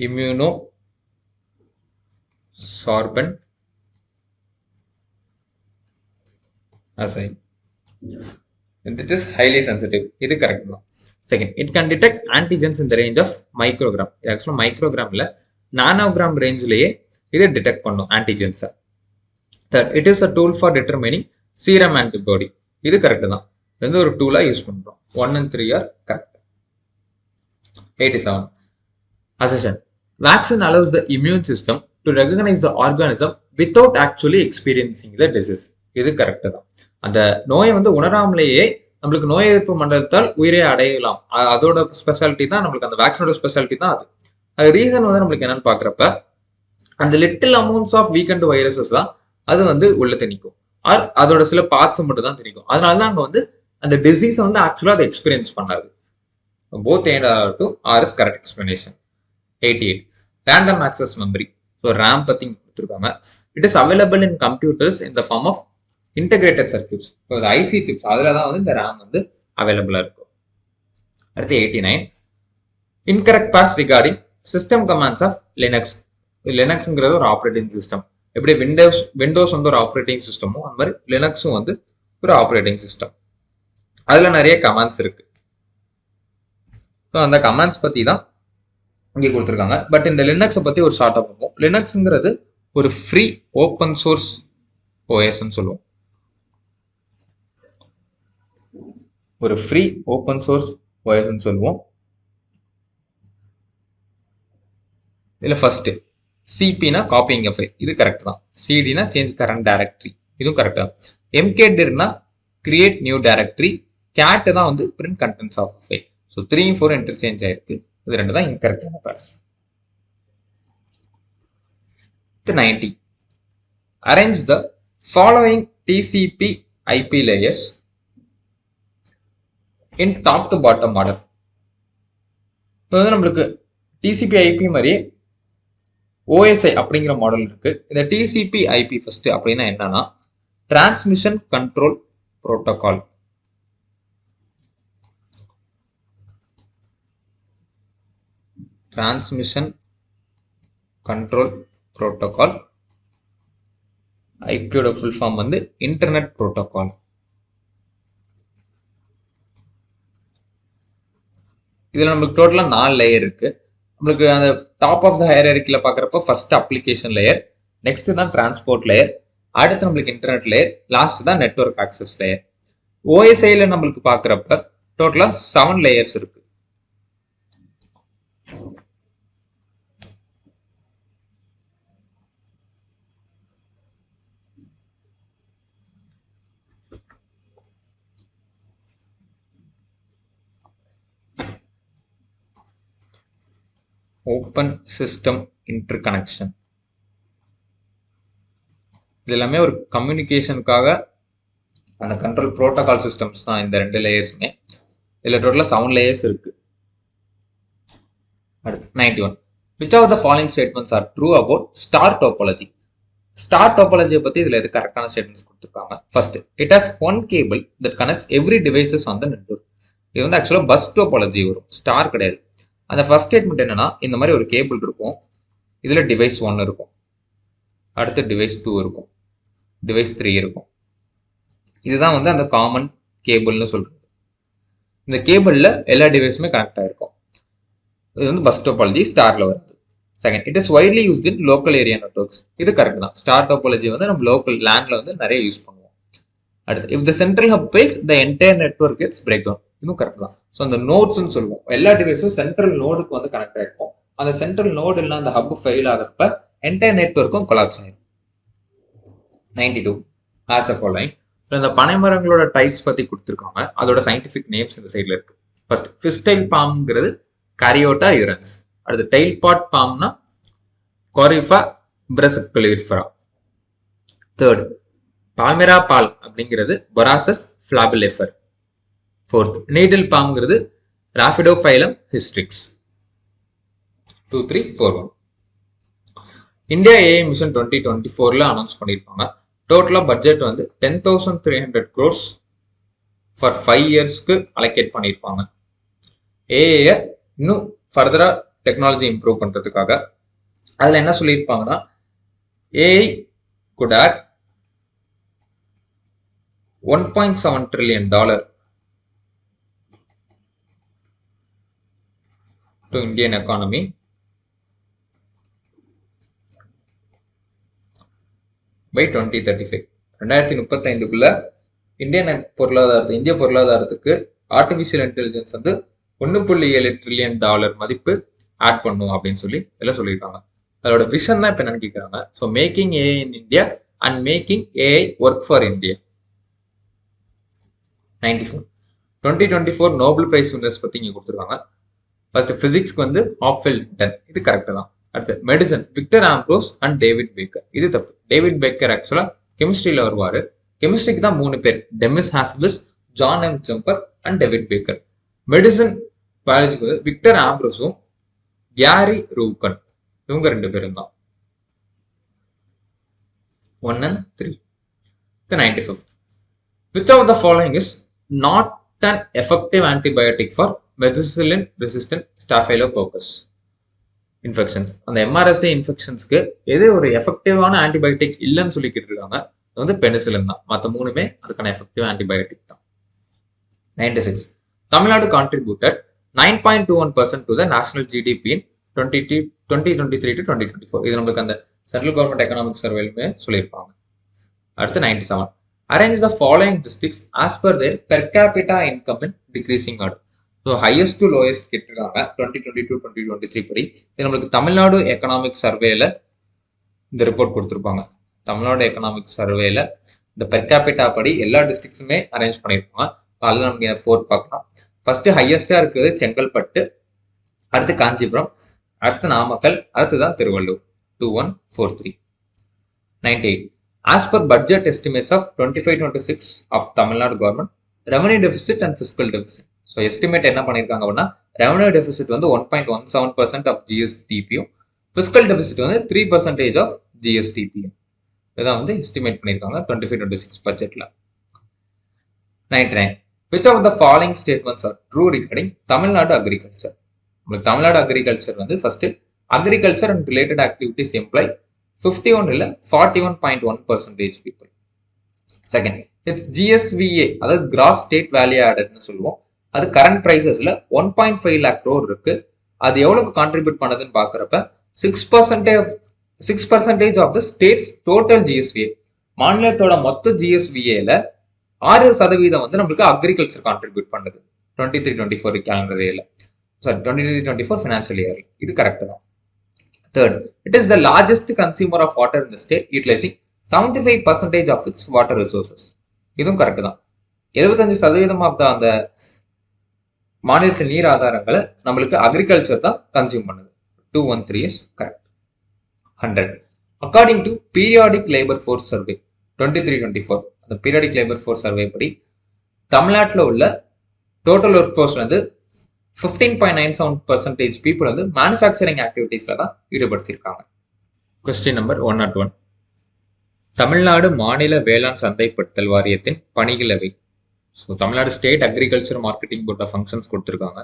Speaker 1: immuno sorbent assay. It is highly sensitive, இது கரெக்ட் தான். Second, it can detect antigens in the range of microgram. ஆக்சுவலாக மைக்ரோகிராம்ல நானோகிராம் ரேஞ்சிலேயே இதை டிடெக்ட் பண்ணும் ஆன்டிஜென்ஸை. Third, it is a tool for determining serum antibody, இது கரெக்ட் தான். வந்து ஒரு டூலா யூஸ் பண்றோம். 1 and 3 are correct. 87 assertion, vaccine allows the immune system to recognize the organism without actually experiencing the disease, இது கரெக்ட் தான். அந்த நோயை வந்து உணராமலேயே நம்மளுக்கு நோய் எதிர்ப்பு மண்டலத்தால் உயிரை அடையலாம். அதோட ஸ்பெஷாலிட்டி தான் நம்மளுக்கு, அந்த வேக்சினோட ஸ்பெஷாலிட்டி தான் அது. அது ரீசன் வந்து நம்மளுக்கு என்னன்னு பாக்குறப்ப அந்த little amounts of weakened viruses தான் அது வந்து உள்ள திணிக்கும். ஆர் அதோட சில பார்ட்ஸ் மட்டும் தான் திணிக்கும். அதனாலதான் அங்க வந்து அந்த டிசீஸ் வந்து ஆக்சுவலா அதை எக்ஸ்பீரியன்ஸ் பண்ணாது. Both and R to R is correct explanation. 88 random access memory. So RAM பத்தி கொடுத்துருக்காங்க. It is available in computers in the form of integrated circuits. IC chips அதுல தான் வந்து இந்த ரேம் வந்து அவைலபிளா இருக்கும். அடுத்து 89 incorrect pass regarding system commands of Linux. லினக்ஸ்ங்கிறது ஒரு ஆப்ரேட்டிங் சிஸ்டம். எப்படி விண்டோஸ் வந்து ஒரு ஆப்ரேட்டிங் சிஸ்டமோ அந்த மாதிரி லினக்ஸும் வந்து ஒரு ஆப்ரேட்டிங் சிஸ்டம். அதுல நிறைய கமாண்ட்ஸ் இருக்கு. ஸோ அந்த கமாண்ட்ஸ் பத்தி தான் இங்கே கொடுத்துருக்காங்க. பட் இந்த லினக்ஸை பற்றி ஒரு ஷார்ட்டாக பார்ப்போம். லினக்ஸுங்கிறது ஒரு ஃப்ரீ ஓப்பன் சோர்ஸ் ஓஎஸ்ன்னு சொல்லுவோம். ஒரு ஃப்ரீ ஓப்பன் சோர்ஸ் ஓஎஸ்ன்னு சொல்லுவோம். இதில் ஃபர்ஸ்ட் சிபினா காப்பிங் ஃபைல், இது கரெக்ட் தான். சிடினா சேஞ்ச் கரண்ட் டைரக்டரி, இதுவும் கரெக்ட் தான். எம்கேடிர்னா கிரியேட் நியூ டைரக்டரி, கேட் தான் வந்து print contents of file. So 3 4 interchange ஆயிருக்கு. இது ரெண்டு தான் இன்கரெக்டான pairs. 90. Arrange the following TCP IP layers in top to bottom order. இப்போ வந்து நம்மளுக்கு TCP IP மாதிரியே OSI அப்படிங்கிற மாடல் இருக்கு. இந்த TCP IP ஃபர்ஸ்ட் அப்படின்னா என்னன்னா transmission control protocol. Transmission control protocol. ஐபியோட ஃபுல் ஃபார்ம் வந்து இன்டர்நெட் புரோட்டோகால். இதுல நம்மளுக்கு டோட்டலா 4 லேயர் இருக்கு. நம்மளுக்கு அந்த டாப் ஆஃப் த ஹையரார்க்கில பாக்குறப்ப ஃபர்ஸ்ட் அப்ளிகேஷன் லேயர், நெக்ஸ்ட் தான் டிரான்ஸ்போர்ட் லேயர், அடுத்து நம்மளுக்கு இன்டர்நெட் லேயர், லாஸ்ட் தான் நெட்வொர்க் ஆக்சஸ் லேயர். ஓஎஸ்ஐல நம்மளுக்கு பாக்குறப்ப டோட்டலா 7 லேயர்ஸ் இருக்கு. ஓப்பன் சிஸ்டம் இன்டர்கனெக்ஷன், இது எல்லாமே ஒரு கம்யூனிகேஷனுக்காக அந்த கண்ட்ரோல் புரோட்டோகால் சிஸ்டம்ஸ் தான் இந்த 2 லேயர்ஸுமே. இதில் டோட்டலாக 7 லேயர்ஸ் இருக்கு. அடுத்து 91. Which of the following statements are true about star topology? Star டோபாலஜியை பற்றி இதில் எது கரெக்டான ஸ்டேட்மெண்ட்ஸ் கொடுத்துருக்காங்க. First, it has one cable that connects every devices on the network. இது வந்து ஆக்சுவலாக பஸ் டோபாலஜி வரும், ஸ்டார் கிடையாது. அந்த ஃபர்ஸ்ட் ஸ்டேட்மெண்ட் என்னன்னா, இந்த மாதிரி ஒரு கேபிள் இருக்கும், இதில் டிவைஸ் 1 இருக்கும், அடுத்து டிவைஸ் 2 இருக்கும், டிவைஸ் 3 இருக்கும். இதுதான் வந்து அந்த காமன் கேபிள்னு சொல்றது. இந்த கேபிளில் எல்லா டிவைஸுமே கனெக்ட் ஆகிருக்கும். இது வந்து பஸ் டோபாலஜி, ஸ்டாரில் வருது. Second, it is widely used in local area networks. இது கரெக்ட் தான். ஸ்டார் டோபாலஜி வந்து நம்ம லோக்கல் லேண்ட்ல வந்து நிறைய யூஸ் பண்ணுவோம். அடுத்து, if the central hub fails the entire network gets break down. இதுவும் கரெக்ட் தான். ஸோ அந்த நோட்ஸ்ன்னு சொல்லுவோம், எல்லா டிவைஸும் சென்ட்ரல் நோடுக்கு வந்து கனெக்ட் ஆயிருக்கும். அந்த சென்ட்ரல் நோடு இல்லை அந்த ஹப் ஃபெயில் ஆகிறப்ப என்டையர் நெட்வொர்க்கும் கொலாப்ஸ் ஆயிடும். 92. As a following. இந்த பனைமரங்களோட டைப்ஸ் பத்தி கொடுத்துருக்காங்க, அதோட சயின்டிபிக் நேம்ஸ் இந்த சைட்ல இருக்கு. ஃபர்ஸ்ட், ஃபிஸ்டைல் பாம்ங்கிறது கரியோட்டா யூரன்ஸ். அடுத்து, டெயில் பாட் பாம்னா கோரிஃபா பிரசக்குலிஃபரா. தேர்ட், பால்மெரா பால் அப்படிங்கிறது பொராசஸ் ஃபிளாபிலிஃபர். ஃபோர்த், நீடில் பாம்ங்கிறது Rhaphidophyllum hystrix. 2 3 4 1. India AI mission 2024ல அனௌன்ஸ் பண்ணியிருப்பாங்க. டோட்டலா பட்ஜெட் வந்து 10,300 crores ஃபார் 5 இயர்ஸ்க்கு அலோகேட் பண்ணியிருப்பாங்க. ஏஐ இன்னும் ஃபர்தரா டெக்னாலஜி இம்ப்ரூவ் பண்றதுக்காக. அதுல என்ன சொல்லியிருப்பாங்கன்னா, AI could add $1.7 trillion to Indian economy by 2035. 2035க்குள்ள இந்திய பொருளாதாரத்துக்கு ஆர்டிபிஷியல் இன்டெலிஜென்ஸ் வந்து $1.7 ட்ரில்லியன் மதிப்பு ஆட் பண்ணும் அப்படின்னு சொல்லி எல்லாம் சொல்லியிருக்காங்க. அதோட விஷன் தான் இப்போ என்னன்னு கேட்குறாங்க. So making AI in India and making AI work for India. 94. 2024 Nobel prize winners பற்றி இங்கே கொடுத்துருக்காங்க. ஃபர்ஸ்ட், பிசிக்ஸ்க்கு வந்து ஹாப்ஃபெல் டன், இது கரெக்ட் தான். அடுத்து, medicine Victor Ambrose and David Baker, இது தப்பு. டேவிட் பேக்கர் ஆக்சுவலாக கெமிஸ்ட்ரியில் வருவார். கெமிஸ்ட்ரிக்கு தான் 3 பேர், Demis Hassabis, John M Jumper and David Baker. Medicine பயாலஜிக்கு விக்டர் ஆம்ப்ரோஸும் கேரி ரூக்கன், இவங்க 2 பேரும் தான். 1 and 3. The 95th. Which of the following is not an effective antibiotic for methicillin resistant staphylococcus infections? அந்த MRSA இன்ஃபெக்ஷன்ஸ்க்கு எது ஒரு எஃபெக்டிவான ஆன்டிபயோட்டிக் இல்லைன்னு சொல்லிக்கிட்டு இருக்காங்க. அது வந்து பெனிசிலின் தான். மற்ற 3மே அதுக்கான எஃபெக்டிவ் ஆன்டிபயோட்டிக் தான். 96. Tamil Nadu contributed 9.21% to the national GDP in 2023 to 2024. இது நம்மளுக்கு அந்த சென்ட்ரல் கவர்மெண்ட் எக்கனாமிக் சர்வேலுமே சொல்லியிருப்பாங்க. அடுத்து 97. Arrange the following districts as per their per capita income in decreasing order. So highest to lowest கேட்டிருக்காங்க 2022-2023 படி. இது நம்மளுக்கு தமிழ்நாடு எக்கனாமிக் சர்வேல இந்த ரிப்போர்ட் கொடுத்துருப்பாங்க. தமிழ்நாடு எக்கனாமிக் சர்வேல இந்த பெர் கேபிட்டா படி எல்லா டிஸ்ட்ரிக்ஸுமே அரேஞ்ச் பண்ணியிருப்பாங்க. அதில் நமக்கு 4 பார்க்கலாம். ஃபர்ஸ்ட் ஹையஸ்டா இருக்கிறது செங்கல்பட்டு, அடுத்து காஞ்சிபுரம், அடுத்து நாமக்கல், அடுத்துதான் Tiruvallur. 2143. 98. As per budget estimates of 25-26 of Tamil Nadu government, revenue deficit and fiscal deficit. So estimate என்ன பண்ணியிருக்காங்க அப்படின்னா ரெவன்யூ டெபிசிட் வந்து 1.17% ஆஃப் ஜிஎஸ்டிபியும், ஃபிஸ்கல் டெபிசிட் வந்து 3% ஆஃப் ஜிஎஸ்டிபியும். இதான் வந்து எஸ்டிமேட் பண்ணியிருக்காங்க 25-26 பட்ஜெட்ல. 99. Which of the following statements are true regarding Tamil Nadu agriculture? உங்களுக்கு தமிழ்நாடு அக்ரிகல்ச்சர் வந்து first agriculture and related activities employ 51 இல்ல 41.1% பீப்புள். செகண்ட், இட்ஸ் ஜிஎஸ்விஏ அதாவது கிராஸ் ஸ்டேட் வேல்யூ ஆடட்னு சொல்லுவோம். அது கரண்ட் பிரைசஸ்ல 1.5 lakh crore இருக்கு. அது எவ்வளவுக்கு கான்ட்ரிபியூட் பண்ணதுன்னு பாக்குறப்ப 6% ஆஃப் த ஸ்டேட்ஸ் டோட்டல் ஜிஎஸ்விஏ. மாநிலத்தோட மொத்த ஜிஎஸ்விஏல 6% வந்து நம்மளுக்கு அக்ரிகல்ச்சர் கான்ட்ரிபியூட் பண்ணுது 23-24 கேலண்டர் இயர்ல. சாரி 23-24 ஃபினான்ஷியல் இயர்ல. இது கரெக்ட் தான். Third, it is the largest consumer of water in the state utilising 75% of its water resources. இதுவும் கரெக்ட் தான். 75% ஆஃப் த அந்த மாநிலத்தின் நீர் ஆதாரங்களை நம்மளுக்கு அக்ரிகல்ச்சர் தான் கன்சியூம் பண்ணுது. 213 is correct. 100. According to periodic labour force survey 23-24 அந்த பீரியாடிக் லேபர் ஃபோர்ஸ் சர்வே படி தமிழ்நாட்டில் உள்ள டோட்டல் ஒர்க் ஃபோர்ஸ்ல வந்து 15.97% பீப்புள் வந்து மேனுஃபேக்சரிங் ஆக்டிவிட்டீஸ்ல தான் ஈடுபடுத்தியிருக்காங்க. Question number 101. தமிழ்நாடு மாநில வேளாண் சந்தைப்படுத்தல் வாரியத்தின் பணிகளவை. So Tamil Nadu state agriculture marketing board of functions கொடுத்துருக்காங்க.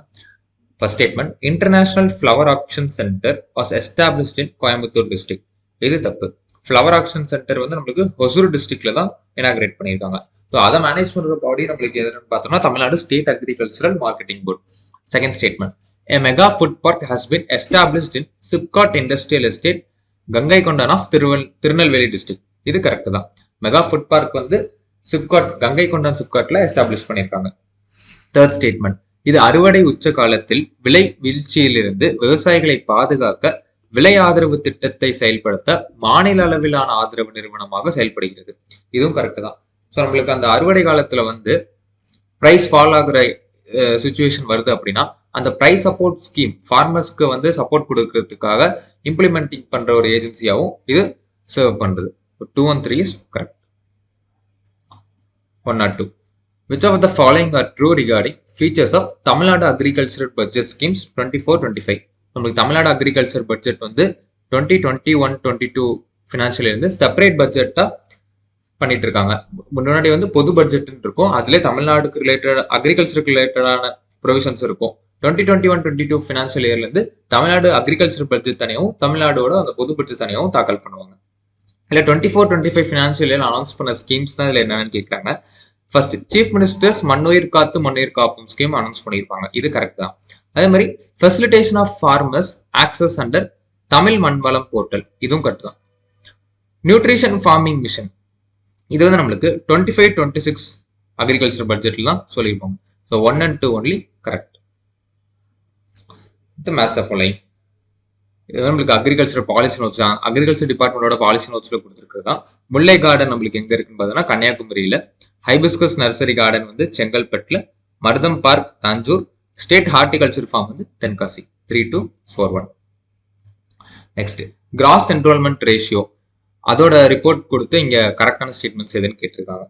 Speaker 1: First statement, international flower auction centre was established in Coimbatore district. இது தப்பு. ஃப்ளவர் ஆக்ஷன் சென்டர் வந்து நம்மளுக்கு ஹொசூர் டிஸ்ட்ரிக்ட்ல தான் இனாகிரேட் பண்ணியிருக்காங்க. ஸோ அதை மேனேஜ் பண்ற பாடி நம்மளுக்கு எதுன்னு பார்த்தோம்னா Tamil Nadu state agricultural marketing board. Second statement, a mega food park has been established in Sipcot Industrial Estate, Gangaikondan of Tirunelveli district. இது கரெக்ட் தான். மெகா ஃபுட் பார்க் வந்து சிப்காட் கங்கைகொண்டான் சிப்காட்ல எஸ்டாப்ளிஷ் பண்ணியிருக்காங்க. தேர்ட் ஸ்டேட்மெண்ட், இது அறுவடை உச்ச காலத்தில் விலை வீழ்ச்சியிலிருந்து விவசாயிகளை பாதுகாக்க விலை ஆதரவு திட்டத்தை செயல்படுத்த மாநில அளவிலான ஆதரவு நிறுவனமாக செயல்படுகிறது. இதுவும் கரெக்ட் தான். ஸோ நம்மளுக்கு அந்த அறுவடை காலத்துல வந்து பிரைஸ் ஃபால் ஆகுற சுச்சுவேஷன் வருது அப்படின்னா அந்த பிரைஸ் சப்போர்ட் ஸ்கீம் ஃபார்மர்ஸ்க்கு வந்து சப்போர்ட் கொடுக்கறதுக்காக இம்ப்ளிமெண்டிங் பண்ற ஒரு ஏஜென்சியாகவும் இது சர்வ் பண்றது. 213 is correct. 102. Which of the following are true regarding features of Tamil Nadu agriculture budget schemes 24-25? நம்மளுக்கு தமிழ்நாடு அக்ரிகல்ச்சர் பட்ஜெட் வந்து 2021-22 ஃபினான்ஷியல் இருந்து செப்பரேட் பட்ஜெட்டா பண்ணிட்டு இருக்காங்க. முன்னாடி வந்து பொது பட்ஜெட் இருக்கும், அதுல தமிழ்நாடுக்கு ரிலேட்டட் அக்ரிகல்ச்சருக்கு ரிலேட்டடான ப்ரொவிஷன்ஸ் இருக்கும். 2021-22 ஃபினான்ஷியல் இயர்ல இருந்து தமிழ்நாடு அக்ரிகல்ச்சர் பட்ஜெட் தனியாகவும் தமிழ்நாடோட அந்த பொது பட்ஜெட் தனியாகவும் தாக்கல் பண்ணுவாங்க. இல்லை 24-25 ஃபினான்ஷியல் இயர் அனௌன்ஸ் பண்ண ஸ்கீம்ஸ் தான் இதில் என்னன்னு கேட்குறாங்க. ஃபர்ஸ்ட், சீஃப் மினிஸ்டர்ஸ் மண்ணுயிர் காத்து மண்ணுயிர் காப்பும் ஸ்கீம் அனௌன்ஸ் பண்ணியிருப்பாங்க. இது கரெக்ட் தான். அதே மாதிரி facilitation of farmers access under Tamil Manvalam portal, இதுவும் கரெக்ட் தான். நியூட்ரிஷன் ஃபார்மிங் மிஷன், இது வந்து நம்மளுக்கு 25-26 அக்ரிகல்ச்சர் பட்ஜெட்ல தான் சொல்லியிருப்பாங்க. So 1 and 2 only correct. இது மேட்ச் த ஃபாலோயிங். இது நம்மளுக்கு அக்ரிகல்ச்சர் பாலிசி நோட்ஸ் தான், அக்ரிகல்ச்சர் டிபார்ட்மெண்டோட பாலிசி நோட்ஸ்ல கொடுத்துருக்குறது தான். முல்லை கார்டன் நம்மளுக்கு எங்க இருக்குன்னு பார்த்தோம்னா கன்னியாகுமரியில, ஹைபிஸ்கஸ் நர்சரி கார்டன் வந்து செங்கல்பட்டுல, Marutham park Thanjur, state horticulture farm வந்து Tenkasi. 3241. Next, gross enrollment ratio, அதோட ரிப்போர்ட் கொடுத்து இங்க கரெக்டான ஸ்டேட்மெண்ட்ஸ் எதுன்னு கேட்டிருக்காங்க.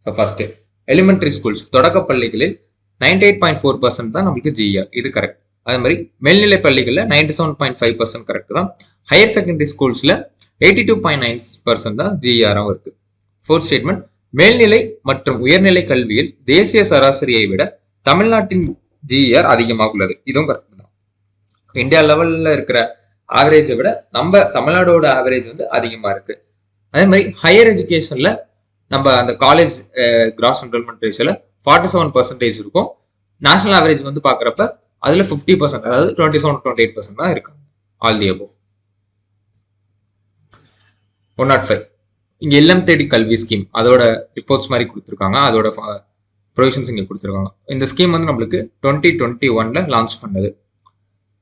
Speaker 1: ஸோ ஃபர்ஸ்ட், எலிமெண்டரி ஸ்கூல்ஸ் தொடக்க பள்ளிகளில் 98.4% தான் நம்மளுக்கு ஜிஆர், இது கரெக்ட். அதே மாதிரி மேல்நிலை பள்ளிகளில் 97.5% கரெக்ட் தான். ஹையர் செகண்டரி ஸ்கூல்ஸ்ல 82.9% தான் ஜிஆராகவும் இருக்கு. ஃபோர்த் ஸ்டேட்மெண்ட், மேல்நிலை மற்றும் உயர்நிலை கல்வியில் தேசிய சராசரியை விட தமிழ்நாட்டின் ஜிஆர் அதிகமாக உள்ளது, இதுவும் கரெக்ட் தான். இந்தியா லெவல்ல இருக்கிற ஆவரேஜை விட நம்ம தமிழ்நாடோட ஆவரேஜ் வந்து அதிகமா இருக்கு. அதே மாதிரி ஹையர் எஜுகேஷன்ல நம்ம அந்த காலேஜ் கிராஸ் என்ரோல்மெண்ட் ரேஷியோல 47% இருக்கும். நேஷனல் ஆவரேஜ் வந்து பாக்குறப்ப அதுல 50%, அதாவது 27-28% தான் இருக்காங்க. All the above. 105 இங்க இல்லம் தேடி கல்வி ஸ்கீம் அதோட ரிப்போர்ட்ஸ் மாதிரி கொடுத்துருக்காங்க. அதோட ப்ரொவிஷன்ஸ் இங்க கொடுத்துருக்காங்க. இந்த ஸ்கீம் வந்து நம்மளுக்கு 2021 லான்ச் பண்ணது.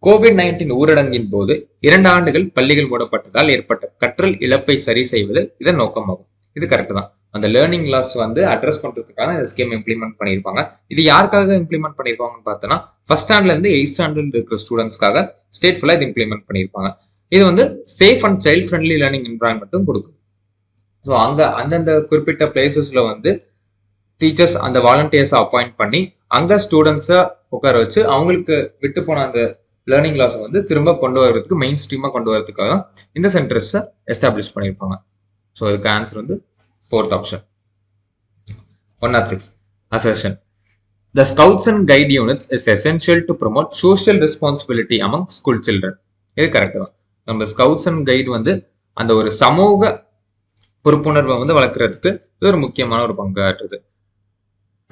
Speaker 1: கோவிட்-19 ஊரடங்கின் போது 2 ஆண்டுகள் பள்ளிகள் மூடப்பட்டதால் ஏற்பட்ட கற்றல் இழப்பை சரி செய்வது இதன் நோக்கமாகும். இது கரெக்ட் தான். அந்த லேர்னிங் லாஸ் வந்து அட்ரஸ் பண்றதுக்காக இந்த ஸ்கீம் இம்ப்ளிமெண்ட் பண்ணியிருப்பாங்க. இது யாருக்காக இம்ப்ளிமெண்ட் பண்ணியிருப்பாங்கன்னு பார்த்தோன்னா ஃபர்ஸ்ட் ஸ்டாண்டர்ட்ல இருந்து 8th ஸ்டாண்டர்ட் இருக்கிற ஸ்டூடெண்ட்ஸ்க்காக ஸ்டேட் ஃபுல்லா இது இம்ப்ளிமெண்ட் பண்ணியிருப்பாங்க. இது வந்து safe and child friendly learning என்வரான்மெண்ட்டும் கொடுக்கும். ஸோ அங்க அந்தந்த குறிப்பிட்ட பிளேசஸ்ல வந்து டீச்சர்ஸ் அந்த வாலண்டியர்ஸை அப்பாயிண்ட் பண்ணி அங்க ஸ்டூடெண்ட்ஸை உட்கார வச்சு அவங்களுக்கு விட்டு போன அந்த லேர்னிங் லாஸை வந்து திரும்ப கொண்டு வரதுக்கு மெயின் ஸ்ட்ரீமா கொண்டு வரதுக்காக இந்த சென்டர்ஸை எஸ்டாப்ளிஷ் பண்ணியிருப்பாங்க. ஸோ அதுக்கு ஆன்சர் வந்து 4th option. 106 assertion. The Scouts and Guide units is essential to promote social responsibility among school children. இது கரெக்ட் தான். நம்ம ஸ்கவுட்ஸ் அண்ட் கைடு வந்து அந்த ஒரு சமூக பொறுப்புணர்வை வந்து வளர்க்கறதுக்கு இது ஒரு முக்கியமான ஒரு பங்காற்றுது.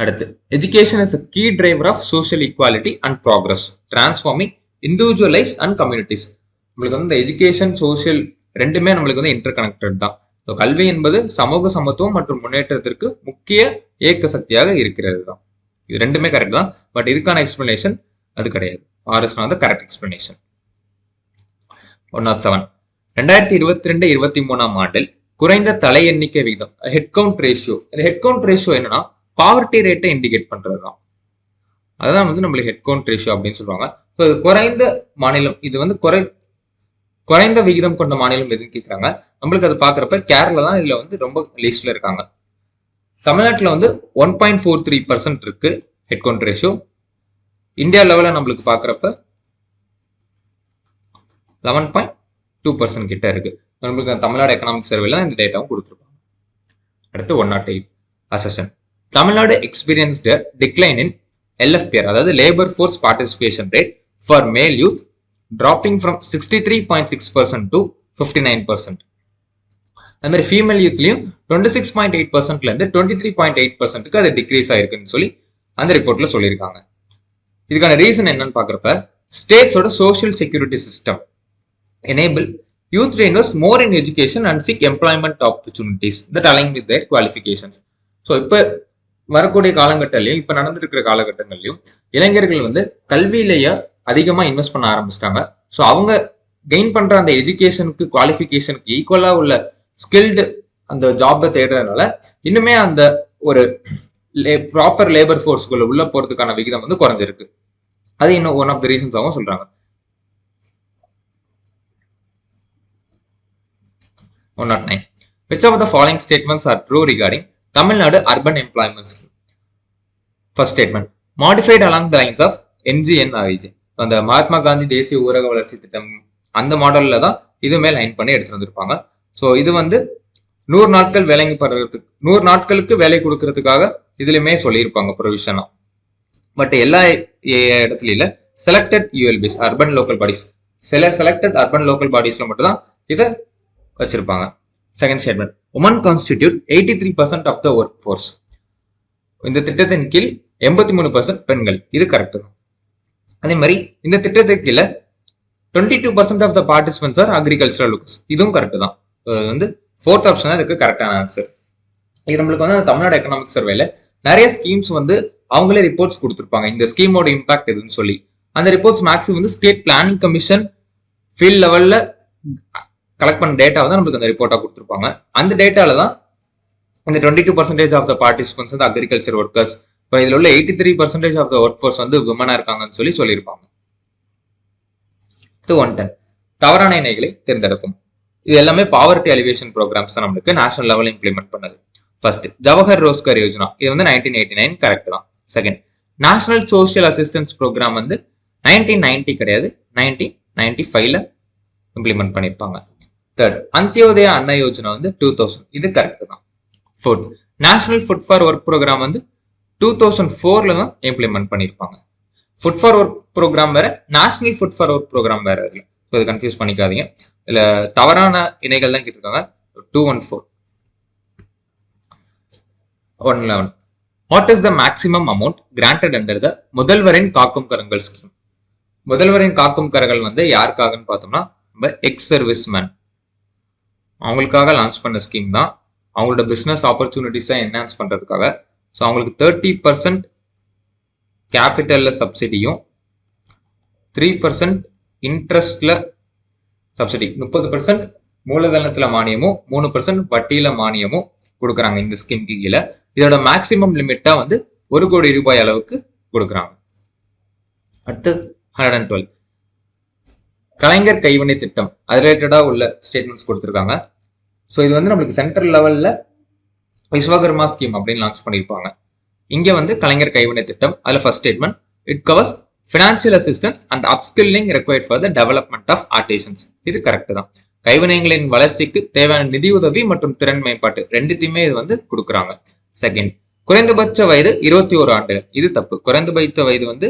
Speaker 1: அடுத்து, education is a key driver of social equality and progress, transforming individual lives and communities. நம்மளுக்கு வந்து இந்த எஜுகேஷன் சோசியல் ரெண்டுமே நம்மளுக்கு வந்து இன்டர் கனெக்டட் தான். கல்வி என்பது சமூக சமத்துவம் மற்றும் முன்னேற்றத்திற்கு முக்கிய இயக்க சக்தியாக இருக்கிறது தான். இது ரெண்டுமே கரெக்ட் தான். பட் இதுக்கான எக்ஸ்பிளனேஷன் அது கிடையாது. ஆர்எஸ் தான் கரெக்ட் எக்ஸ்பிளனேஷன். 107 2022-23 ஆண்டில் குறைந்த தலை எண்ணிக்கை விகிதம் ஹெட் கவுண்ட் ரேஷியோ. இந்த ஹெட் கவுண்ட் ரேஷியோ என்னன்னா பாவர்ட்டி ரேட்டை இண்டிகேட் பண்றது தான். அதுதான் வந்து நம்மளுக்கு ஹெட் கவுண்ட் ரேஷியோ அப்படின்னு சொல்லுவாங்க. ஸோ இது குறைந்த மாநிலம், இது வந்து குறைந்த விகிதம் கொண்ட மாநிலம் எதுன்னு கேட்குறாங்க. நம்மளுக்கு அது பார்க்குறப்ப கேரளா தான் இதுல வந்து ரொம்ப லிஸ்ட்ல இருக்காங்க. தமிழ்நாட்டில் வந்து 1.43% இருக்கு ஹெட் கவுண்ட் ரேஷியோ. இந்தியா லெவலில் நம்மளுக்கு பார்க்குறப்ப 11.2% கிட்ட இருக்கு. நம்மளுக்கு தமிழ்நாடு எக்கனாமிக் சர்வேல இந்த டேட்டாவும் கொடுத்துருப்பாங்க. அடுத்து 108 அசெஷன். தமிழ்நாடு எக்ஸ்பீரியன்ஸ்டு டிக்ளைன் இன் LFPR, அதாவது labour force participation rate for மேல் யூத் டிராப்பிங் ஃப்ரம் 63.6% to 59%. அது மாதிரி ஃபீமேல் யூத்லையும் 26.8% இருந்து 23.8% அது டிக்ரீஸ் ஆயிருக்குன்னு சொல்லி அந்த ரிப்போர்ட்ல சொல்லியிருக்காங்க. இதுக்கான ரீசன் என்னன்னு பாக்குறப்ப ஸ்டேட்ஸோட social security system enable youth to invest more in education and seek employment opportunities that align with their qualifications. So இப்போ வரக்கூடிய காலகட்டத்திலையும் இப்போ நடந்துருக்கிற காலகட்டங்கள்லையும் இளைஞர்கள் வந்து கல்வியிலேயே அதிகமாக இன்வெஸ்ட் பண்ண ஆரம்பிச்சிட்டாங்க. ஸோ அவங்க கெயின் பண்ற அந்த எஜுகேஷனுக்கு குவாலிஃபிகேஷனுக்கு ஈக்குவலா உள்ள ஸ்கில்டு அந்த ஜாப்பை தேடுறதுனால இன்னுமே அந்த ஒரு ப்ராப்பர் லேபர் ஃபோர்ஸ்குள்ள உள்ள போறதுக்கான விகிதம் வந்து குறைஞ்சிருக்கு. அது இன்னும் ஒன் ஆஃப் த ரீசன்ஸாகவும் சொல்றாங்க. 109 which of the following statements are true regarding Tamil Nadu urban employment scheme? First statement, modified along the lines of MGNREG. அந்த மகாத்மா காந்தி தேசிய ஊரக வளர்ச்சி திட்டம் அந்த மாடல்ல தான் இதுமே லைன் பண்ணி எடுத்துட்டு வந்திருப்பாங்க. ஸோ இது வந்து 100 நாட்கள் வேலைக்கு படுறதுக்கு 100 நாட்களுக்கு வேலை கொடுக்கறதுக்காக இதுலயுமே சொல்லியிருப்பாங்க ப்ரொவிஷனா. பட் எல்லா இடத்துலயும் இல்ல, selected ULBs urban local bodies, சில செலக்டட் அர்பன் லோக்கல் பாடிஸ்ல மட்டும் தான் இதை வச்சிருப்பாங்க. Second statement, women constitute 83% of the work force. இந்த திட்டத்தின் கீழ் 83% பெண்கள். இது கரெக்ட் தான். அதே மாதிரி இந்த திட்டத்துக்கு கீழே 22% of the participants are agricultural workers. இதுவும் கரெக்ட் தான். வந்து 4th ஆப்ஷன் தான் இதுக்கு கரெக்டான ஆன்சர். இது நம்மளுக்கு வந்து தமிழ்நாடு எக்கனாமிக் சர்வேல நிறைய ஸ்கீம்ஸ் வந்து அவங்களே ரிப்போர்ட்ஸ் கொடுத்துருப்பாங்க இந்த ஸ்கீமோட இம்பாக்ட் எதுன்னு சொல்லி. அந்த ரிப்போர்ட்ஸ் மேக்ஸிமம் வந்து ஸ்டேட் பிளானிங் கமிஷன் ஃபீல்ட் லெவல்ல கலெக்ட் பண்ண டேட்டாவை தான் நம்மளுக்கு அந்த ரிப்போர்ட்டா கொடுத்துருப்பாங்க. அந்த டேட்டால தான் இந்த 22% ஆஃப் த பார்ட்டிசிபென்ட்ஸ் வந்து அக்ரிகல்ச்சர் ஒர்க்கர்ஸ், இப்போ இதுல உள்ள 83% ஆஃப் த ஒர்க் ஃபோர்ஸ் வந்து விமனா இருக்காங்கன்னு சொல்லியிருப்பாங்க. 110 தவறான இணைகளை தேர்ந்தெடுக்கும். இது எல்லாமே பாவர்ட்டி அலிவேஷன் ப்ரோக்ராம்ஸ் தான் நம்மளுக்கு நேஷனல் லெவலில் இம்ப்ளிமெண்ட் பண்ணது. ஃபர்ஸ்ட், ஜவஹர் ரோஸ்கர் யோஜனா, இது வந்து 1989 கரெக்ட் தான். Second, national social assistance programme வந்து 1990 கிடையாது, 1995ல இம்ப்ளிமெண்ட் பண்ணியிருப்பாங்க. தேர்ட், அந்தியோதயா அன்ன யோஜனா வந்து 2000, இது கரெக்ட் தான். Fourth, national food for work programme வந்து 2004ல தான் இம்ப்ளிமெண்ட் பண்ணியிருப்பாங்க. ஃபுட் ஃபார் ஒர்க் ப்ரோக்ராம் வேற, national food for work programme வேற. இதுல ஸோ இது கன்ஃபியூஸ் பண்ணிக்காதீங்க. இதுல தவறான இணைகள் தான் கேட்டிருக்காங்க. 214. 111 what is the maximum amount granted under the முதல்வரின் காக்கும் கரங்கள் ஸ்கீம்? முதல்வரின் காக்கும் கரங்கள் வந்து யாருக்காகன்னு பார்த்தோம்னா நம்ம எக்ஸ் சர்வீஸ் மேன் அவங்களுக்காக லான்ச் பண்ண ஸ்கீம் தான். அவங்களோட பிஸ்னஸ் ஆப்பர்ச்சுனிட்டிஸை என்ஹான்ஸ் பண்ணுறதுக்காக. ஸோ அவங்களுக்கு 30% கேபிட்டலில் சப்சிடியும் 3% இன்ட்ரெஸ்டில் சப்சிடி, 30% மூலதனத்தில் மானியமும் 3% வட்டியில் மானியமும் கொடுக்குறாங்க இந்த ஸ்கீமுக்கு கீழே. இதோட மேக்சிமம் லிமிட்டாக வந்து 1 கோடி ரூபாய் அளவுக்கு கொடுக்குறாங்க. அடுத்து 112 கலைஞர் கைவினை திட்டம், அது ரிலேட்டடாக உள்ள ஸ்டேட்மெண்ட்ஸ் கொடுத்துருக்காங்க. ஸோ இது வந்து நம்மளுக்கு சென்ட்ரல் லெவலில் விஸ்வகர்மா ஸ்கீம் அப்படின்னு லான்ச் பண்ணியிருப்பாங்க. இங்கே வந்து கலைஞர் கைவினை திட்டம், அதில் first statement, it covers financial assistance and upskilling required for the development of artisans. இது கரெக்ட் தான். கைவினைகளின் வளர்ச்சிக்கு தேவையான நிதியுதவி மற்றும் திறன் மேம்பாட்டு ரெண்டுத்தையுமே இது வந்து கொடுக்குறாங்க. செகண்ட், குறைந்தபட்ச வயது 21 ஆண்டுகள். இது தப்பு. குறைந்தபட்ச வயது வந்து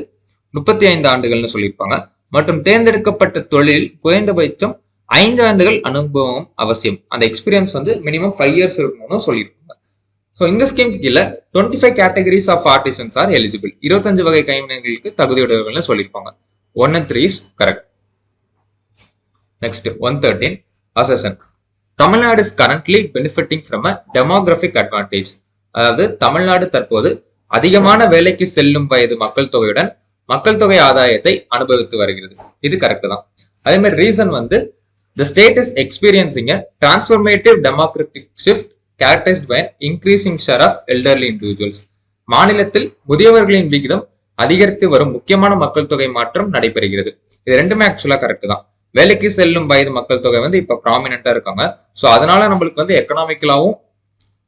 Speaker 1: 35 ஆண்டுகள்னு சொல்லியிருப்பாங்க. மற்றும் தேர்ந்தெடுக்கப்பட்ட தொழிலில் குறைந்தபட்சம் 5 ஆண்டுகள் அனுபவம் அவசியம். அந்த எக்ஸ்பீரியன்ஸ் வந்து மினிமம் 5 இயர்ஸ் இருக்கணும்னு சொல்லியிருப்பாங்க. ஸோ இந்த ஸ்கீமுக்கு கீழே 25 categories of artisans are eligible. 25 வகை கைவினைகளுக்கு தகுதியுடையவர்கள்னு சொல்லியிருப்பாங்க. 1 and 3 is correct. Next 113 assertion. Tamil Nadu is currently benefiting from a demographic advantage. அதாவது தமிழ்நாடு தற்போது அதிகமான வேலைக்கு செல்லும் வயது மக்கள் தொகையுடன் மக்கள் தொகை ஆதாயத்தை அனுபவித்து வருகிறது. இது கரெக்ட் தான். அதே மாதிரி ரீசன் வந்து the state is experiencing a transformative demographic shift characterized by an increasing share of elderly individuals. மாநிலத்தில் முதியவர்களின் விகிதம் அதிகரித்து வரும் முக்கியமான மக்கள் தொகை மாற்றம் நடைபெறுகிறது. இது ரெண்டுமே ஆக்சுவலா கரெக்ட் தான். வேலைக்கு செல்லும் வயது மக்கள் தொகை வந்து இப்ப ப்ராமினெண்டா இருக்காங்க. ஸோ அதனால நம்மளுக்கு வந்து எக்கனாமிக்கலாவும்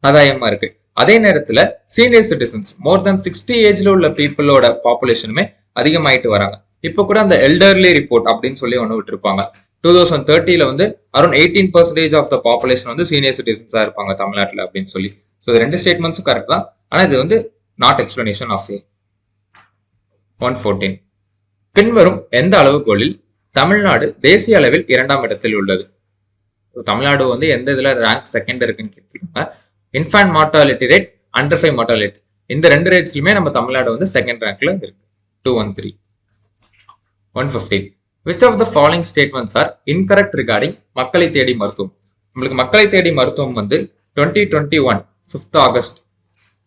Speaker 1: ஆதாயமா இருக்கு. அதே நேரத்துல சீனியர் சிட்டிசன்ஸ் மோர் தென் 60 ஏஜ்ல உள்ள பீப்புளோட பாப்புலேஷனுமே அதிகமாயிட்டு வராங்க. இப்ப கூட அந்த எல்டர்லி ரிப்போர்ட் அப்படின்னு சொல்லி ஒன்று விட்டுருப்பாங்க. 2030 வந்து அரௌண்ட் 18% ஆஃப் த பாப்புலேஷன் வந்து சீனியர் சிட்டிசன்ஸா இருப்பாங்க தமிழ்நாட்டில் அப்படின்னு சொல்லி. ஸோ இது ரெண்டு ஸ்டேட்மெண்ட்ஸும் கரெக்ட் தான். ஆனால் இது வந்து நாட் எக்ஸ்பிளனேஷன் ஆஃப் ஏ. 114 பின்வரும் எந்த அளவுகோலில் தமிழ்நாடு தேசிய அளவில் 2ஆம் இடத்தில் உள்ளது? தமிழ்நாடு வந்து எந்த இதுல ரேங்க் செகண்ட் இருக்குன்னு கேட்பாங்க. Infant mortality rate, under 5 mortality, இந்த ரெண்டு ரேட்ஸ்லயுமே நம்ம தமிழ்நாடு வந்து செகண்ட் ரேங்க்ல இருக்கு. 213 115 which of the following statements are incorrect regarding மக்களை தேடி மருத்துவம்? உங்களுக்கு மக்களை தேடி மருத்துவம் வந்து 2021 5th ஆகஸ்ட்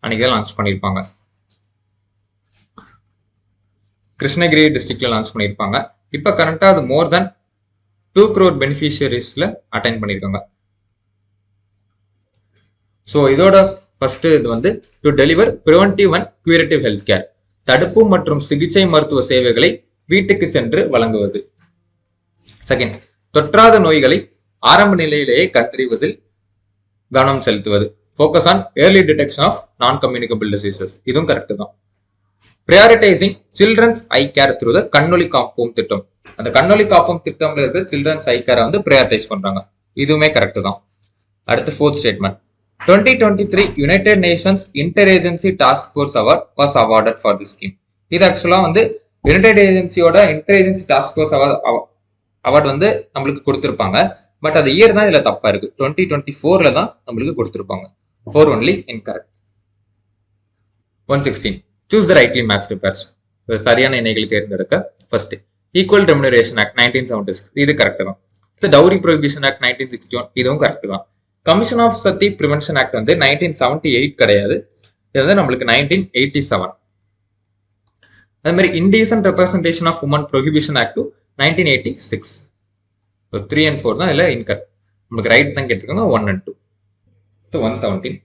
Speaker 1: அன்னைக்கு லான்ச் பண்ணியிருப்பாங்க. கிருஷ்ணகிரி டிஸ்ட்ரிக்ட்ல லான்ச் பண்ணியிருப்பாங்க. இப்போ கரண்டா அது மோர் தென் 2 crore பெனிஃபிஷியரிஸ்ல அட்டைன் பண்ணியிருக்காங்க. ஸோ இதோட ஃபர்ஸ்ட் இது வந்து to deliver preventive and curative health care, தடுப்பு மற்றும் சிகிச்சை மருத்துவ சேவைகளை வீட்டுக்கு சென்று வழங்குவது. செகண்ட், தொற்றாத நோய்களை ஆரம்ப நிலையிலேயே கண்டறிவதில் கவனம் செலுத்துவது. Focus on early detection of non communicable diseases. இதுவும் கரெக்ட் தான். Prioritising children's eye care through the Kannoli Kappom திட்டம். அந்த கண்ணொலி காப்போம் திட்டம்ல இருக்கிற சில்ட்ரன்ஸ் ஐ கேரை வந்து பிரையாரிட்டைஸ் பண்றாங்க. இதுவுமே கரெக்ட் தான். அடுத்து fourth statement, 2023 United Nations inter agency task force award was awarded for the scheme. இது ஆக்சுவலா வந்து யுனைடெட் ஏஜென்சியோட inter agency task force award வந்து நம்மளுக்கு கொடுத்துருப்பாங்க. பட் அது இயர் தான் இதுல தப்பா இருக்கு. 2024ல தான் நம்மளுக்கு கொடுத்துருப்பாங்க. 4 only incorrect. 116 choose the rightly matched pairs. சரியான இணைகளை தேர்ந்தெடுக்க. ஃபர்ஸ்ட், ஈக்குவல் ரெமுனரேஷன் ஆக்ட் 1976, இது கரெக்ட் தான். டவுரி ப்ரொஹிபிஷன் ஆக்ட் 1961, இதுவும் கரெக்ட் தான். Commission of Sati prevention act வந்து 1978 கிடையாது, இது வந்து நம்மளுக்கு 1987. அதே மாதிரி indecent representation of women prohibition act 1986. 3 and 4 தான் இல்ல இன்கரெக்ட். நமக்கு ரைட் தான் கேட்டிருக்காங்க. 1 and 2. 117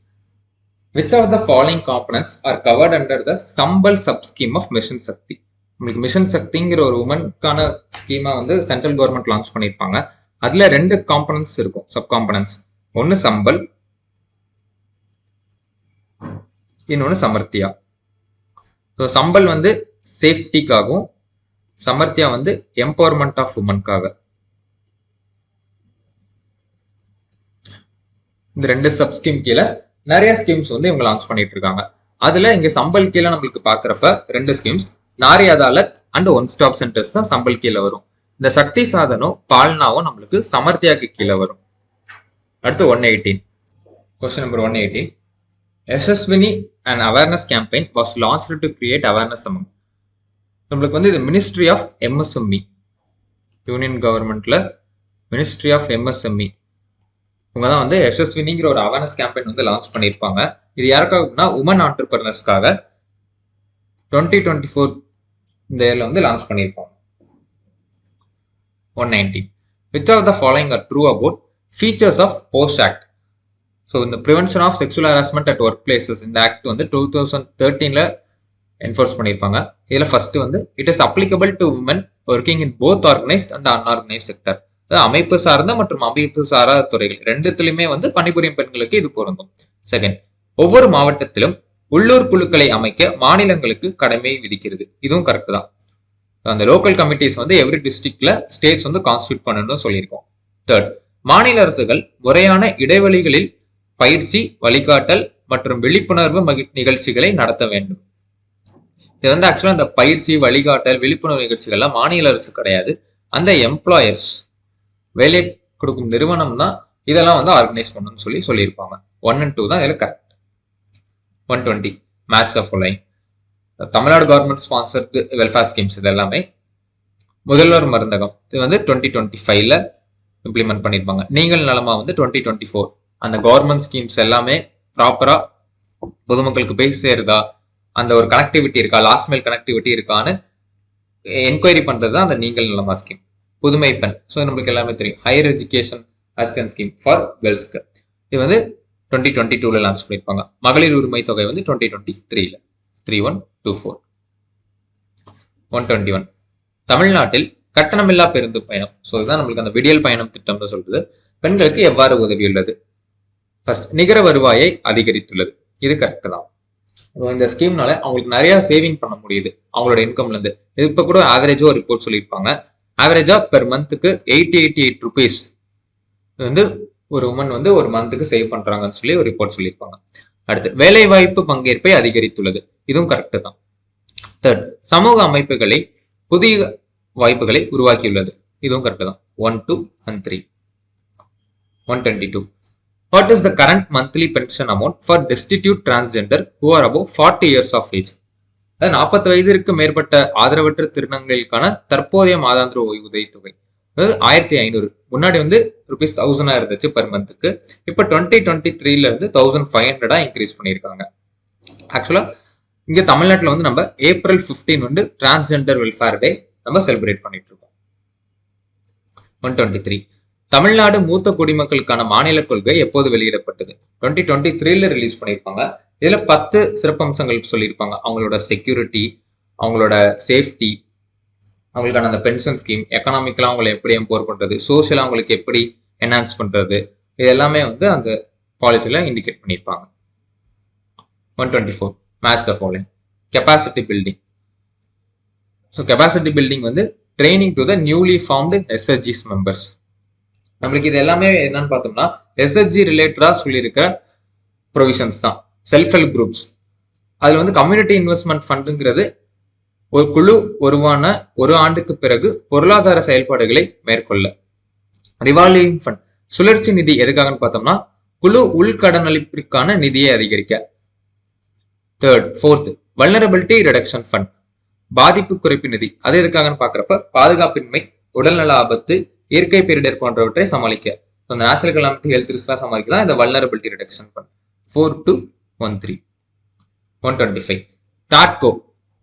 Speaker 1: which of the following components are covered under the Sambal subscheme of Mission Shakti? உங்களுக்கு மிஷன் சக்திங்கிற ஒரு உமனுக்கான ஸ்கீமா வந்து சென்ட்ரல் கவர்மெண்ட் லான்ச் பண்ணியிருப்பாங்க. அதுல 2 காம்பனன்ட்ஸ் இருக்கும், சப் காம்பனன்ட்ஸ். ஒன்னு சம்பல், இன்னொன்னு சமர்த்தியா. சம்பல் வந்து சேஃப்டிக்காகவும், சமர்த்தியா வந்து எம்பவர்மெண்ட் ஆஃப் உமனுக்காக. இந்த 2 சப் ஸ்கீம் கீழே நிறைய ஸ்கீம்ஸ் வந்து இவங்க லான்ச் பண்ணிட்டு இருக்காங்க. அதுல இங்க சம்பல் கீழே நம்மளுக்கு பாக்குறப்ப 2 schemes, Nari Adalat and one stop centres தான் சம்பல் கீழே வரும். இந்த சக்தி சாதனும் பால்னாவும் நம்மளுக்கு சமர்த்தியாக்கு கீழே வரும். அடுத்து 118 question number 118 Yashaswini and awareness campaign was launched to create awareness among. நம்மளுக்கு வந்து இது மினிஸ்ட்ரி ஆஃப் எம்எஸ்எம்இ, யூனியன் கவர்மெண்ட்ல மினிஸ்ட்ரி ஆஃப் எம்எஸ்எம்இ இவங்க தான் வந்து யசஸ்வினிங்கிற ஒரு அவேர்னஸ் கேம்பெயின் வந்து லான்ச் பண்ணியிருப்பாங்க. இது யாருக்காகனா உமன் ஆண்டர்பிரினர்ஸ்க்காக 2024 இந்த இயர்ல வந்து லான்ச் பண்ணியிருப்பாங்க. 119 which of the following are true about features of POSH Act? So இந்த prevention of sexual harassment at work places இந்த ஆக்ட் வந்து 2013 என்ஃபோர்ஸ் பண்ணியிருப்பாங்க. இதில் ஃபர்ஸ்ட் வந்து it is applicable to women working in both organised and unorganised sector. அதாவது அமைப்பு சார்ந்த மற்றும் அமைப்பு சாராத துறைகள் ரெண்டுத்திலுமே வந்து பணிபுரியும் பெண்களுக்கு இது பொருந்தும். செகண்ட், ஒவ்வொரு மாவட்டத்திலும் உள்ளூர் குழுக்களை அமைக்க மாநிலங்களுக்கு கடமை விதிக்கிறது. இதுவும் கரெக்ட் தான். அந்த லோக்கல் கமிட்டிஸ் வந்து எவ்ரி டிஸ்ட்ரிக்ட்ல ஸ்டேட்ஸ் வந்து கான்ஸ்டியூட் பண்ணணும்னு சொல்லியிருக்கோம். தேர்ட், மாநில அரசுகள் முறையான இடைவெளிகளில் பயிற்சி, வழிகாட்டல் மற்றும் விழிப்புணர்வு நிகழ்ச்சிகளை நடத்த வேண்டும். இது வந்து ஆக்சுவலா இந்த பயிற்சி, வழிகாட்டல், விழிப்புணர்வு நிகழ்ச்சிகள்லாம் மாநில அரசு கிடையாது, அந்த எம்ப்ளாயர்ஸ் வேலை கொடுக்கும் நிறுவனம் தான் இதெல்லாம் வந்து ஆர்கனைஸ் பண்ணணும்னு சொல்லியிருப்பாங்க. 1 and 2 தான் இதில் correct. 120 match of line Tamil Nadu government sponsored welfare schemes இது எல்லாமே. முதல்வர் மருந்தகம் இது வந்து 2025ல இம்ப்ளிமெண்ட் பண்ணியிருப்பாங்க. நீங்கள் நலமா வந்து 2024. அந்த கவர்மெண்ட் ஸ்கீம்ஸ் எல்லாமே ப்ராப்பரா பொதுமக்களுக்கு போய் சேருதா, அந்த ஒரு கனெக்டிவிட்டி இருக்கா, லாஸ்ட் மைல் கனெக்டிவிட்டி இருக்கான்னு என்கொயரி பண்றது தான் அந்த நீங்கள் நலமா ஸ்கீம். புதுமை பெண், ஸோ நம்மளுக்கு எல்லாமே தெரியும், higher education assistance scheme for கேர்ள்ஸ்க்கு இது வந்து 2022ல லான்ச் பண்ணியிருப்பாங்க. மகளிர் உரிமை தொகை வந்து 2023ல 3124. 121 தமிழ்நாட்டில் கட்டணமில்லா பேருந்து பயணம். ஸோ இதுதான் நம்மளுக்கு அந்த விடியல் பயணம் திட்டம்னு சொல்றது. பெண்களுக்கு எவ்வாறு உதவியுள்ளது? ஃபர்ஸ்ட், நிகர வருவாயை அதிகரித்துள்ளது. இது கரெக்ட் தான். இந்த ஸ்கீம்னால அவங்களுக்கு நிறைய சேவிங் பண்ண முடியுது அவங்களோட இன்கம்ல இருந்து. இப்ப கூட ஆவரேஜா ஒரு ரிப்போர்ட் சொல்லியிருப்பாங்க. ஆவரேஜா பெர் மந்த்துக்கு 88 rupees வந்து ஒரு உமன் வந்து ஒரு மந்த்துக்கு சேவ் பண்றாங்கன்னு சொல்லி ஒரு ரிப்போர்ட் சொல்லியிருப்பாங்க. அடுத்து, வேலை வாய்ப்பு பங்கேற்பை அதிகரித்துள்ளது. இதுவும் கரெக்ட் தான். தேர்ட், சமூக அமைப்புகளை புதிய வாய்ப்புகளை உருவாக்கியுள்ளது. இதுவும் கரெக்ட் தான். 1, 2 and 3. 122 What is the current monthly pension amount for destitute transgender who are above 40 years of age? 40 வயதிற்கு மேற்பட்ட ஆதரவற்ற திருநங்கைகளுக்கான தற்போதைய மாதாந்திர ஓய்வூதிய தொகை 1500. முன்னாடி வந்து ₹1000 இருந்துச்சு பெர் மந்த்துக்கு. இப்ப 2023ல இருந்து 1500 இன்க்ரீஸ் பண்ணியிருக்காங்க. ஆக்சுவலா இங்க தமிழ்நாட்டில் வந்து நம்ம April 15 வந்து டிரான்ஸ்ஜெண்டர் வெல்ஃபேர் டே நம்ம செலிப்ரேட் பண்ணிட்டு இருக்கோம். 123 தமிழ்நாடு மூத்த குடிமக்களுக்கான மாநில கொள்கை எப்போது வெளியிடப்பட்டது? 2023ல ரிலீஸ் பண்ணியிருப்பாங்க. இதுல 10 சிறப்பம்சங்கள் சொல்லியிருப்பாங்க. அவங்களோட செக்யூரிட்டி, அவங்களோட சேஃப்டி, அவங்களுக்கான அந்த பென்ஷன் ஸ்கீம், எக்கனாமிக்கலா அவங்களை எப்படி எம்பவர் பண்றது, சோசியலா அவங்களுக்கு எப்படி என்ஹான்ஸ் பண்றது, இது எல்லாமே வந்து அந்த பாலிசியில இண்டிகேட் பண்ணியிருப்பாங்க. 124 match the following. Capacity building. So capacity building வந்து training to the newly formed எஸ்எஸ்ஜிஸ் மெம்பர்ஸ். நம்மளுக்கு இது எல்லாமே என்னன்னு பார்த்தோம்னா எஸ்எஸ்ஜி ரிலேட்டடா சொல்லியிருக்கிற ப்ரொவிஷன்ஸ் தான். செல்ஃப் ஹெல்ப் குரூப்ஸ், அதுல வந்து கம்யூனிட்டி இன்வெஸ்ட்மெண்ட் ஃபண்டுங்கிறது ஒரு குழு உருவான ஒரு ஆண்டுக்கு பிறகு பொருளாதார செயல்பாடுகளை மேற்கொள்ள. ரிவால்விங் ஃபண்ட், சுழற்சி நிதி எதுக்காகன்னு பார்த்தோம்னா குழு உள்கடனளிப்பிற்கான நிதியை அதிகரிக்க. ஃபோர்த், வல்னரபிலிட்டி ரிடக்ஷன் ஃபண்ட், பாதிப்பு குறைப்பு நிதி. அது எதுக்காகன்னு பாக்குறப்ப பாதுகாப்பின்மை, உடல்நல ஆபத்து, இயற்கை பேரிடர் போன்றவற்றை சமாளிக்க. அந்த நேஷனல் கலாமிட்டி ஹெல்த் ரிஸ்க்லாம் சமாளிக்க தான் இந்த வல்னரபிலிட்டி ரிடக்ஷன் ஃபண்ட். 4213. 125 தாட்கோ.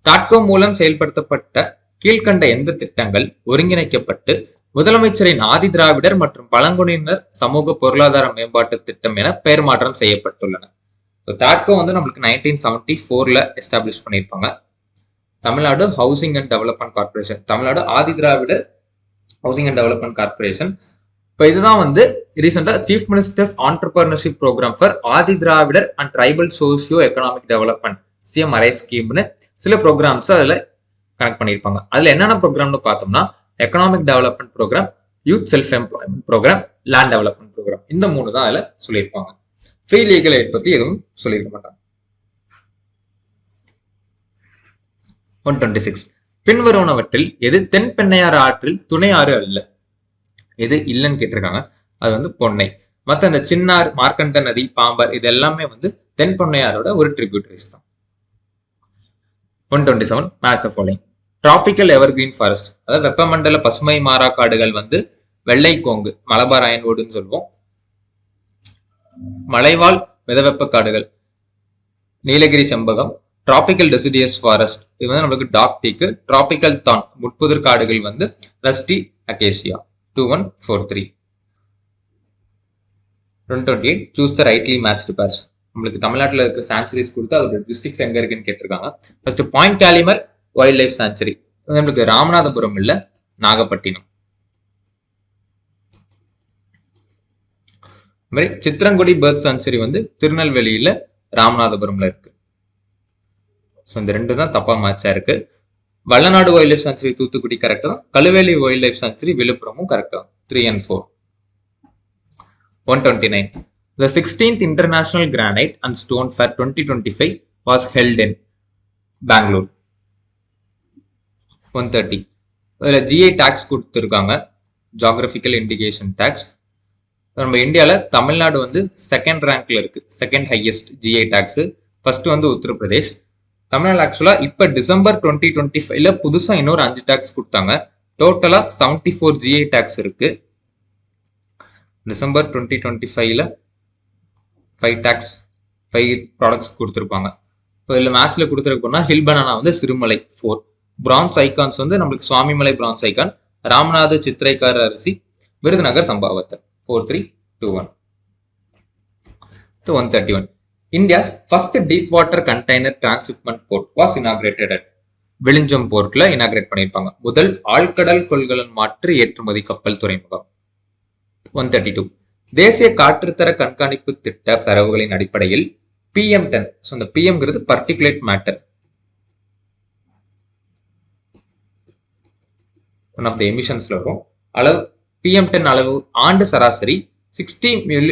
Speaker 1: தாட்கோ மூலம் செயல்படுத்தப்பட்ட கீழ்கண்ட எந்த திட்டங்கள் ஒருங்கிணைக்கப்பட்டு முதலமைச்சரின் ஆதி திராவிடர் மற்றும் பழங்குடியினர் சமூக பொருளாதார மேம்பாட்டு திட்டம் என பெயர் மாற்றம் செய்யப்பட்டுள்ளன? தாட்கோ வந்து நம்மளுக்கு 1974ல எஸ்டாப்ளிஷ் பண்ணியிருப்பாங்க. Tamil Nadu housing and development corporation, Tamil Nadu Adi Dravidar housing and development corporation. இப்போ இதுதான் வந்து ரீசெண்டா chief ministers entrepreneurship programme for Adi Dravidar and tribal socio economic development CMRI ஸ்கீம்னு சில ப்ரோக்ராம்ஸ் அதில் கனெக்ட் பண்ணியிருப்பாங்க. அதில் என்னென்ன ப்ரோக்ராம்னு பார்த்தோம்னா economic development programme, youth self employment programme, land development programme. இந்த 3 தான் அதில் சொல்லியிருப்பாங்க. ஃப்ரீ லீகல் எய்ட் பற்றி எதுவும் சொல்லியிருக்க மாட்டாங்க. 126 பின்வருவனவற்றில் எது தென்பெண்ணையாறு ஆற்றில் துணை ஆறு அல்ல? எது இல்லைன்னு கேட்டிருக்காங்க. அது வந்து பொன்னை. மற்ற இந்த சின்னார், மார்க்கண்ட நதி, பாம்பர் இது எல்லாமே வந்து தென்பொன்னையாரோட ஒரு ட்ரிபியூட்டரிஸ் தான். 127 match the following. Tropical evergreen forest, அதாவது வெப்பமண்டல பசுமை மாறா காடுகள் வந்து வெள்ளை கோங்கு மலபார் அயன்வுட்னு சொல்லுவோம். மலைவாழ் மிதவெப்ப காடுகள் நீலகிரி செம்பகம், டிராபிக்கல் டெசிடியஸ் ஃபாரஸ்ட் இது வந்து நம்மளுக்கு டாக் டீக்கு, டிராபிக்கல் தான் முட்புதிர் காடுகள் வந்து rusty acacia. 2143. 228 choose the rightly matched pairs. நம்மளுக்கு தமிழ்நாட்டில் இருக்கிற சான்ச்சுரிஸ் கொடுத்து அதோட டிஸ்ட்ரிக்ட்ஸ் எங்க இருக்குன்னு கேட்டிருக்காங்க. First point Calimere wild life sanctuary நம்மளுக்கு ராமநாதபுரம் இல்ல நாகப்பட்டினம். மாதிரி சித்திரங்குடி பேர்ட் சான்ச்சுரி வந்து திருநெல்வேலியில ராமநாதபுரம்ல இருக்கு. ஸோ இந்த ரெண்டு தான் தப்பா மேட்சா இருக்கு. Vallanadu wild life sanctuary Thoothukudi correct தான். கழுவேலி வைல்ட் லைஃப் சான்ச்சுரி விழுப்புரமும் கரெக்ட் தான். 3 and 4. 129. The 16th International Granite and Stone Fair 2025 was held in Bangalore. 130. GI tags கொடுத்துருக்காங்க, ஜியோகிராபிக்கல் இண்டிகேஷன் டாக்ஸ். நம்ம இந்தியாவில் தமிழ்நாடு வந்து செகண்ட் ரேங்க்ல இருக்கு, second highest GI tags. First வந்து உத்தரப்பிரதேஷ். தமிழ்நாடு ஆக்சுவலா இப்ப டிசம்பர் 2025ல புதுசா இன்னொரு 5 டாக்ஸ் கொடுத்தாங்க. டோட்டலா 74 ஜிஐ டாக்ஸ் இருக்கு. டிசம்பர் 2025ல 5 டாக்ஸ் 5 ப்ராடக்ட்ஸ் கொடுத்துருப்பாங்க. இப்போ இதில் மேட்ச்ல கொடுத்துருக்கோம்னா ஹில் பனானா வந்து சிறுமலை 4, பிரான்ஸ் ஐகான்ஸ் வந்து நம்மளுக்கு சுவாமிமலை பிரான்ஸ் ஐகான், ராமநாத சித்திரைக்கார அரிசி, Virudhunagar சம்பாவத்தர். 4321. 131. India's first deep water container transshipment port was inaugurated at விளிஞ்சம் போர்ட்ல இனாகிரேட் பண்ணியிருப்பாங்க. முதல் ஆழ்கடல் கொள்கலன் மாற்று ஏற்றுமதி கப்பல் துறைமுகம். 132. தேசிய காற்றுத்தர கண்காணிப்பு திட்ட தரவுகளின் அடிப்படையில் PM10, இந்த பிஎம்ங்கிறது particulate matter, one of the எமிஷன்ஸ்ல வரும் அளவு. PM10 அளவு ஆண்டு சராசரி 60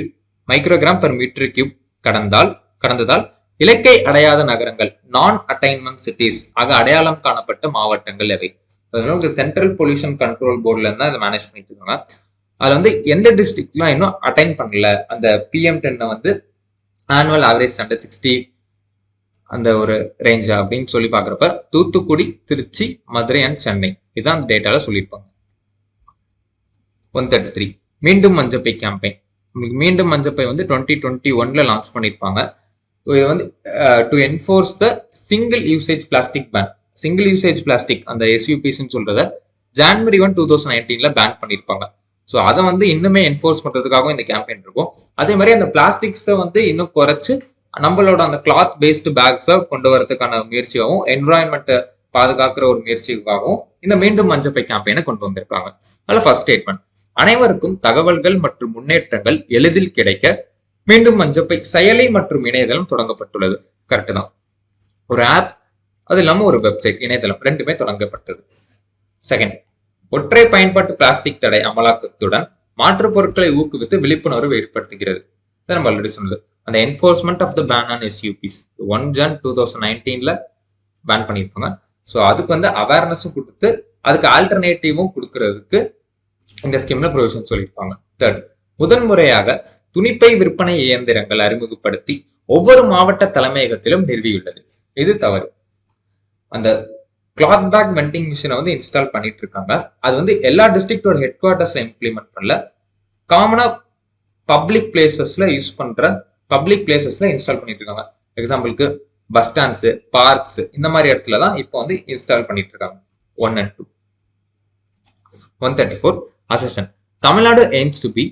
Speaker 1: மைக்ரோகிராம் பெர் மீட்டர் கியூப் கடந்ததால் இலக்கை அடையாத நகரங்கள் நான் அட்டைன்மெண்ட் சிட்டிஸ் ஆக அடையாளம் காணப்பட்ட மாவட்டங்கள் எவை? சென்ட்ரல் பொல்யூஷன் கண்ட்ரோல் போர்ட்ல இருந்தா அதை மேனேஜ் பண்ணிட்டு இருக்காங்க. அதுல வந்து எந்த டிஸ்ட்ரிக்ட்லாம் இன்னும் அட்டைன் பண்ணல அந்த PM10 வந்து ஆனுவல் ஆவரேஜ் ஸ்டாண்டர்ட் 60 அந்த ஒரு ரேஞ்சா அப்படின்னு சொல்லி பாக்குறப்ப தூத்துக்குடி, திருச்சி, மதுரை அண்ட் சென்னை இதுதான் அந்த டேட்டால சொல்லியிருப்பாங்க. 133. மீண்டும் மஞ்சப்பை கேம்பெயின். மீண்டும் மஞ்சப்பை வந்து 2021ல லான்ச் பண்ணியிருப்பாங்க. இது வந்து to enforce the single usage plastic ban. Single usage plastic அந்த SUPஸ்ன்னு சொல்றத January 1, 2019ல பேன் பண்ணியிருப்பாங்க. ஸோ அதை வந்து இன்னுமே என்ஃபோர்ஸ் பண்றதுக்காகவும் இந்த கேம்பெயின் இருக்கும். அதே மாதிரி அந்த பிளாஸ்டிக்ஸை வந்து இன்னும் குறைச்சு நம்மளோட அந்த கிளாத் பேஸ்டு பேக்ஸை கொண்டு வரதுக்கான முயற்சியாகவும் என்விரான்மெண்ட்டை பாதுகாக்கிற ஒரு முயற்சிக்காகவும் இந்த மீண்டும் மஞ்சப்பை கேம்பெயினை கொண்டு வந்திருக்காங்க. அதில் ஃபர்ஸ்ட் ஸ்டேட்மெண்ட், அனைவருக்கும் தகவல்கள் மற்றும் முன்னேற்றங்கள் எளிதில் கிடைக்க மீண்டும் மஞ்சப்பை செயலி மற்றும் இணையதளம் தொடங்கப்பட்டுள்ளது. கரெக்ட் தான். ஒரு ஆப், அது இல்லாம ஒரு வெப்சைட், இணையதளம் ரெண்டுமே தொடங்கப்பட்டது. செகண்ட், ஒற்றை பயன்பாட்டு பிளாஸ்டிக் தடை அமலாக்கத்துடன் மாற்று பொருட்களை ஊக்குவித்து விழிப்புணர்வு ஏற்படுத்துகிறது. இதை நம்ம ஆல்ரெடி சொன்னது. அந்த enforcement of the ban on SUPs 1 Jan 2019ல பேன் பண்ணியிருப்பாங்க. ஸோ அதுக்கு வந்து அவேர்னஸும் கொடுத்து அதுக்கு ஆல்டர்னேட்டிவும் கொடுக்கறதுக்கு இந்த ஸ்கீம்ல ப்ரொவிஷன் சொல்லியிருப்பாங்க. தேர்ட், முதன் முறையாக துணிப்பை விற்பனை இயந்திரங்கள் அறிமுகப்படுத்தி ஒவ்வொரு மாவட்ட தலைமையகத்திலும் நிறுவியுள்ளது. இது தவறு. அந்த கிளாத் பேக் வெண்டிங் மிஷினை வந்து இன்ஸ்டால் பண்ணிட்டு இருக்காங்க. அது வந்து எல்லா டிஸ்ட்ரிக்டோட ஹெட் குவார்டர்ஸ்ல இம்ப்ளிமெண்ட் பண்ணல. காமனா பப்ளிக் பிளேசஸ்ல இன்ஸ்டால் பண்ணிட்டு இருக்காங்க. எக்ஸாம்பிளுக்கு பஸ் ஸ்டாண்ட்ஸ், பார்க்ஸ் இந்த மாதிரி இடத்துல தான் இப்போ வந்து இன்ஸ்டால் பண்ணிட்டு இருக்காங்க. 1 and 2. 134. Assertion, Tamil Nadu aims to be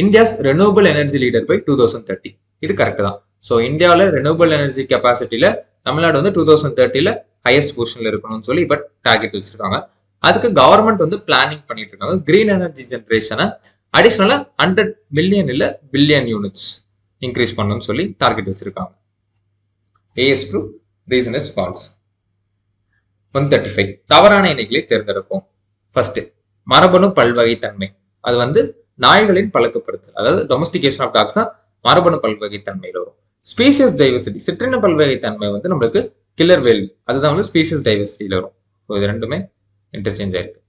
Speaker 1: India's renewable energy leader by 2030. இது கரெக்ட் தான். ஸோ இந்தியாவில் ரெனியூபிள் எனர்ஜி கெப்பாசிட்டியில தமிழ்நாடு வந்து 2030ல ஹையஸ்ட் பொசிஷன்ல இருக்கணும்னு சொல்லி இப்போ டார்கெட் வச்சிருக்காங்க. அதுக்கு கவர்மெண்ட் வந்து பிளானிங் பண்ணிட்டு இருக்காங்க. கிரீன் எனர்ஜி ஜென்ரேஷனை அடிஷனலா 100 மில்லியன் இல்ல பில்லியன் யூனிட்ஸ் இன்க்ரீஸ் பண்ணணும்னு சொல்லி டார்கெட் வச்சிருக்காங்க. A is true, reason is false. 135. தவறான இணைகளை தேர்ந்தெடுப்போம். ஃபர்ஸ்ட், மரபணு பல்வகைத்தன்மை. அது வந்து நாய்களின் பழக்கப்படுத்தல், அதாவது டொமஸ்டிகேஷன் ஆஃப் டாக்ஸ் தான் மரபணு பல்வகைத்தன்மையில வரும். ஸ்பீசியஸ் டைவர்சிட்டி, சிற்றின பல்வகைத்தன்மை வந்து நம்மளுக்கு கில்லர் வேல்யூ, அதுதான் வந்து ஸ்பீசியஸ் டைவர்சிட்டியில வரும். இது ரெண்டுமே இன்டர்சேஞ்ச் ஆயிருக்கு.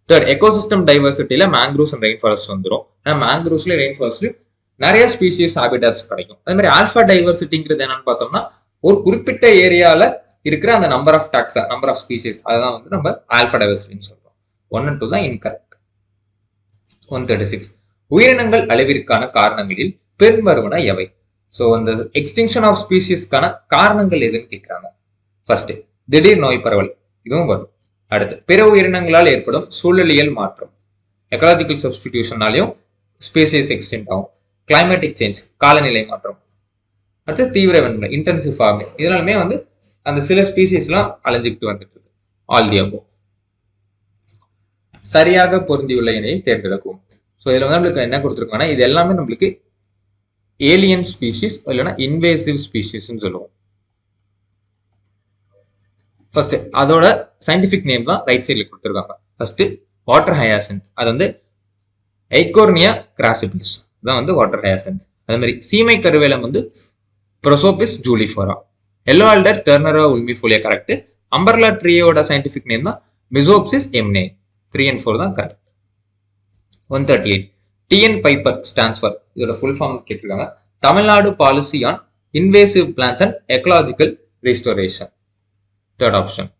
Speaker 1: தேர்ட், எக்கோசிஸ்டம் டைவர்சிட்டியில மேங்க்ரூவ்ஸ் அண்ட் ரெயின் ஃபாரஸ்ட் வந்துடும். ஏன்னா மேங்க்ரூவ்ஸ்லயும் ரெயின் ஃபாரஸ்ட்லயும் நிறைய ஸ்பீசியஸ் ஹாபிட்டாட்ஸ் கிடைக்கும். அதே மாதிரி ஆல்பா டைவர்சிட்டிங்கிறது என்னன்னு பார்த்தோம்னா ஒரு குறிப்பிட்ட ஏரியால இருக்கிற அந்த number of taxa, number of species, அதுதான் வந்து நம்ம ஆல்பா டைவர்சிட்டின்னு சொல்றோம். 1 and 2 தான் இன்கரெக்ட். 136. உயிரினங்கள் அழிவிற்கான காரணங்களில் பின்வருவன எவை? ஸோ அந்த எக்ஸ்டிங்ஷன் ஆஃப் ஸ்பீசிஸ்க்கான காரணங்கள் எதுன்னு கேட்குறாங்க. ஃபர்ஸ்ட், திடீர் நோய் பரவல், இதுவும் வரும். அடுத்து, பிற உயிரினங்களால் ஏற்படும் சூழலியல் மாற்றம், எக்கலாஜிக்கல் சப்ஸ்டிடியூஷனாலையும் ஸ்பீசிஸ் எக்ஸ்டெண்ட் ஆகும். கிளைமேட்டிக் சேஞ்ச், காலநிலை மாற்றம். அடுத்து தீவிர வெண்மை, இன்டென்சிவ் ஃபார்மிங், இதனாலுமே அந்த சில ஸ்பீசிஸ்லாம் அழிஞ்சுக்கிட்டு வந்துட்டு இருக்கு. All the above. சரியாக பொருந்தியுள்ள இணையை தேர்ந்தெடுக்கும். ஸோ இதில் நம்மளுக்கு என்ன கொடுத்துருக்காங்கன்னா, இது எல்லாமே நம்மளுக்கு ஏலியன் ஸ்பீசிஸ் இல்லைன்னா இன்வேசிவ் ஸ்பீசிஸ்ன்னு சொல்லுவோம். ஃபர்ஸ்ட் அதோட சயின்டிபிக் நேம் தான் ரைட் சைடில் கொடுத்துருக்காங்க. ஃபர்ஸ்ட் வாட்டர் ஹயாசின்த், அது ஐகோர்னியா கிராசிபிலிஸ் தான் வாட்டர் ஹயாசின்த். அதே மாதிரி சீமை கருவேலம் Prosopis juliflora. Yellow alder Turnera ulmifolia correct. Umbrella ட்ரீயோட சயின்டிபிக் நேம் தான் மிசோப்சிஸ் எம்னே. 3 and 4 தான் correct. 138. TN PIPER stands for, இதோட ஃபுல் ஃபார்ம் கேட்டிருக்காங்க, Tamil Nadu policy on invasive plants and ecological restoration. Third option.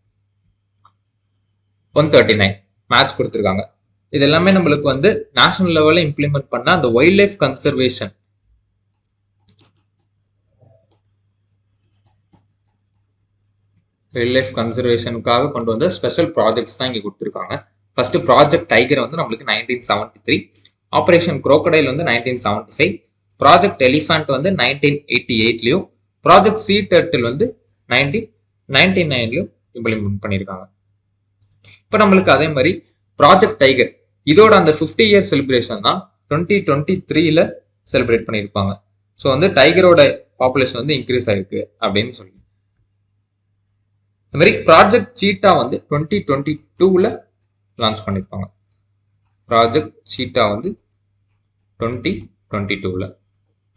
Speaker 1: 139. Match கொடுத்துருக்காங்க. இது எல்லாமே நம்மளுக்கு நேஷனல் லெவலில் இம்ப்ளிமெண்ட் பண்ண அந்த வைல்ட் லைஃப் கன்சர்வேஷன் கன்சர்வேஷனுக்காக கொண்டு வந்த ஸ்பெஷல் ப்ராஜெக்ட்ஸ் தான் இங்கே கொடுத்துருக்காங்க. ஃபர்ஸ்ட் ப்ராஜெக்ட் டைகர் நம்மளுக்கு 1973, ஆபரேஷன் குரோக்கடைல் 1975, ப்ராஜெக்ட் எலிஃபண்ட் 1988லையும், ப்ராஜெக்ட் சீ டர்ட்டில் 1999லையும் இம்ப்ளிமெண்ட் பண்ணியிருக்காங்க. இப்போ நம்மளுக்கு அதே மாதிரி ப்ராஜெக்ட் டைகர் இதோட அந்த 50 year செலிப்ரேஷன் தான் 2023ல செலிப்ரேட் பண்ணியிருப்பாங்க. ஸோ டைகரோட பாப்புலேஷன் இன்க்ரீஸ் ஆயிருக்கு அப்படின்னு சொல்லி. அது மாதிரி ப்ராஜெக்ட் சீட்டா 2022ல லான்ச் பண்ணியிருப்பாங்க. ப்ராஜெக்ட் சீட்டா 2022ல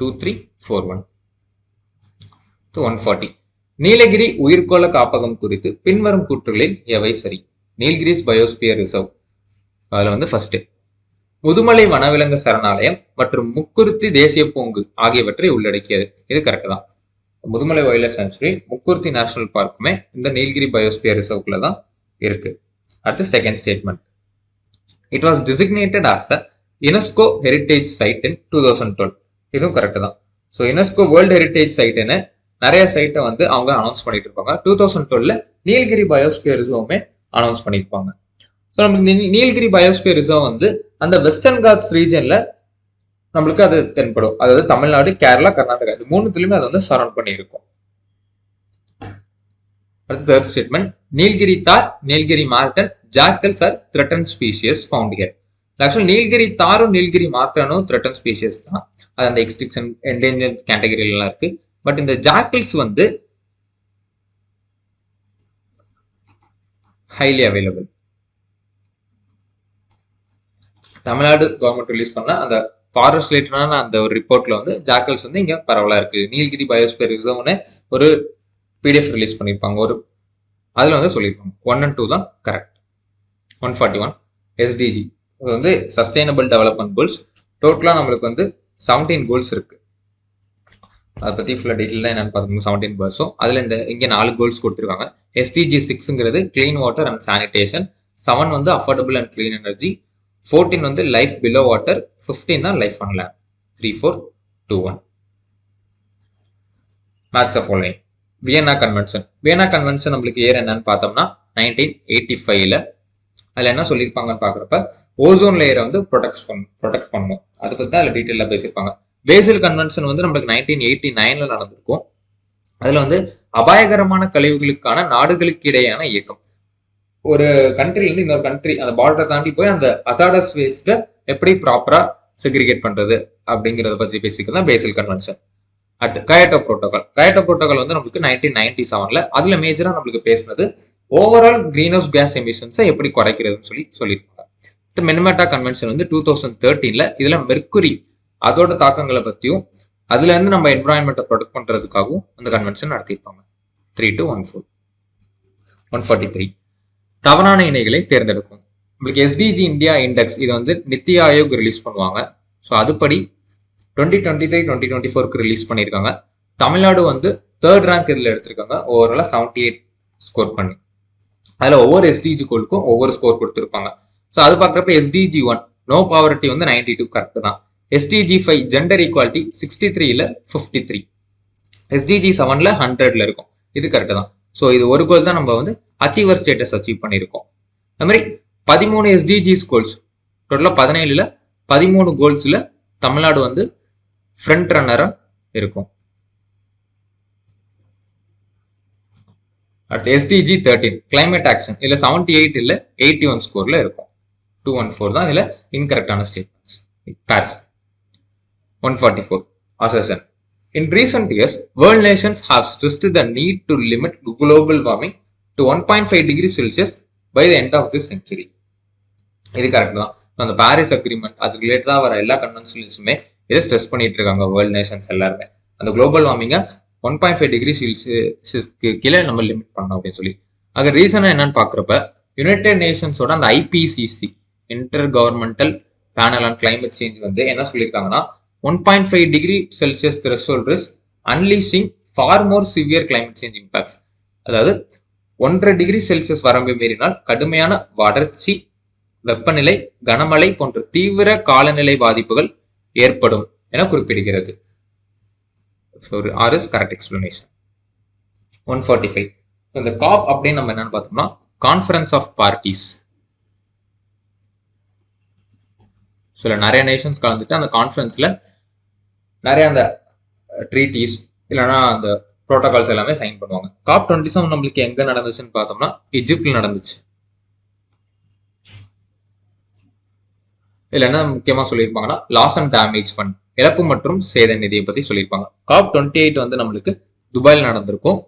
Speaker 1: 2341. 140. நீலகிரி உயிர்கோள காப்பகம் குறித்து பின்வரும் கூற்றுகளில் எவை சரி? நீல்கிரிஸ் பயோஸ்பியர் ரிசர்வ், அதுல ஃபர்ஸ்ட் முதுமலை வனவிலங்கு சரணாலயம் மற்றும் முக்குருத்தி தேசிய பூங்கு ஆகியவற்றை உள்ளடக்கியது. இது கரெக்ட் தான். Mudumalai wild life sanctuary, Mukurthi national பார்க்குமே இந்த நீல்கிரி பயோஸ்பியர் ரிசர்வ்ல தான் இருக்கு. அடுத்து second statement, it was designated as a UNESCO heritage site in 2012. இதுவும் கரெக்ட் தான். ஸோ யுனெஸ்கோ வேர்ல்டு ஹெரிட்டேஜ் சைட்டுன்னு நிறைய சைட்டை அவங்க அனௌன்ஸ் பண்ணிட்டு இருப்பாங்க. 2012ல நீல்கிரி பயோஸ்பியர் ரிசர்வுமே அனௌன்ஸ் பண்ணியிருப்பாங்க. ஸோ நம்மளுக்கு நீல்கிரி பயோஸ்பியர் ரிசர்வ் அந்த வெஸ்டர்ன் காட்ஸ் ரீஜன்ல நம்மளுக்கு அது தென்படும். அதாவது தமிழ்நாடு, கேரளா, கர்நாடகா இது மூணுத்துலயுமே அது சரௌண்ட் பண்ணி இருக்கும். அடுத்த third statement, Nilgiri tahr, Nilgiri marten, jackals are threatened species found here. Actually Nilgiri தாரும் நீல்கிரி மார்டனும் த்ரெட்டன் ஸ்பீசியஸ் தான். அது அந்த எக்ஸ்டிங்ஷன் என்டேஞ்சர் கேட்டகரியிலாம் இருக்கு. பட் இந்த jackals highly available. Tamil Nadu government release பண்ண அந்த ஃபாரஸ்ட் ரிலேட்டடான அந்த ஒரு ரிப்போர்ட்ல ஜாக்கல்ஸ் இங்க பரவலா இருக்கு. நீல்கிரி பயோஸ்பியர் ரிசர்வ்னு ஒரு பிடிஎஃப் ரிலீஸ் பண்ணியிருப்பாங்க. ஒரு அதுல சொல்லியிருப்பாங்க. 1 and 2 தான் கரெக்ட். 141. எஸ்டிஜி, அது சஸ்டைனபிள் டெவலப்மெண்ட் கோல்ஸ். டோட்டலா நம்மளுக்கு 17 கோல்ஸ் இருக்கு. அதை பத்தி ஃபுல்லா டீட்டெயில் தான் என்னன்னு பார்த்துக்கோங்க. 17 கோல்ஸும் அதுல இங்க 4 கோல்ஸ் கொடுத்துருக்காங்க. எஸ்டிஜி 6ங்கிறது clean water and sanitation, 7 affordable and clean energy, 14 life below water, 15 தான் life on land. 3, 4, 2, 1. Match the following. Vienna convention. Vienna convention நம்மளுக்கு இயர் என்னன்னு பார்த்தோம்னா 1985ல. அதுல என்ன சொல்லியிருப்பாங்கன்னு பாக்குறப்ப ஓசோன் லேயரை ப்ரொடெக்ட் பண்ணும். அதை பத்தி தான் அதுல டீட்டெயிலா பேசியிருப்பாங்க. பேசில் கன்வென்ஷன் நம்மளுக்கு 1989ல நடந்திருக்கும். அதுல அபாயகரமான கழிவுகளுக்கான நாடுகளுக்கு இடையான இயக்கம். ஒரு கண்ட்ரில இருந்து இன்னொரு கண்ட்ரி அந்த பார்டரை தாண்டி போய் அந்த அசாடஸ் வேஸ்ட்டை எப்படி ப்ராப்பரா செக்ரிகேட் பண்றது அப்படிங்கறத பத்தி பேசிக்கலாம் பேசில் கன்வென்ஷன். அடுத்து கயோட்டோ புரோட்டோகால். கயோட்டோ புரோட்டோகால் நம்மளுக்கு 1997ல. அதுல மேஜரா நம்மளுக்கு பேசினது ஓவரால் கிரீன் ஹவுஸ் கேஸ் எமிஷன்ஸை எப்படி குறைக்கிறதுன்னு சொல்லியிருப்பாங்க. மினிமேட்டா கன்வென்ஷன் 2013ல. இதுல மெர்க்குரி அதோட தாக்கங்களை பத்தியும் அதுல இருந்து நம்ம என்விரான்மெண்ட்டை ப்ரொடெக்ட் பண்றதுக்காகவும் அந்த கன்வென்ஷன் நடத்தியிருப்பாங்க. 3 to 1-4. 143. தவறான இணைகளை தேர்ந்தெடுக்கும். உங்களுக்கு எஸ்டிஜி இந்தியா இண்டெக்ஸ் இது நித்தி ஆயோக் ரிலீஸ் பண்ணுவாங்க. ஸோ அதுபடி 2023-2024க்கு ரிலீஸ் பண்ணியிருக்காங்க. தமிழ்நாடு தேர்ட் ரேங்க் இதில் எடுத்திருக்காங்க. ஓவராலாக 78 ஸ்கோர் பண்ணி. அதில் ஒவ்வொரு எஸ்டிஜி கோலுக்கும் ஒவ்வொரு ஸ்கோர் கொடுத்துருப்பாங்க. ஸோ அது பார்க்குறப்ப எஸ்டிஜி 1 நோ பாவர்ட்டி வந்து 92 கரெக்ட் தான். SDG 5 ஜெண்டர் ஈக்குவாலிட்டி 63ல 53, SDG 7ல 100ல இருக்கும். இது கரெக்ட் தான். ஸோ இது ஒரு கோல் தான் நம்ம வந்து அச்சீவர் ஸ்டேட்டஸ் அச்சீவ் பண்ணியிருக்கோம். அது மாதிரி 13 SDGs கோல்ஸ், டோட்டலாக 17ல 13 கோல்ஸ்ல தமிழ்நாடு வந்து ஃப்ரண்ட் ரன்னரா இருக்கும். அடுத்து SDG 13 கிளைமேட் ஆக்ஷன், இதுல 78 இல்ல 81 ஸ்கோர்ல இருக்கும். 214 தான் இதுல இன்கரெக்டான statements. Paris 144 assertion. In recent years, world nations have stressed the need to limit global warming to 1.5 degrees Celsius by the end of this century. இது கரெக்ட் தான். அந்த பாரிஸ் அக்ரிமெண்ட் அது ரிலேட்டடா வர எல்லா கன்வென்ஷன்ஸுமே இதை ஸ்ட்ரெஸ் பண்ணிட்டு இருக்காங்க வேர்ல்ட் நேஷன்ஸ் எல்லாருமே. அந்த குளோபல் வார்மிங்கை 1.5 டிகிரி செல்சியஸ்க்கு கீழே நம்ம லிமிட் பண்ணோம் அப்படின்னு சொல்லி. அது ரீசனா என்னன்னு பாக்குறப்ப யுனைடெட் நேஷன்ஸோட அந்த IPCC inter governmental panel on climate change வந்து என்ன சொல்லியிருக்காங்கன்னா 1.5 degree Celsius threshold is unleashing for more severe climate change impacts. அதாவது 1.5 டிகிரி செல்சியஸ் வரம்பை மீறினால் கடுமையான வறட்சி, வெப்பநிலை, கனமழை போன்ற தீவிர காலநிலை பாதிப்புகள் ஏற்படும் என குறிப்பிடுகிறது. Correct explanation. 145 இந்த காப் அப்படின்னு நம்ம என்னன்னு பார்த்தோம்னா கான்ஃபரன்ஸ் ஆஃப் பார்ட்டிஸ். சில நிறைய நேஷன்ஸ் கலந்துட்டு அந்த கான்ஃபரன்ஸ்ல நிறைய அந்த ட்ரீட்டிஸ் இல்லைன்னா அந்த ப்ரோட்டோகால்ஸ் எல்லாமே சைன் பண்ணுவாங்க. COP 27 நம்மளுக்கு எங்க நடந்துச்சுன்னு பார்த்தோம்னா இஜிப்ட்ல நடந்துச்சு. இல்லைன்னா முக்கியமா சொல்லியிருப்பாங்கன்னா லாஸ் அண்ட் டேமேஜ் ஃபண்ட், இழப்பு மற்றும் சேத நிதியை பத்தி சொல்லியிருப்பாங்க. COP 28 வந்து நம்மளுக்கு துபாயில் நடந்திருக்கும்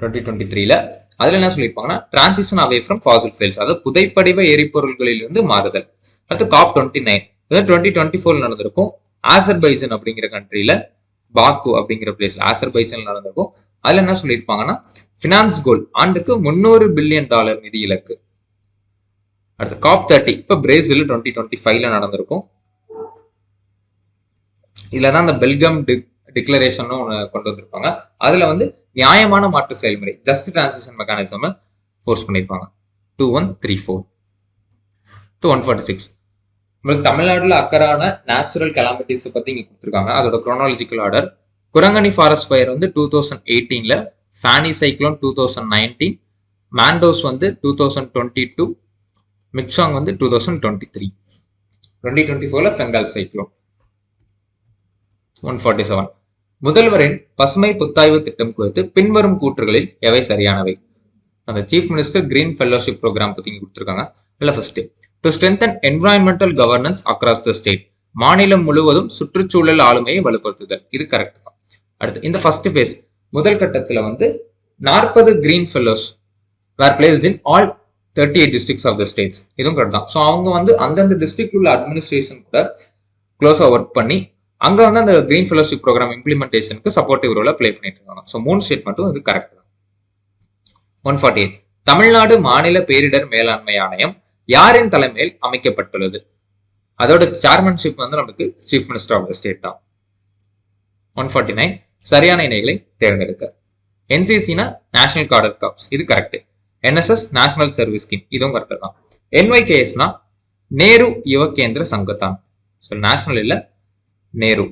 Speaker 1: 2023ல. அதுல என்ன சொல்லியிருப்பாங்கன்னா transition away from fossil fuels, அதாவது புதைப்படிவ எரிபொருள்களிலிருந்து மாறுதல். அடுத்து COP 29 2024 நடந்திருக்கும் ஆசர்பைஜன் அப்படிங்கிற கண்ட்ரியில, பாக்கு அப்படிங்கிற பிளேஸ்ல ஆசர்பைஜன் நடந்திருக்கும். அதுல என்ன சொல்லியிருப்பாங்கன்னா பினான்ஸ் கோல் ஆண்டுக்கு $300 பில்லியன் நிதி இலக்கு. அடுத்து COP 30 இப்ப பிரேசில் 2025ல நடந்திருக்கும். இதுலதான் அந்த பெல்கம் டிக்ளரேஷன் கொண்டு வந்திருப்பாங்க. அதுல வந்து நியாயமான மாற்று செயல்முறை ஜஸ்ட் டிரான்சிஷன் மெக்கானிசம் ஃபோர்ஸ் பண்ணிருப்பாங்க. 2134 to 146 உங்களுக்கு தமிழ்நாடுல அக்கறான நேச்சுரல் கலாமிட்டிஸ் பத்தி இங்க கொடுத்துருக்காங்க. அதோட chronological order Kurangani forest fire வந்து 2018ல, ஃபேனி சைக்ளோன் 2019, மாண்டோஸ் வந்து 2022, மிக்சாங் வந்து 2023, 2024ல பெங்கால் சைக்ளோன். 147 முதல்வரின் பசுமை புத்தாய்வு திட்டம் குறித்து பின்வரும் கூற்றுகளில் எவை சரியானவை? அந்த chief minister green fellowship programme பத்தி கொடுத்துருக்காங்க. இல்ல first to strengthen environmental governance across the state, மாநிலம் முழுவதும் சுற்றுச்சூழல் ஆளுமையை வலுப்படுத்துதல். இது கரெக்ட் தான். அடுத்து இந்த ஃபர்ஸ்ட் ஃபேஸ் முதல் கட்டத்துல வந்து 40 green fellows were placed in all 38 districts of the states. இதுவும் கரெக்ட் தான். ஸோ அவங்க வந்து அந்தந்த டிஸ்ட்ரிக்ட் உள்ள அட்மினிஸ்ட்ரேஷன் கூட க்ளோஸா ஒர்க் பண்ணி அங்க வந்து அந்த கிரீன் ஃபெல்லோஷிப் ப்ரோக்ராம் இம்ப்ளிமெண்டேஷனுக்கு சப்போர்ட்டிவ் ரோல பிளே பண்ணிட்டு இருக்காங்க. ஸோ 3 ஸ்டேட்மெண்ட்டும் இது கரெக்ட் தான். 148 தமிழ்நாடு மாநில பேரிடர் மேலாண்மை ஆணையம் யாரின் தலைமையில் அமைக்கப்பட்டுள்ளது? அதோட சேர்மன்ஷிப் வந்து நமக்கு chief minister of the state தான். 149 சரியான இணைகளை தேர்ந்தெடுக்க. NCCனா நேஷனல் காடர் காப்ஸ், இது correct. NSS national service scheme, இதுவும் கரெக்ட் தான். NYKSனா நேரு யுவ கேந்திர சங்கத்தான், ஸோ நேஷனல் இல்ல நேரு.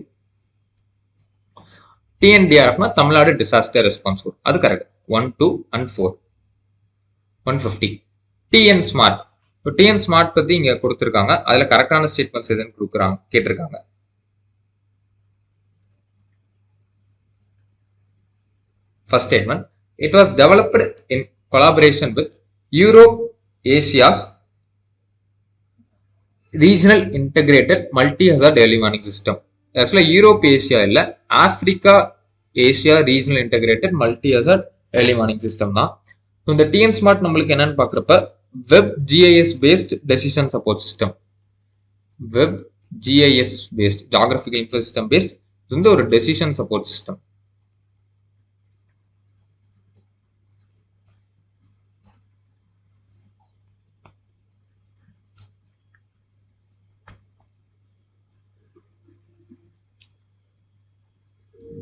Speaker 1: TNDRFனா தமிழ்நாடு டிசாஸ்டர் ரெஸ்பான்ஸ் ஃபோர்ஸ், அது correct. 1, 2 and 4. 150 TN smart. TN smart பத்தி இங்க கொடுத்திருக்காங்க. அதுல கரெக்டான ஸ்டேட்மெண்ட்ஸ் எதுன்னு கொடுக்குறாங்க கேட்டிருக்காங்க. First statement, it was developed in collaboration with Europe Asia's regional integrated multi-hazard early warning system. Actually Europe Asia இல்ல, Africa Asia regional integrated multi-hazard early warning system தான். இந்த TN Smart நம்மளுக்கு என்னன்னு பாக்குறப்ப Web GIS based decision support system. Web GIS based geographical info system based இது வந்து ஒரு decision support system.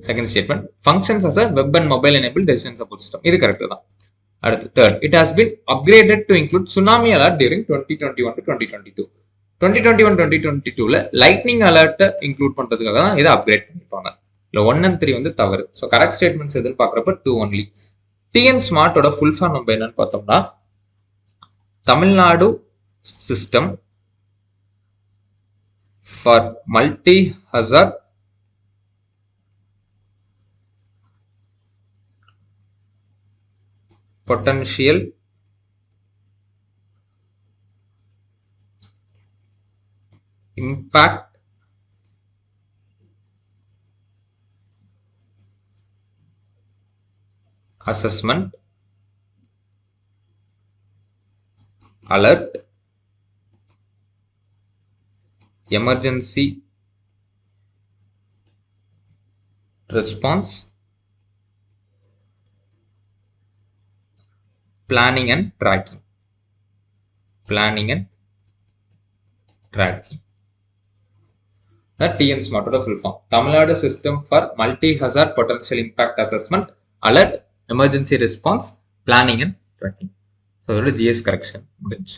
Speaker 1: Second statement, functions as a web and mobile enabled decision support system. இது கரெக்ட் தான். அடுத்து third, it has been upgraded to include tsunami alert during 2021 to 2022. 2021-2022ல lightning அலர்ட்டை include பண்றதுக்காக தான் இதை அப்கிரேட் பண்ணிருப்பாங்க. இல்லை 1 and 3 வந்து தவறு. ஸோ கரெக்ட் ஸ்டேட்மெண்ட்ஸ் எதுன்னு பார்க்குறப்ப 2 only. டிஎன் ஸ்மார்ட்டோட ஃபுல் ஃபார்ம் நம்ம என்னன்னு பார்த்தோம்னா Tamil Nadu system for multi hazard potential impact assessment alert emergency response planning and tracking TN SMART full form Tamil Nadu System for Multi-Hazard Potential Impact Assessment Alert Emergency Response Planning and Tracking. So GS correction முடிஞ்சு.